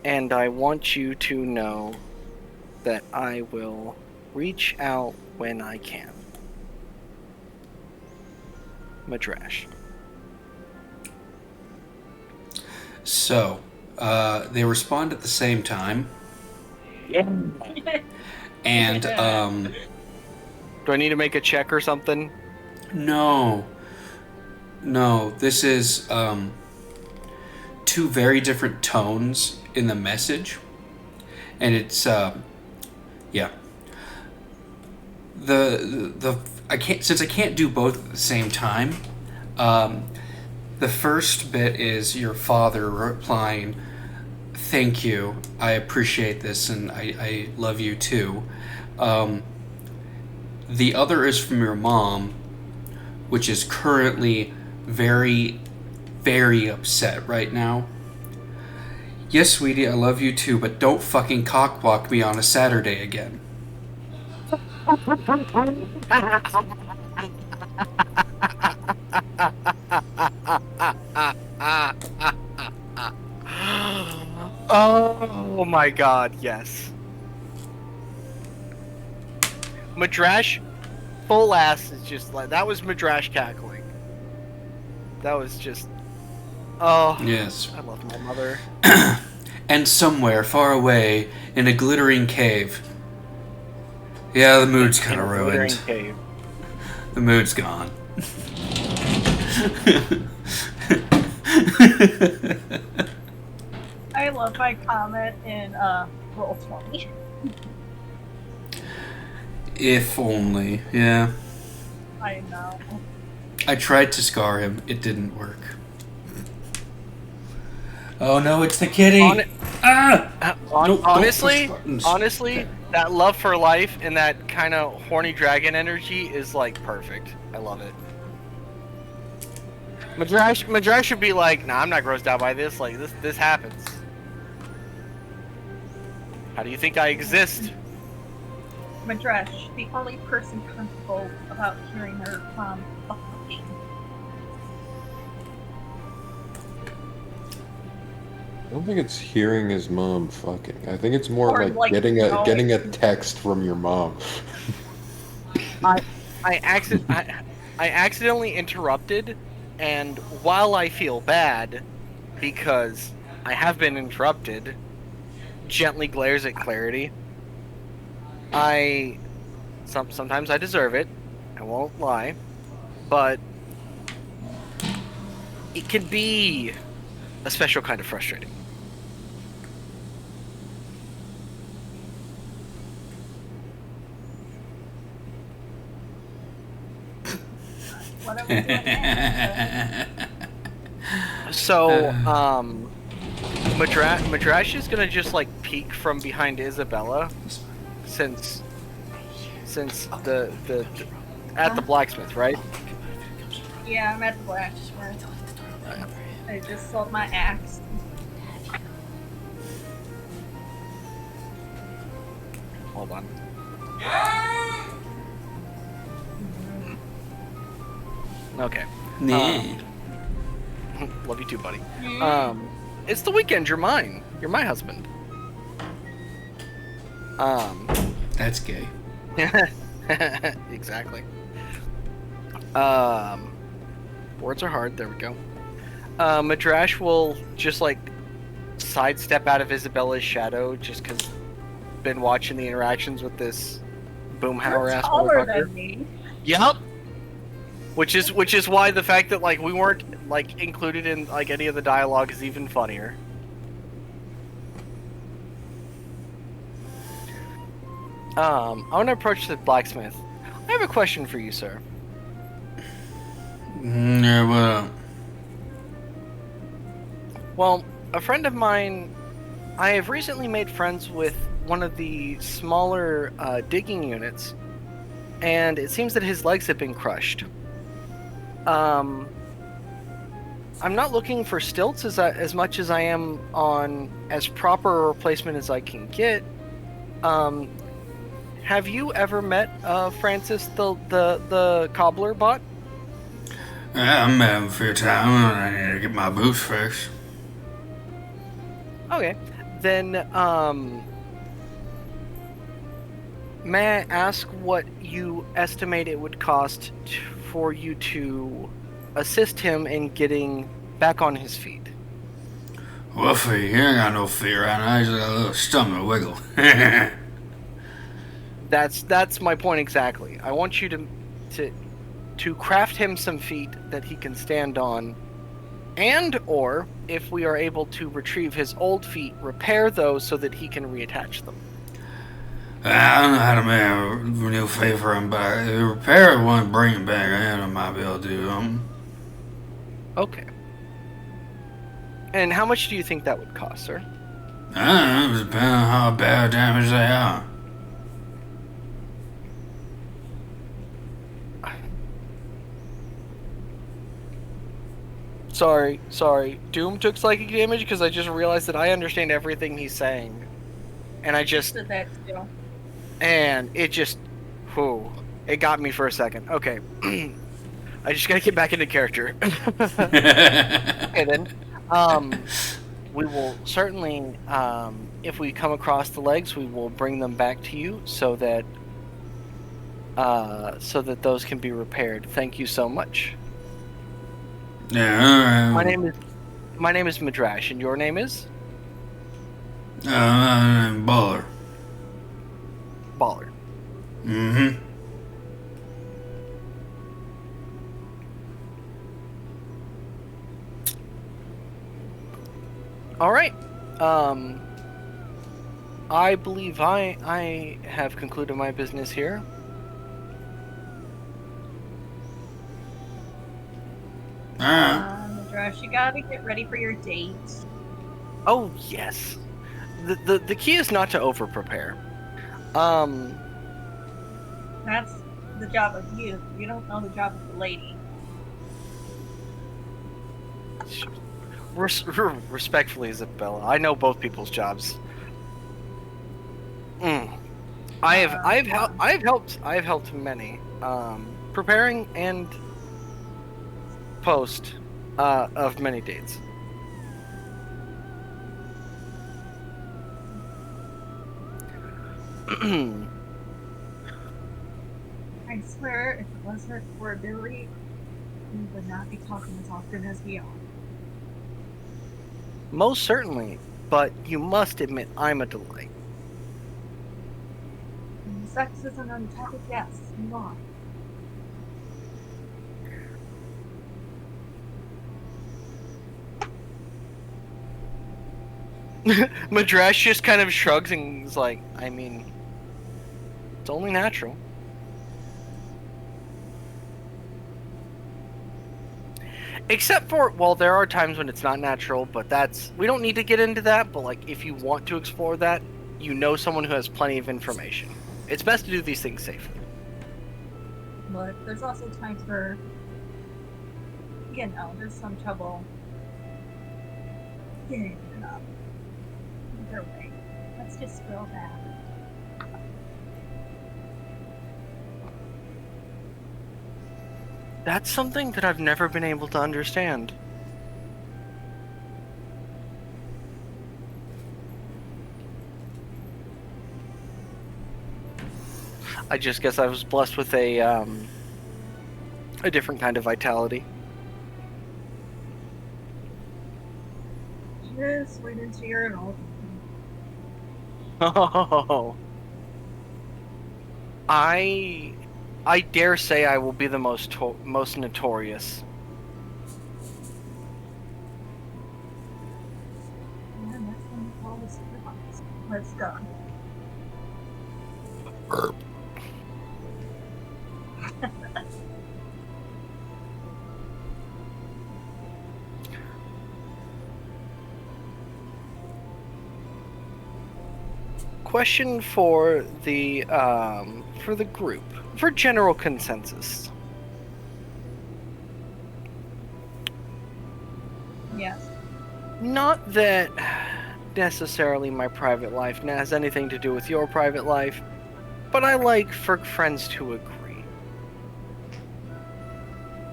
Speaker 2: And I want you to know that I will reach out when I can. Madrash.
Speaker 3: So, they respond at the same time. And,
Speaker 2: Do I need to make a check or something?
Speaker 3: no. No, this is, two very different tones in the message. And it's, yeah. Since I can't do both at the same time, the first bit is your father replying, "Thank you, I appreciate this, and I love you too." The other is from your mom, which is currently very, very upset right now. "Yes, sweetie, I love you too, but don't fucking cockwalk me on a Saturday again."
Speaker 2: Oh my god, yes. Madrash, full ass is just like, that was Madrash cackling. That was just, oh.
Speaker 3: Yes.
Speaker 2: I love my mother.
Speaker 3: And somewhere far away in a glittering cave. Yeah, the mood's kind of ruined.
Speaker 2: Cave.
Speaker 3: The mood's gone.
Speaker 5: I love my comment in Roll20.
Speaker 3: If only, yeah.
Speaker 5: I know.
Speaker 3: I tried to scar him. It didn't work. Oh no, it's the kitty! Nope,
Speaker 2: honestly,
Speaker 3: don't push buttons.
Speaker 2: honestly,
Speaker 3: Okay.
Speaker 2: that love for life and that kind of horny dragon energy is like perfect. I love it. Madrash should be like, nah, I'm not grossed out by this. Like this happens. How do you think I exist?
Speaker 5: Madrash, the only person comfortable about hearing her mom fucking.
Speaker 4: I don't think it's hearing his mom fucking. I think it's more
Speaker 5: Or,
Speaker 4: like,
Speaker 5: like,
Speaker 4: getting a text from your mom.
Speaker 2: I accidentally interrupted, and while I feel bad because I have been interrupted, gently glares at Clarity. Sometimes I deserve it. I won't lie, but it can be a special kind of frustrating.
Speaker 5: What are we doing next?
Speaker 2: So, Madrash is gonna just like peek from behind Isabella, since the at the blacksmith, right?
Speaker 5: Yeah, I'm at the blacksmith. I just sold my axe.
Speaker 2: Hold on. Okay.
Speaker 3: Nee.
Speaker 2: Love you too, buddy. It's the weekend. You're mine. You're my husband.
Speaker 3: That's gay.
Speaker 2: Exactly. Words are hard. There we go. Madrash will just like sidestep out of Isabella's shadow, just because been watching the interactions with this boomhauer
Speaker 5: You're
Speaker 2: ass
Speaker 5: taller
Speaker 2: motherfucker.
Speaker 5: than me.
Speaker 2: Yup. Which is why the fact that like we weren't like included in like any of the dialogue is even funnier. I want to approach the blacksmith. I have a question for you, sir.
Speaker 3: Yeah, well,
Speaker 2: Well, a friend of mine, I have recently made friends with one of the smaller digging units, and it seems that his legs have been crushed. I'm not looking for stilts as much as I am on as proper a replacement as I can get. Have you ever met Francis the cobbler bot?
Speaker 3: yeah, I'm having a fair time. I need to get my boots fixed.
Speaker 2: Okay, then may I ask what you estimate it would cost for you to assist him in getting back on his feet?
Speaker 3: Well, feet, you ain't got no feet right now. You just got a little stomach wiggle.
Speaker 2: That's my point exactly. I want you to craft him some feet that he can stand on, and or if we are able to retrieve his old feet, repair those so that he can reattach them.
Speaker 3: I don't know how to make a new feet for him back. If you repair it, one bring it back in, I might be able to do them.
Speaker 2: Okay. And how much do you think that would cost, sir?
Speaker 3: I don't know, depending on how bad damage they are.
Speaker 2: Sorry. Doom took psychic damage because I just realized that I understand everything he's saying. And I just...
Speaker 5: Did that too.
Speaker 2: And it just... Whew. It got me for a second. Okay. I just gotta get back into character. Okay then. We will certainly, if we come across the legs, we will bring them back to you so that those can be repaired. Thank you so much.
Speaker 3: Yeah,
Speaker 2: My name is Midrash, and your name is
Speaker 3: Bauldur.
Speaker 2: Bauldur.
Speaker 3: Mm-hmm.
Speaker 2: All right. I believe I have concluded my business here.
Speaker 5: Josh, you gotta get ready for your date.
Speaker 2: Oh yes. The key is not to over prepare.
Speaker 5: That's the job of you. You don't know the job of the lady.
Speaker 2: Respectfully, Isabella, I know both people's jobs. I've helped many preparing and post of many dates.
Speaker 5: I swear, if it wasn't for Billy, we would not be talking as often as we are.
Speaker 2: Most certainly, but you must admit I'm a delight.
Speaker 5: And sex isn't on the topic, yes, you are.
Speaker 2: Madrash just kind of shrugs and is like, I mean, it's only natural. Except for, well, there are times when it's not natural, but we don't need to get into that, but like, if you want to explore that, you know someone who has plenty of information. It's best to do these things safely.
Speaker 5: But there's also times where, there's some trouble getting it up. Either way, let's just spill that.
Speaker 2: That's something that I've never been able to understand. I just guess I was blessed with a different kind of vitality.
Speaker 5: Just wait until you're an old.
Speaker 2: Oh, I I dare say I will be the most notorious.
Speaker 5: And then next one, all the secret ones. Let's go.
Speaker 3: Burp.
Speaker 2: Question for the group, for general consensus.
Speaker 5: Yes.
Speaker 2: Not that necessarily my private life has anything to do with your private life, but I like for friends to agree.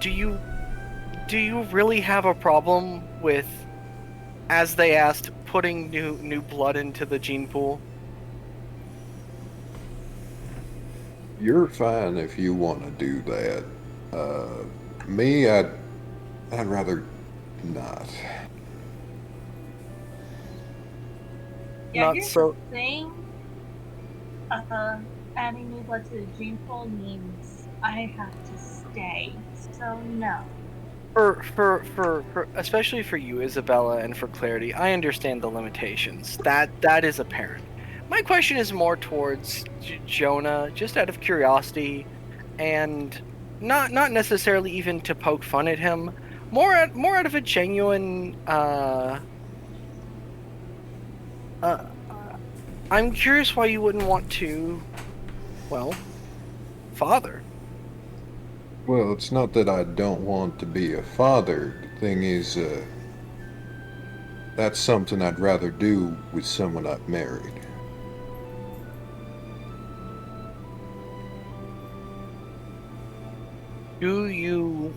Speaker 2: Do you really have a problem with, as they asked, putting new blood into the gene pool?
Speaker 4: You're fine if you want to do that. Me, I'd rather not.
Speaker 5: Yeah,
Speaker 2: Not
Speaker 5: here's
Speaker 2: so-
Speaker 5: the thing. Adding new blood to the gene pool means I have to stay. So no.
Speaker 2: For especially for you, Isabella, and for Clarity, I understand the limitations. That is apparent. My question is more towards Jonah, just out of curiosity, and not necessarily even to poke fun at him. More out of a genuine. I'm curious why you wouldn't want to, well, father.
Speaker 4: Well, it's not that I don't want to be a father. The thing is, that's something I'd rather do with someone I've married.
Speaker 2: Do you?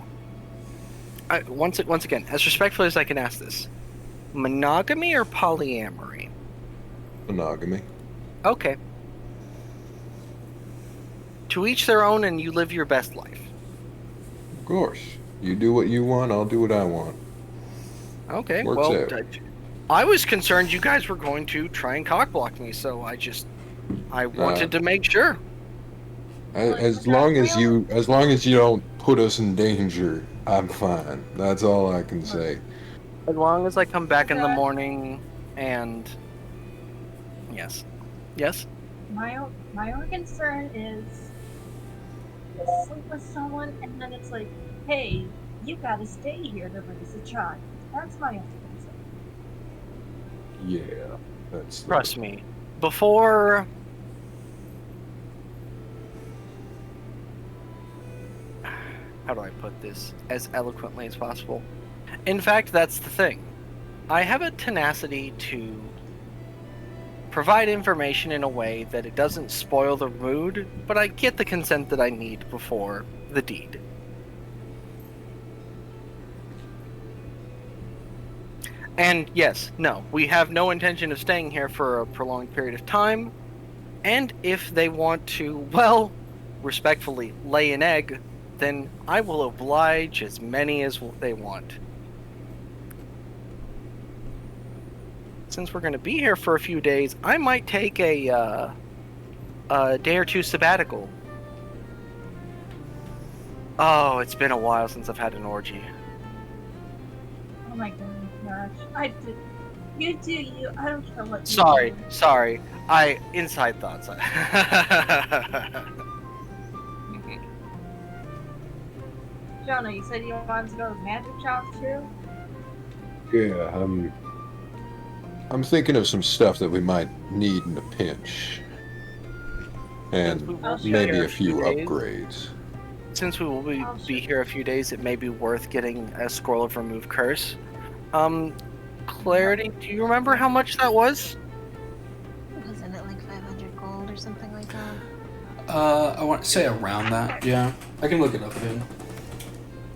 Speaker 2: Once again, as respectfully as I can ask this, monogamy or polyamory?
Speaker 4: Monogamy.
Speaker 2: Okay. To each their own, and you live your best life.
Speaker 4: Of course. You do what you want, I'll do what I want.
Speaker 2: Okay.
Speaker 4: Works
Speaker 2: well,
Speaker 4: out.
Speaker 2: I was concerned you guys were going to try and cockblock me, so I wanted to make sure.
Speaker 4: As long as you don't put us in danger, I'm fine. That's all I can say.
Speaker 2: As long as I come back in the morning, and yes.
Speaker 5: My only concern is you sleep with someone and then it's like, hey, you gotta stay here to raise a child. That's my only concern.
Speaker 4: Yeah, that's.
Speaker 2: Trust me. Before. How do I put this as eloquently as possible? In fact, that's the thing. I have a tenacity to provide information in a way that it doesn't spoil the mood, but I get the consent that I need before the deed. And yes, no, we have no intention of staying here for a prolonged period of time. And if they want to, well, respectfully, lay an egg, then I will oblige as many as they want. Since we're going to be here for a few days, I might take a day or two sabbatical. Oh, it's been a while since I've had an orgy.
Speaker 5: Oh my gosh. I do. You do you. I don't care what you
Speaker 2: Sorry.
Speaker 5: do.
Speaker 2: Inside thoughts.
Speaker 5: Jonah, you said you wanted to go to magic shops too?
Speaker 4: Yeah, I'm thinking of some stuff that we might need in a pinch. And maybe a few upgrades.
Speaker 2: Since we will be here a few days, it may be worth getting a scroll of remove curse. Clarity, do you remember how much that was?
Speaker 6: Wasn't it like 500 gold or something like that?
Speaker 3: I want to say around that. Yeah, I can look it up again.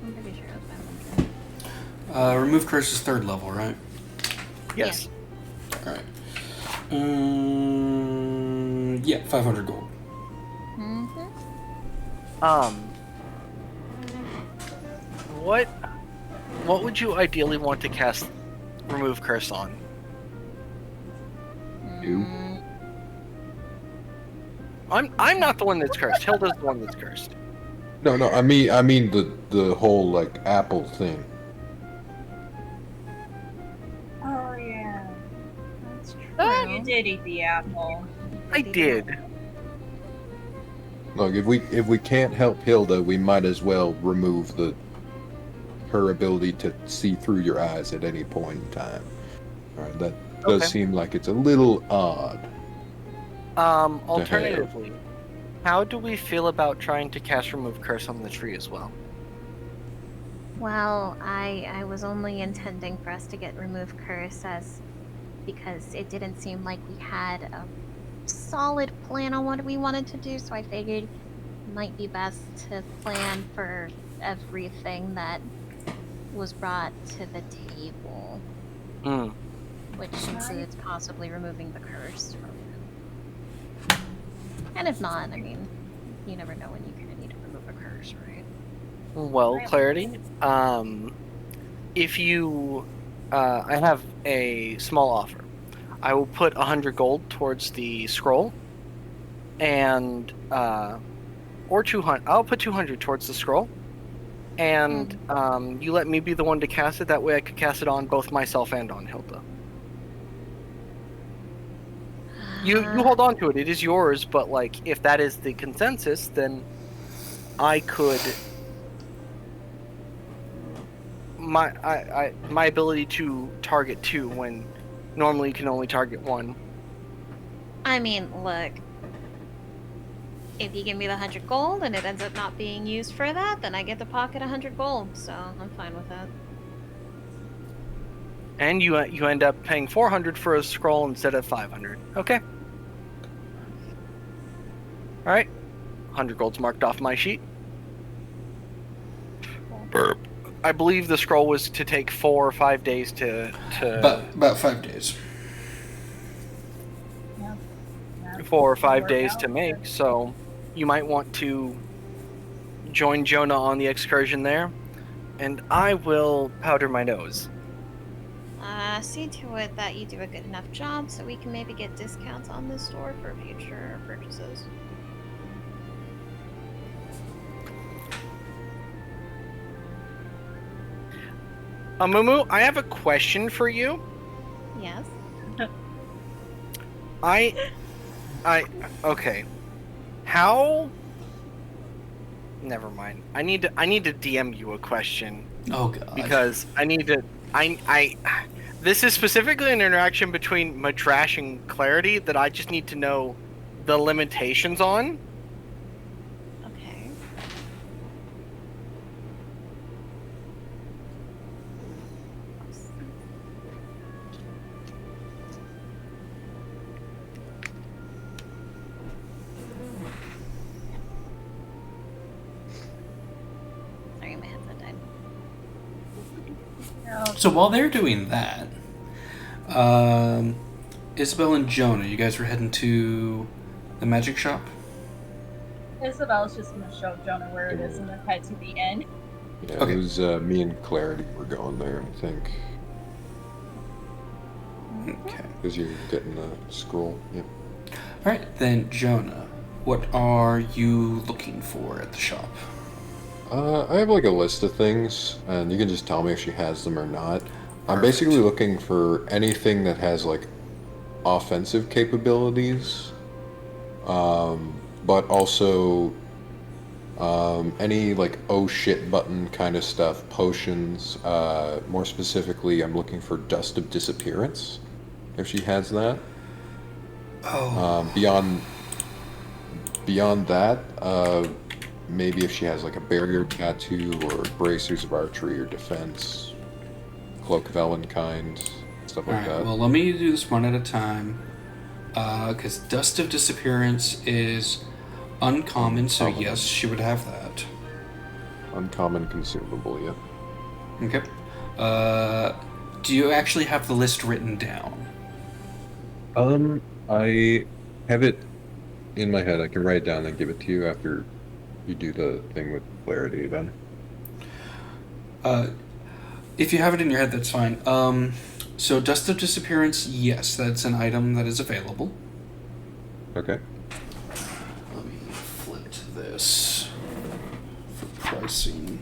Speaker 6: I'm pretty sure it was 500.
Speaker 3: Remove curse is 3rd level, right?
Speaker 2: Yes.
Speaker 3: All right. Yeah, 500 gold.
Speaker 6: Mm-hmm.
Speaker 2: What would you ideally want to cast remove curse on?
Speaker 4: You?
Speaker 2: I'm not the one that's cursed. Hilda's the one that's cursed.
Speaker 4: No. I mean the whole like apple thing.
Speaker 5: Oh yeah,
Speaker 6: That's true.
Speaker 8: Oh, you did eat the apple.
Speaker 2: I did.
Speaker 4: Look, if we can't help Hilda, we might as well remove her ability to see through your eyes at any point in time. All right, that does
Speaker 2: Okay.
Speaker 4: seem like it's a little odd.
Speaker 2: Alternatively, how do we feel about trying to cast Remove Curse on the tree as well?
Speaker 6: Well, I was only intending for us to get Remove Curse because it didn't seem like we had a solid plan on what we wanted to do, so I figured it might be best to plan for everything that was brought to the table,
Speaker 2: Hmm.
Speaker 6: which includes possibly removing the curse from it. And if not, I mean, you never know when you're gonna need to remove a curse, right?
Speaker 2: Well, Clarity, if you, I have a small offer. I will put 100 gold towards the scroll, and, or 200, I'll put 200 towards the scroll, and, you let me be the one to cast it, that way I could cast it on both myself and on Hilda. You hold on to it, it is yours, but, like, if that is the consensus, then I could... My ability to target 2 when normally you can only target 1.
Speaker 6: I mean, look. If you give me the 100 gold and it ends up not being used for that, then I get to pocket 100 gold, so I'm fine with that.
Speaker 2: And you end up paying 400 for a scroll instead of 500. Okay. Alright. 100 gold's marked off my sheet. Burp. I believe the scroll was to take 4 or 5 days to...
Speaker 3: About 5 days.
Speaker 2: 4 or 5 days to make, so you might want to join Jonah on the excursion there, and I will powder my nose.
Speaker 6: See to it that you do a good enough job so we can maybe get discounts on this store for future purchases.
Speaker 2: Amumu, I have a question for you.
Speaker 6: Yes?
Speaker 2: Okay. How... Never mind. I need to DM you a question.
Speaker 3: Oh god.
Speaker 2: Because I need to... This is specifically an interaction between Madrash and Clarity that I just need to know the limitations on.
Speaker 6: Okay. Sorry, my headset died.
Speaker 3: So while they're doing that, Isabel and Jonah, you guys were heading to the magic shop?
Speaker 8: Isabel's just gonna show Jonah where it is and then head to the inn.
Speaker 4: Yeah,
Speaker 3: Okay.
Speaker 4: it was me and Clarity were going there, I think,
Speaker 3: Okay.
Speaker 4: because you're getting the scroll. Yeah.
Speaker 3: Alright, then Jonah, what are you looking for at the shop?
Speaker 4: I have like a list of things, and you can just tell me if she has them or not. I'm
Speaker 3: Perfect.
Speaker 4: basically looking for anything that has like offensive capabilities, but also any like oh shit button kind of stuff, potions. More specifically, I'm looking for Dust of Disappearance, if she has that.
Speaker 3: Oh.
Speaker 4: Beyond that, maybe if she has like a barrier tattoo or bracers of archery or defense, cloak of Elvenkind, stuff like
Speaker 3: Alright,
Speaker 4: that.
Speaker 3: well, let me do this one at a time. Because Dust of Disappearance is uncommon, so
Speaker 4: Uncommon.
Speaker 3: yes, she would have that.
Speaker 4: Uncommon consumable, yeah.
Speaker 3: Okay. Do you actually have the list written down?
Speaker 4: I have it in my head. I can write it down and give it to you after you do the thing with Clarity then.
Speaker 3: If you have it in your head, that's fine. So Dust of Disappearance, yes, that's an item that is available.
Speaker 4: Okay.
Speaker 3: Let me flip to this for pricing.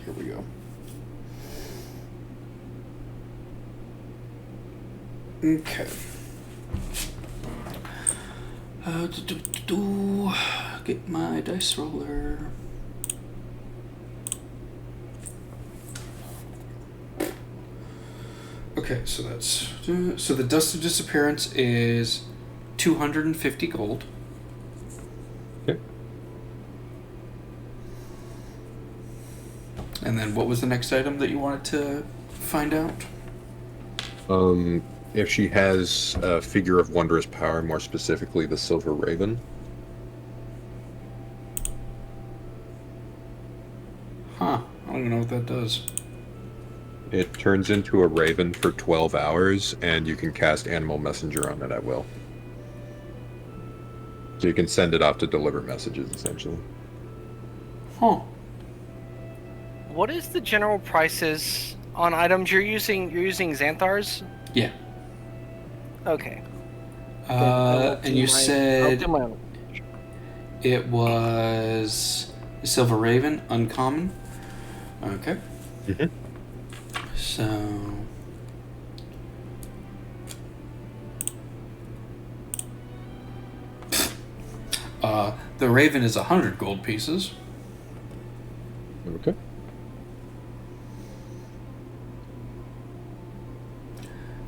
Speaker 3: Here we go. Okay. Get my dice roller. Okay, so that's so the dust of disappearance is 250 gold.
Speaker 4: Okay.
Speaker 3: And then what was the next item that you wanted to find out?
Speaker 4: If she has a figure of wondrous power, more specifically the Silver Raven.
Speaker 3: Huh, I don't even know what that does.
Speaker 4: It turns into a raven for 12 hours, and you can cast Animal Messenger on it at will. So you can send it off to deliver messages, essentially.
Speaker 3: Huh.
Speaker 2: What is the general prices on items you're using? You're using Xanthar's?
Speaker 3: Yeah.
Speaker 2: Okay. I'll
Speaker 3: And you
Speaker 2: do
Speaker 3: said
Speaker 2: my own.
Speaker 3: it was Silver Raven, uncommon. Okay.
Speaker 4: Mhm.
Speaker 3: So the Raven is 100 gold pieces.
Speaker 4: Okay.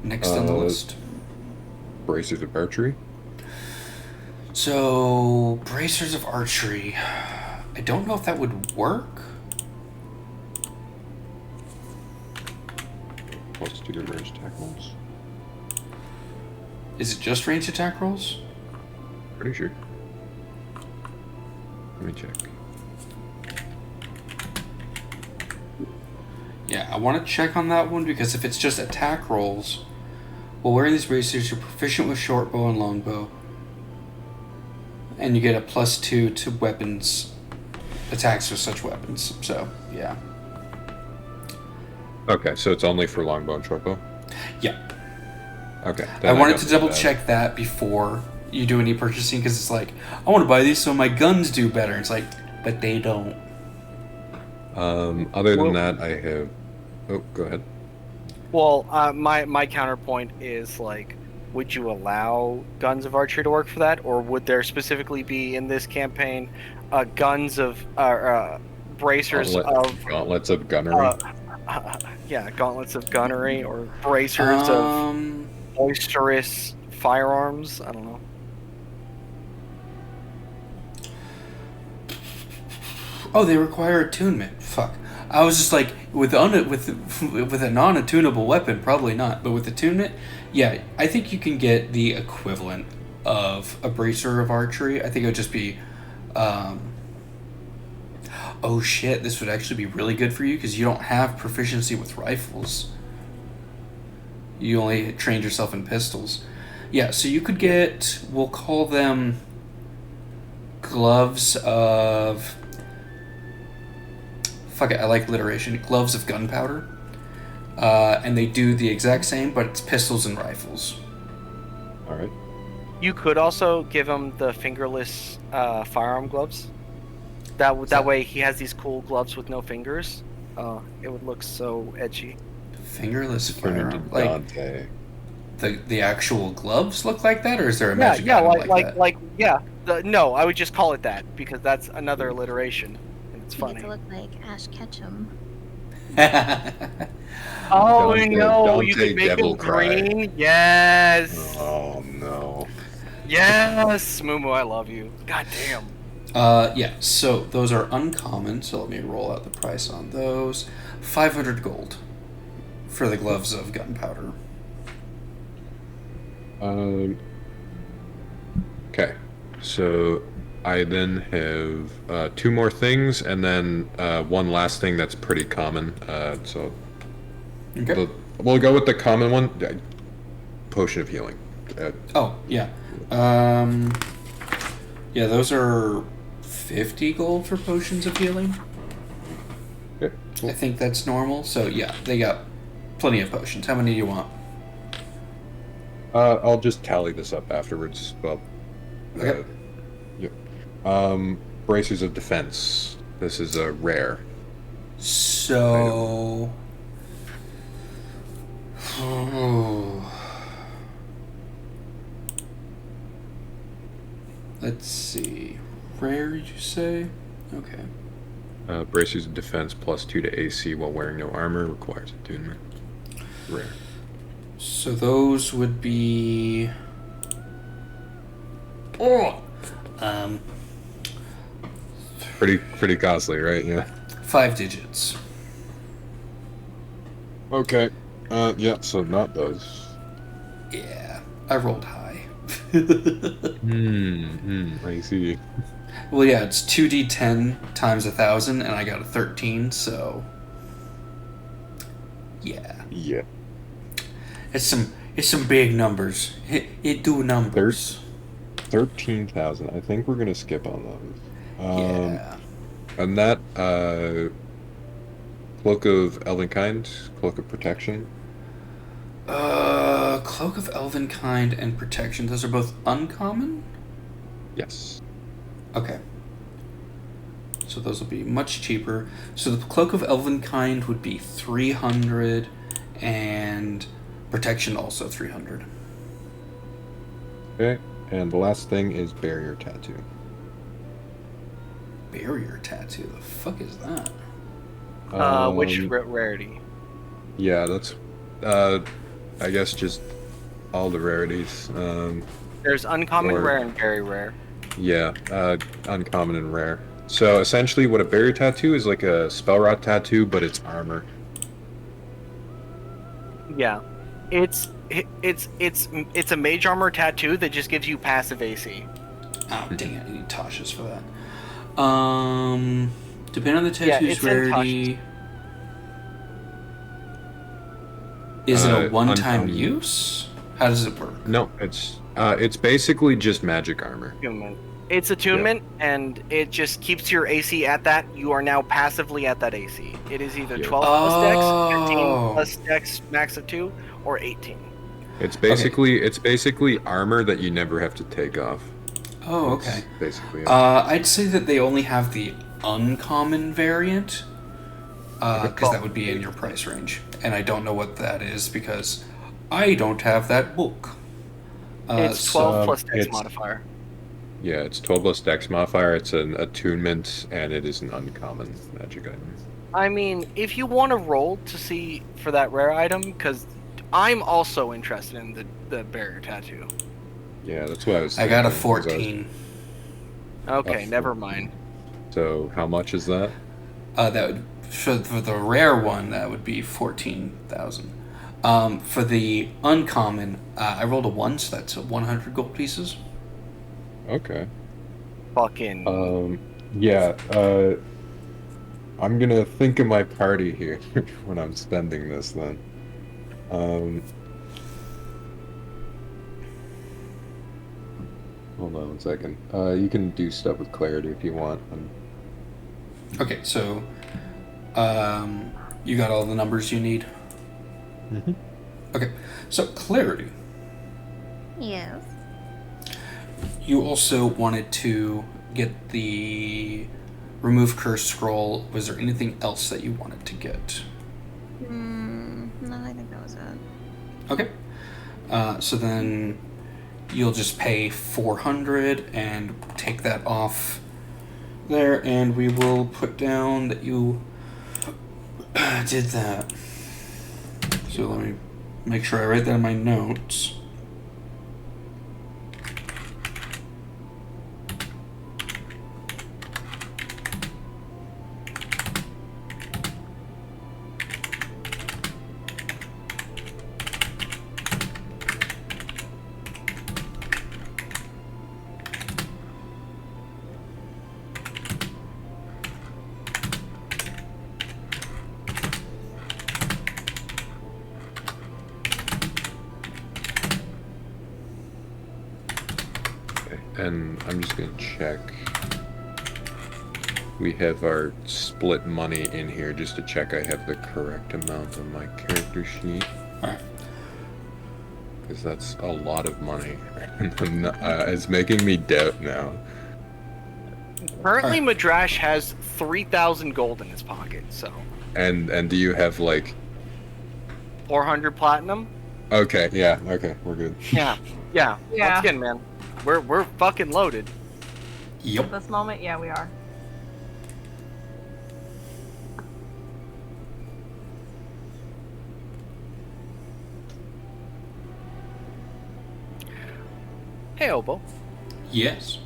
Speaker 3: Next on the list.
Speaker 4: Bracers of Archery.
Speaker 3: So bracers of archery. I don't know if that would work.
Speaker 4: Plus 2 to range attack rolls.
Speaker 3: Is it just range attack rolls?
Speaker 4: Pretty sure. Let me check.
Speaker 3: Yeah, I want to check on that one because if it's just attack rolls, while wearing these bracers, you're proficient with short bow and longbow, and you get a +2 to weapons attacks with such weapons. So yeah.
Speaker 4: Okay, so it's only for longbow and shortbow?
Speaker 3: Yeah.
Speaker 4: Okay.
Speaker 3: I
Speaker 4: then
Speaker 3: wanted
Speaker 4: don't
Speaker 3: to
Speaker 4: need
Speaker 3: double
Speaker 4: that.
Speaker 3: check that before you do any purchasing because it's like, I want to buy these so my guns do better. It's like, but they don't.
Speaker 4: Other than that, I have... Oh, go ahead.
Speaker 2: Well, my counterpoint is like, would you allow Guns of Archery to work for that, or would there specifically be in this campaign guns of bracers
Speaker 4: Gauntlets of Gunnery.
Speaker 2: yeah, gauntlets of gunnery or bracers of boisterous firearms? I don't know.
Speaker 3: Oh, they require attunement. Fuck. I was just like, with a non-attunable weapon, probably not. But with attunement, yeah, I think you can get the equivalent of a bracer of archery. I think it would just be, oh shit, this would actually be really good for you because you don't have proficiency with rifles. You only trained yourself in pistols. Yeah, so you could get, we'll call them gloves of... Fuck it, I like alliteration. Gloves of gunpowder. And they do the exact same, but it's pistols and rifles.
Speaker 4: Alright.
Speaker 2: You could also give him the fingerless firearm gloves. That way he has these cool gloves with no fingers. It would look so edgy.
Speaker 3: Fingerless
Speaker 4: Turn into
Speaker 3: firearm? Like,
Speaker 4: Dante.
Speaker 3: the actual gloves look like that, or is there a magic item like that?
Speaker 2: No, I would just call it that because that's another alliteration. And it's
Speaker 6: You
Speaker 2: funny.
Speaker 6: get to look like Ash Ketchum.
Speaker 2: Oh
Speaker 4: Dante-
Speaker 2: no, you
Speaker 4: Dante
Speaker 2: can make
Speaker 4: Devil
Speaker 2: them
Speaker 4: Cry.
Speaker 2: green. Yes.
Speaker 4: Oh, no.
Speaker 2: Yes, Mumu, I love you. God damn.
Speaker 3: Yeah, so those are uncommon, so let me roll out the price on those. 500 gold for the gloves of gunpowder.
Speaker 4: Okay. So I then have 2 more things, and then one last thing that's pretty common. So
Speaker 3: Okay.
Speaker 4: we'll go with the common one. Potion of Healing.
Speaker 3: Oh, yeah. Yeah, those are 50 gold for potions of healing.
Speaker 4: Okay, cool.
Speaker 3: I think that's normal. So, yeah, they got plenty of potions. How many do you want?
Speaker 4: I'll just tally this up afterwards. Well,
Speaker 3: Okay.
Speaker 4: yep. Bracers of Defense. This is a rare.
Speaker 3: So. Let's see. Rare, did you say? Okay.
Speaker 4: Bracers of Defense +2 to AC while wearing no armor requires attunement. Rare.
Speaker 3: So those would be. Oh!
Speaker 4: Pretty costly, right? Yeah.
Speaker 3: 5 digits.
Speaker 4: Okay. Yeah, so not those.
Speaker 3: Yeah, I rolled high.
Speaker 4: I see.
Speaker 3: Well, yeah, it's 2d10 times 1,000, and I got a 13, so. Yeah.
Speaker 4: Yeah.
Speaker 3: It's some big numbers. It do numbers.
Speaker 4: 13,000. I think we're gonna skip on those.
Speaker 3: Yeah.
Speaker 4: And that, Cloak of Elvenkind, Cloak of Protection.
Speaker 3: Cloak of Elvenkind and Protection. Those are both uncommon?
Speaker 4: Yes.
Speaker 3: Okay. So those will be much cheaper. So the Cloak of Elvenkind would be 300, and Protection also 300.
Speaker 4: Okay. And the last thing is Barrier Tattoo.
Speaker 3: Barrier Tattoo? The fuck is that?
Speaker 2: Which rarity?
Speaker 4: Yeah, that's, I guess just all the rarities.
Speaker 2: There's uncommon,
Speaker 4: or-
Speaker 2: rare, and very rare.
Speaker 4: Yeah, uncommon and rare. So essentially, what a barrier tattoo is like a spell rot tattoo, but it's armor.
Speaker 2: Yeah, it's a mage armor tattoo that just gives you passive AC.
Speaker 3: Oh, dang it. I need Tasha's for that. Depending on the
Speaker 2: Yeah,
Speaker 3: tattoo's
Speaker 2: it's in
Speaker 3: rarity. Is it a one-time
Speaker 4: uncommon.
Speaker 3: use? How does it work?
Speaker 4: No, it's basically just magic armor.
Speaker 2: Attunement. It's attunement, and it just keeps your AC at that. You are now passively at that AC. It is either 12 plus Dex, 15 plus Dex, max of 2, or 18.
Speaker 4: It's basically armor that you never have to take off.
Speaker 3: Oh, okay.
Speaker 4: That's basically it.
Speaker 3: I'd say that they only have the uncommon variant, because that would be in your price range. And I don't know what that is because I don't have that book.
Speaker 2: It's 12 plus Dex
Speaker 4: it's-
Speaker 2: modifier.
Speaker 4: Yeah, it's 12 plus Dex modifier. It's an attunement, and it is an uncommon magic item.
Speaker 2: I mean, if you want to roll to see for that rare item, because I'm also interested in the barrier tattoo.
Speaker 4: Yeah, that's what I was
Speaker 3: I got a
Speaker 4: thinking, 'cause I was-
Speaker 3: 14.
Speaker 2: Okay, never mind.
Speaker 4: So how much is that?
Speaker 3: That would for the rare one that would be 14,000. For the uncommon, I rolled a 1, so that's 100 gold pieces.
Speaker 4: Okay.
Speaker 2: Fucking.
Speaker 4: Yeah, I'm gonna think of my party here when I'm spending this then. Hold on one second. You can do stuff with clarity if you want.
Speaker 3: Okay, so you got all the numbers you need?
Speaker 4: Mm-hmm.
Speaker 3: Okay, so clarity.
Speaker 6: Yes.
Speaker 3: You also wanted to get the remove curse scroll. Was there anything else that you wanted to get?
Speaker 6: No, I think that was it.
Speaker 3: Okay. So then you'll just pay 400 and take that off there, and we will put down that you did that. So let me make sure I write that in my notes.
Speaker 4: And I'm just gonna check. We have our split money in here just to check I have the correct amount on my character sheet.
Speaker 3: Alright.
Speaker 4: Because that's a lot of money. It's making me doubt now.
Speaker 2: Currently, Madrash has 3,000 gold in his pocket, so
Speaker 4: And do you have like?
Speaker 2: 400 platinum.
Speaker 4: Okay, yeah, okay, we're good.
Speaker 2: Yeah.
Speaker 8: Yeah.
Speaker 2: Once again, man, we're fucking loaded.
Speaker 8: At
Speaker 3: Yep.
Speaker 8: this moment, yeah, we are.
Speaker 2: Hey, Obo.
Speaker 3: Yes.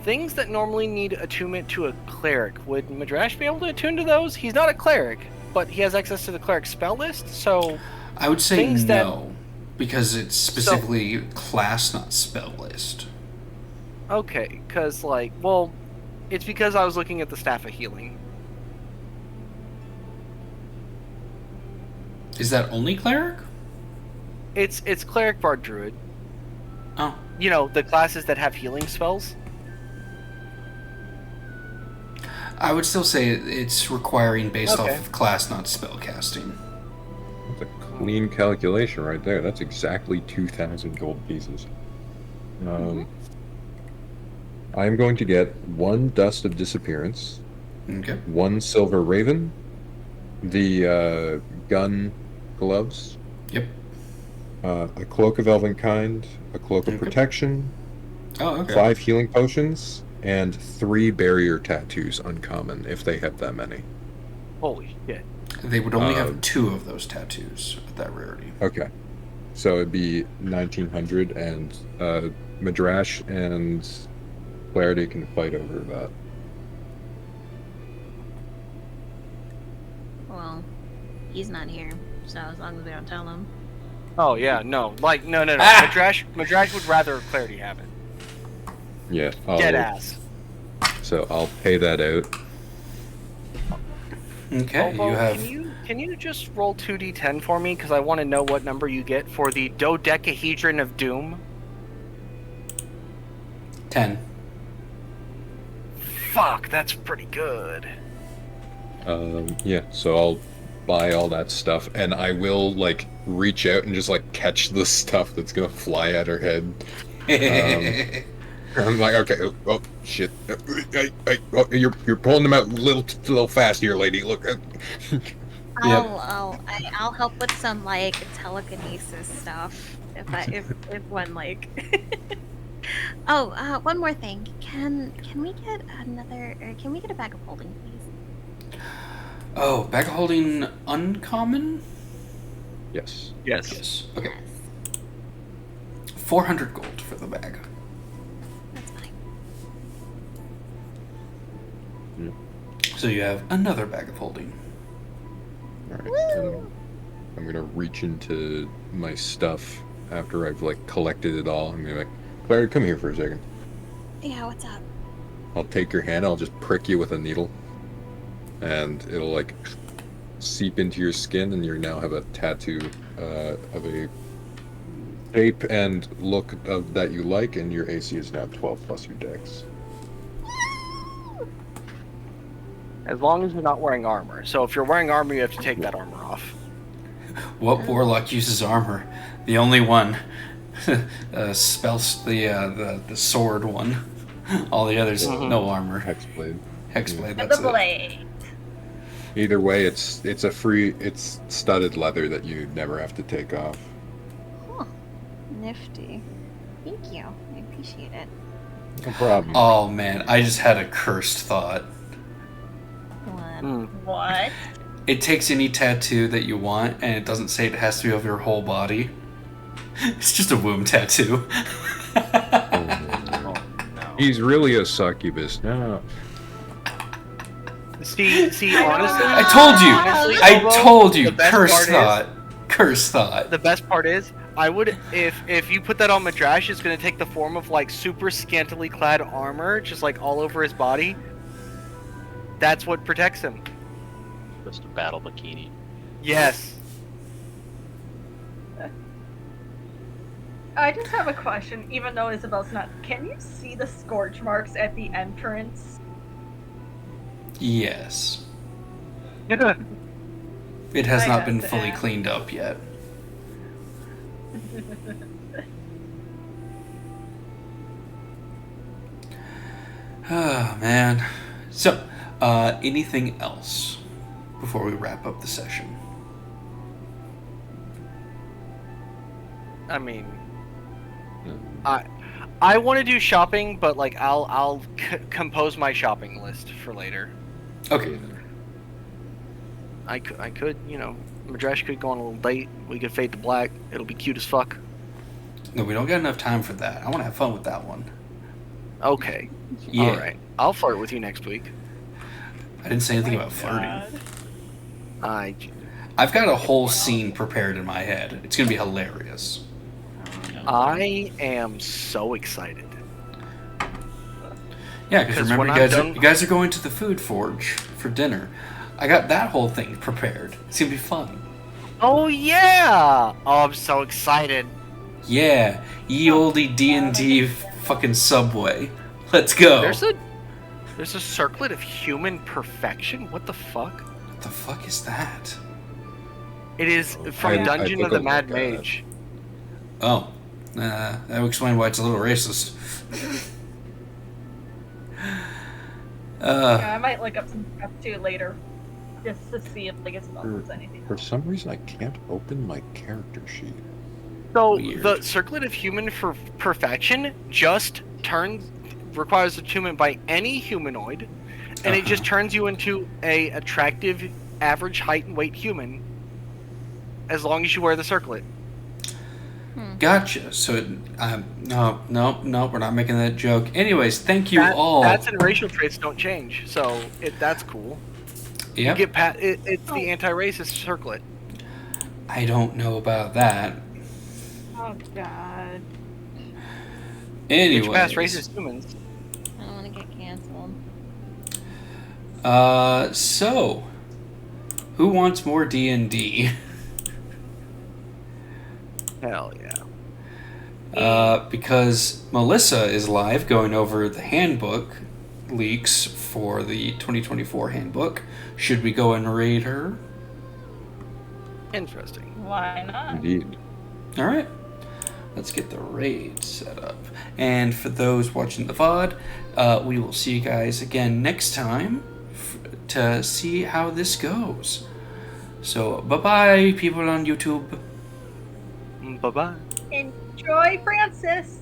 Speaker 2: Things that normally need attunement to a cleric, would Madrash be able to attune to those? He's not a cleric, but he has access to the cleric spell list, so
Speaker 3: I would say
Speaker 2: Things that-
Speaker 3: no, because it's specifically class, not spell list.
Speaker 2: okay, because like, well, it's because I was looking at the Staff of Healing.
Speaker 3: Is that only cleric?
Speaker 2: It's cleric, bard, druid.
Speaker 3: Oh.
Speaker 2: You know, the classes that have healing spells.
Speaker 3: I would still say it's requiring based
Speaker 2: Okay.
Speaker 3: off of class, not spell casting.
Speaker 4: That's a clean calculation right there. That's exactly 2,000 gold pieces. I'm going to get 1 Dust of Disappearance,
Speaker 3: Okay.
Speaker 4: 1 Silver Raven, the gun gloves,
Speaker 3: Yep.
Speaker 4: a Cloak of Elvenkind, a Cloak of
Speaker 3: Okay.
Speaker 4: Protection,
Speaker 3: Oh, okay.
Speaker 4: 5 Healing Potions, and 3 Barrier Tattoos uncommon, if they have that many.
Speaker 2: Holy shit.
Speaker 3: They would only have 2 of those tattoos at that rarity.
Speaker 4: Okay. So it'd be 1,900, and Madrash and Clarity can fight over that.
Speaker 6: Well, he's not here, so as long as we don't tell him.
Speaker 2: Oh yeah, no, like no.
Speaker 3: Ah!
Speaker 2: Madrash would rather Clarity have it.
Speaker 4: Yeah.
Speaker 2: Dead ass.
Speaker 4: So I'll pay that out.
Speaker 3: Okay,
Speaker 2: Obo,
Speaker 3: you have
Speaker 2: Can you just roll 2d10 for me? Because I want to know what number you get for the dodecahedron of doom.
Speaker 3: 10.
Speaker 2: Fuck, that's pretty good.
Speaker 4: Yeah. So I'll buy all that stuff, and I will like reach out and just like catch the stuff that's gonna fly at her head. I'm like, okay, oh shit, you're pulling them out a little fast here, lady. Look.
Speaker 6: I'll help with some like telekinesis stuff if one like. Oh, one more thing. Can we get can we get a bag of holding, please?
Speaker 3: Oh, bag of holding uncommon?
Speaker 4: Yes.
Speaker 3: Yes. Okay.
Speaker 6: Yes.
Speaker 3: 400 gold for the bag.
Speaker 6: That's fine.
Speaker 3: So you have another bag of holding.
Speaker 4: All right. And I'm gonna reach into my stuff after I've like collected it all. I'm gonna be like, Claire, come here for a second.
Speaker 6: Yeah, what's up?
Speaker 4: I'll take your hand. I'll just prick you with a needle, and it'll like seep into your skin, and you now have a tattoo of a shape and look of that you like, and your AC is now 12 plus your dex.
Speaker 2: As long as you're not wearing armor. So if you're wearing armor, you have to take that armor off.
Speaker 3: What warlock uses armor? The only one. Spells the sword one. All the others no armor.
Speaker 4: Hexblade.
Speaker 3: Hexblade.
Speaker 8: And
Speaker 3: That's
Speaker 8: the
Speaker 3: it.
Speaker 8: blade.
Speaker 4: Either way, it's studded leather that you never have to take off.
Speaker 6: Huh. Nifty. Thank you. I appreciate it.
Speaker 4: No problem.
Speaker 3: Oh man, I just had a cursed thought.
Speaker 6: What?
Speaker 8: What?
Speaker 3: It takes any tattoo that you want, and it doesn't say it has to be over your whole body. It's just a womb tattoo.
Speaker 4: He's really a succubus. No.
Speaker 2: See, honestly,
Speaker 3: I told you.
Speaker 2: Honestly,
Speaker 3: I
Speaker 2: Obo,
Speaker 3: told you.
Speaker 2: the best
Speaker 3: Cursed
Speaker 2: part is-
Speaker 3: thought. Cursed thought.
Speaker 2: the best part is, I would if you put that on Madrash, it's gonna take the form of like super scantily clad armor, just like all over his body. That's what protects him.
Speaker 7: Just a battle bikini.
Speaker 2: Yes.
Speaker 8: I just have a question, even though Isabel's not. Can you see the scorch marks at the entrance?
Speaker 3: Yes.
Speaker 2: Yeah.
Speaker 3: It has
Speaker 8: I
Speaker 3: not
Speaker 8: had
Speaker 3: been
Speaker 8: to
Speaker 3: fully
Speaker 8: ask.
Speaker 3: cleaned up yet. Oh, man. So, anything else before we wrap up the session?
Speaker 2: I mean,
Speaker 4: Hmm.
Speaker 2: I want to do shopping, but like I'll compose my shopping list for later.
Speaker 3: Okay.
Speaker 2: I could, you know, Madresh could go on a little date. We could fade to black. It'll be cute as fuck.
Speaker 3: No, we don't got enough time for that. I want to have fun with that one.
Speaker 2: Okay.
Speaker 3: Yeah.
Speaker 2: All right. I'll flirt with you next week.
Speaker 3: I didn't say anything
Speaker 8: My
Speaker 3: about flirting.
Speaker 8: God.
Speaker 3: I've got a whole scene prepared in my head. It's going to be hilarious.
Speaker 2: I am so excited.
Speaker 3: Yeah, because
Speaker 2: 'Cause
Speaker 3: remember,
Speaker 2: when
Speaker 3: you
Speaker 2: I'm
Speaker 3: guys,
Speaker 2: done-
Speaker 3: you guys are going to the food forge for dinner. I got that whole thing prepared. It's going to be fun.
Speaker 2: Oh yeah! Oh, I'm so excited.
Speaker 3: Yeah, ye olde D&D fucking Subway. Let's go.
Speaker 2: There's a circlet of human perfection. What the fuck?
Speaker 3: What the fuck is that?
Speaker 2: It is from
Speaker 4: I
Speaker 2: Dungeon
Speaker 4: took
Speaker 2: of the
Speaker 4: a
Speaker 2: Mad
Speaker 4: look at it.
Speaker 2: Mage.
Speaker 3: Oh, that would explain why it's a little racist.
Speaker 8: Yeah, I might look up some stuff too later, just to see if like it's about anything.
Speaker 4: For some reason, I can't open my character sheet.
Speaker 2: So
Speaker 3: Weird.
Speaker 2: the circlet of human perfection just requires attunement by any humanoid, and it just turns you into a attractive, average height and weight human, as long as you wear the circlet.
Speaker 3: Gotcha. So, no, we're not making that joke. Anyways, thank you all.
Speaker 2: That's and racial traits don't change, so that's cool.
Speaker 3: Yep.
Speaker 2: You get it's the anti-racist circlet.
Speaker 3: I don't know about that.
Speaker 8: Oh God.
Speaker 3: Anyways,
Speaker 2: Which past racist humans.
Speaker 6: I don't want to get canceled.
Speaker 3: So, who wants more D&D?
Speaker 2: Hell yeah.
Speaker 3: Because Melissa is live going over the handbook leaks for the 2024 handbook. Should we go and raid her?
Speaker 2: Interesting.
Speaker 8: Why not?
Speaker 4: Indeed.
Speaker 3: All right. Let's get the raid set up. And for those watching the VOD, we will see you guys again next time to see how this goes. So, bye-bye, people on YouTube.
Speaker 2: Bye-bye.
Speaker 8: Enjoy, Francis.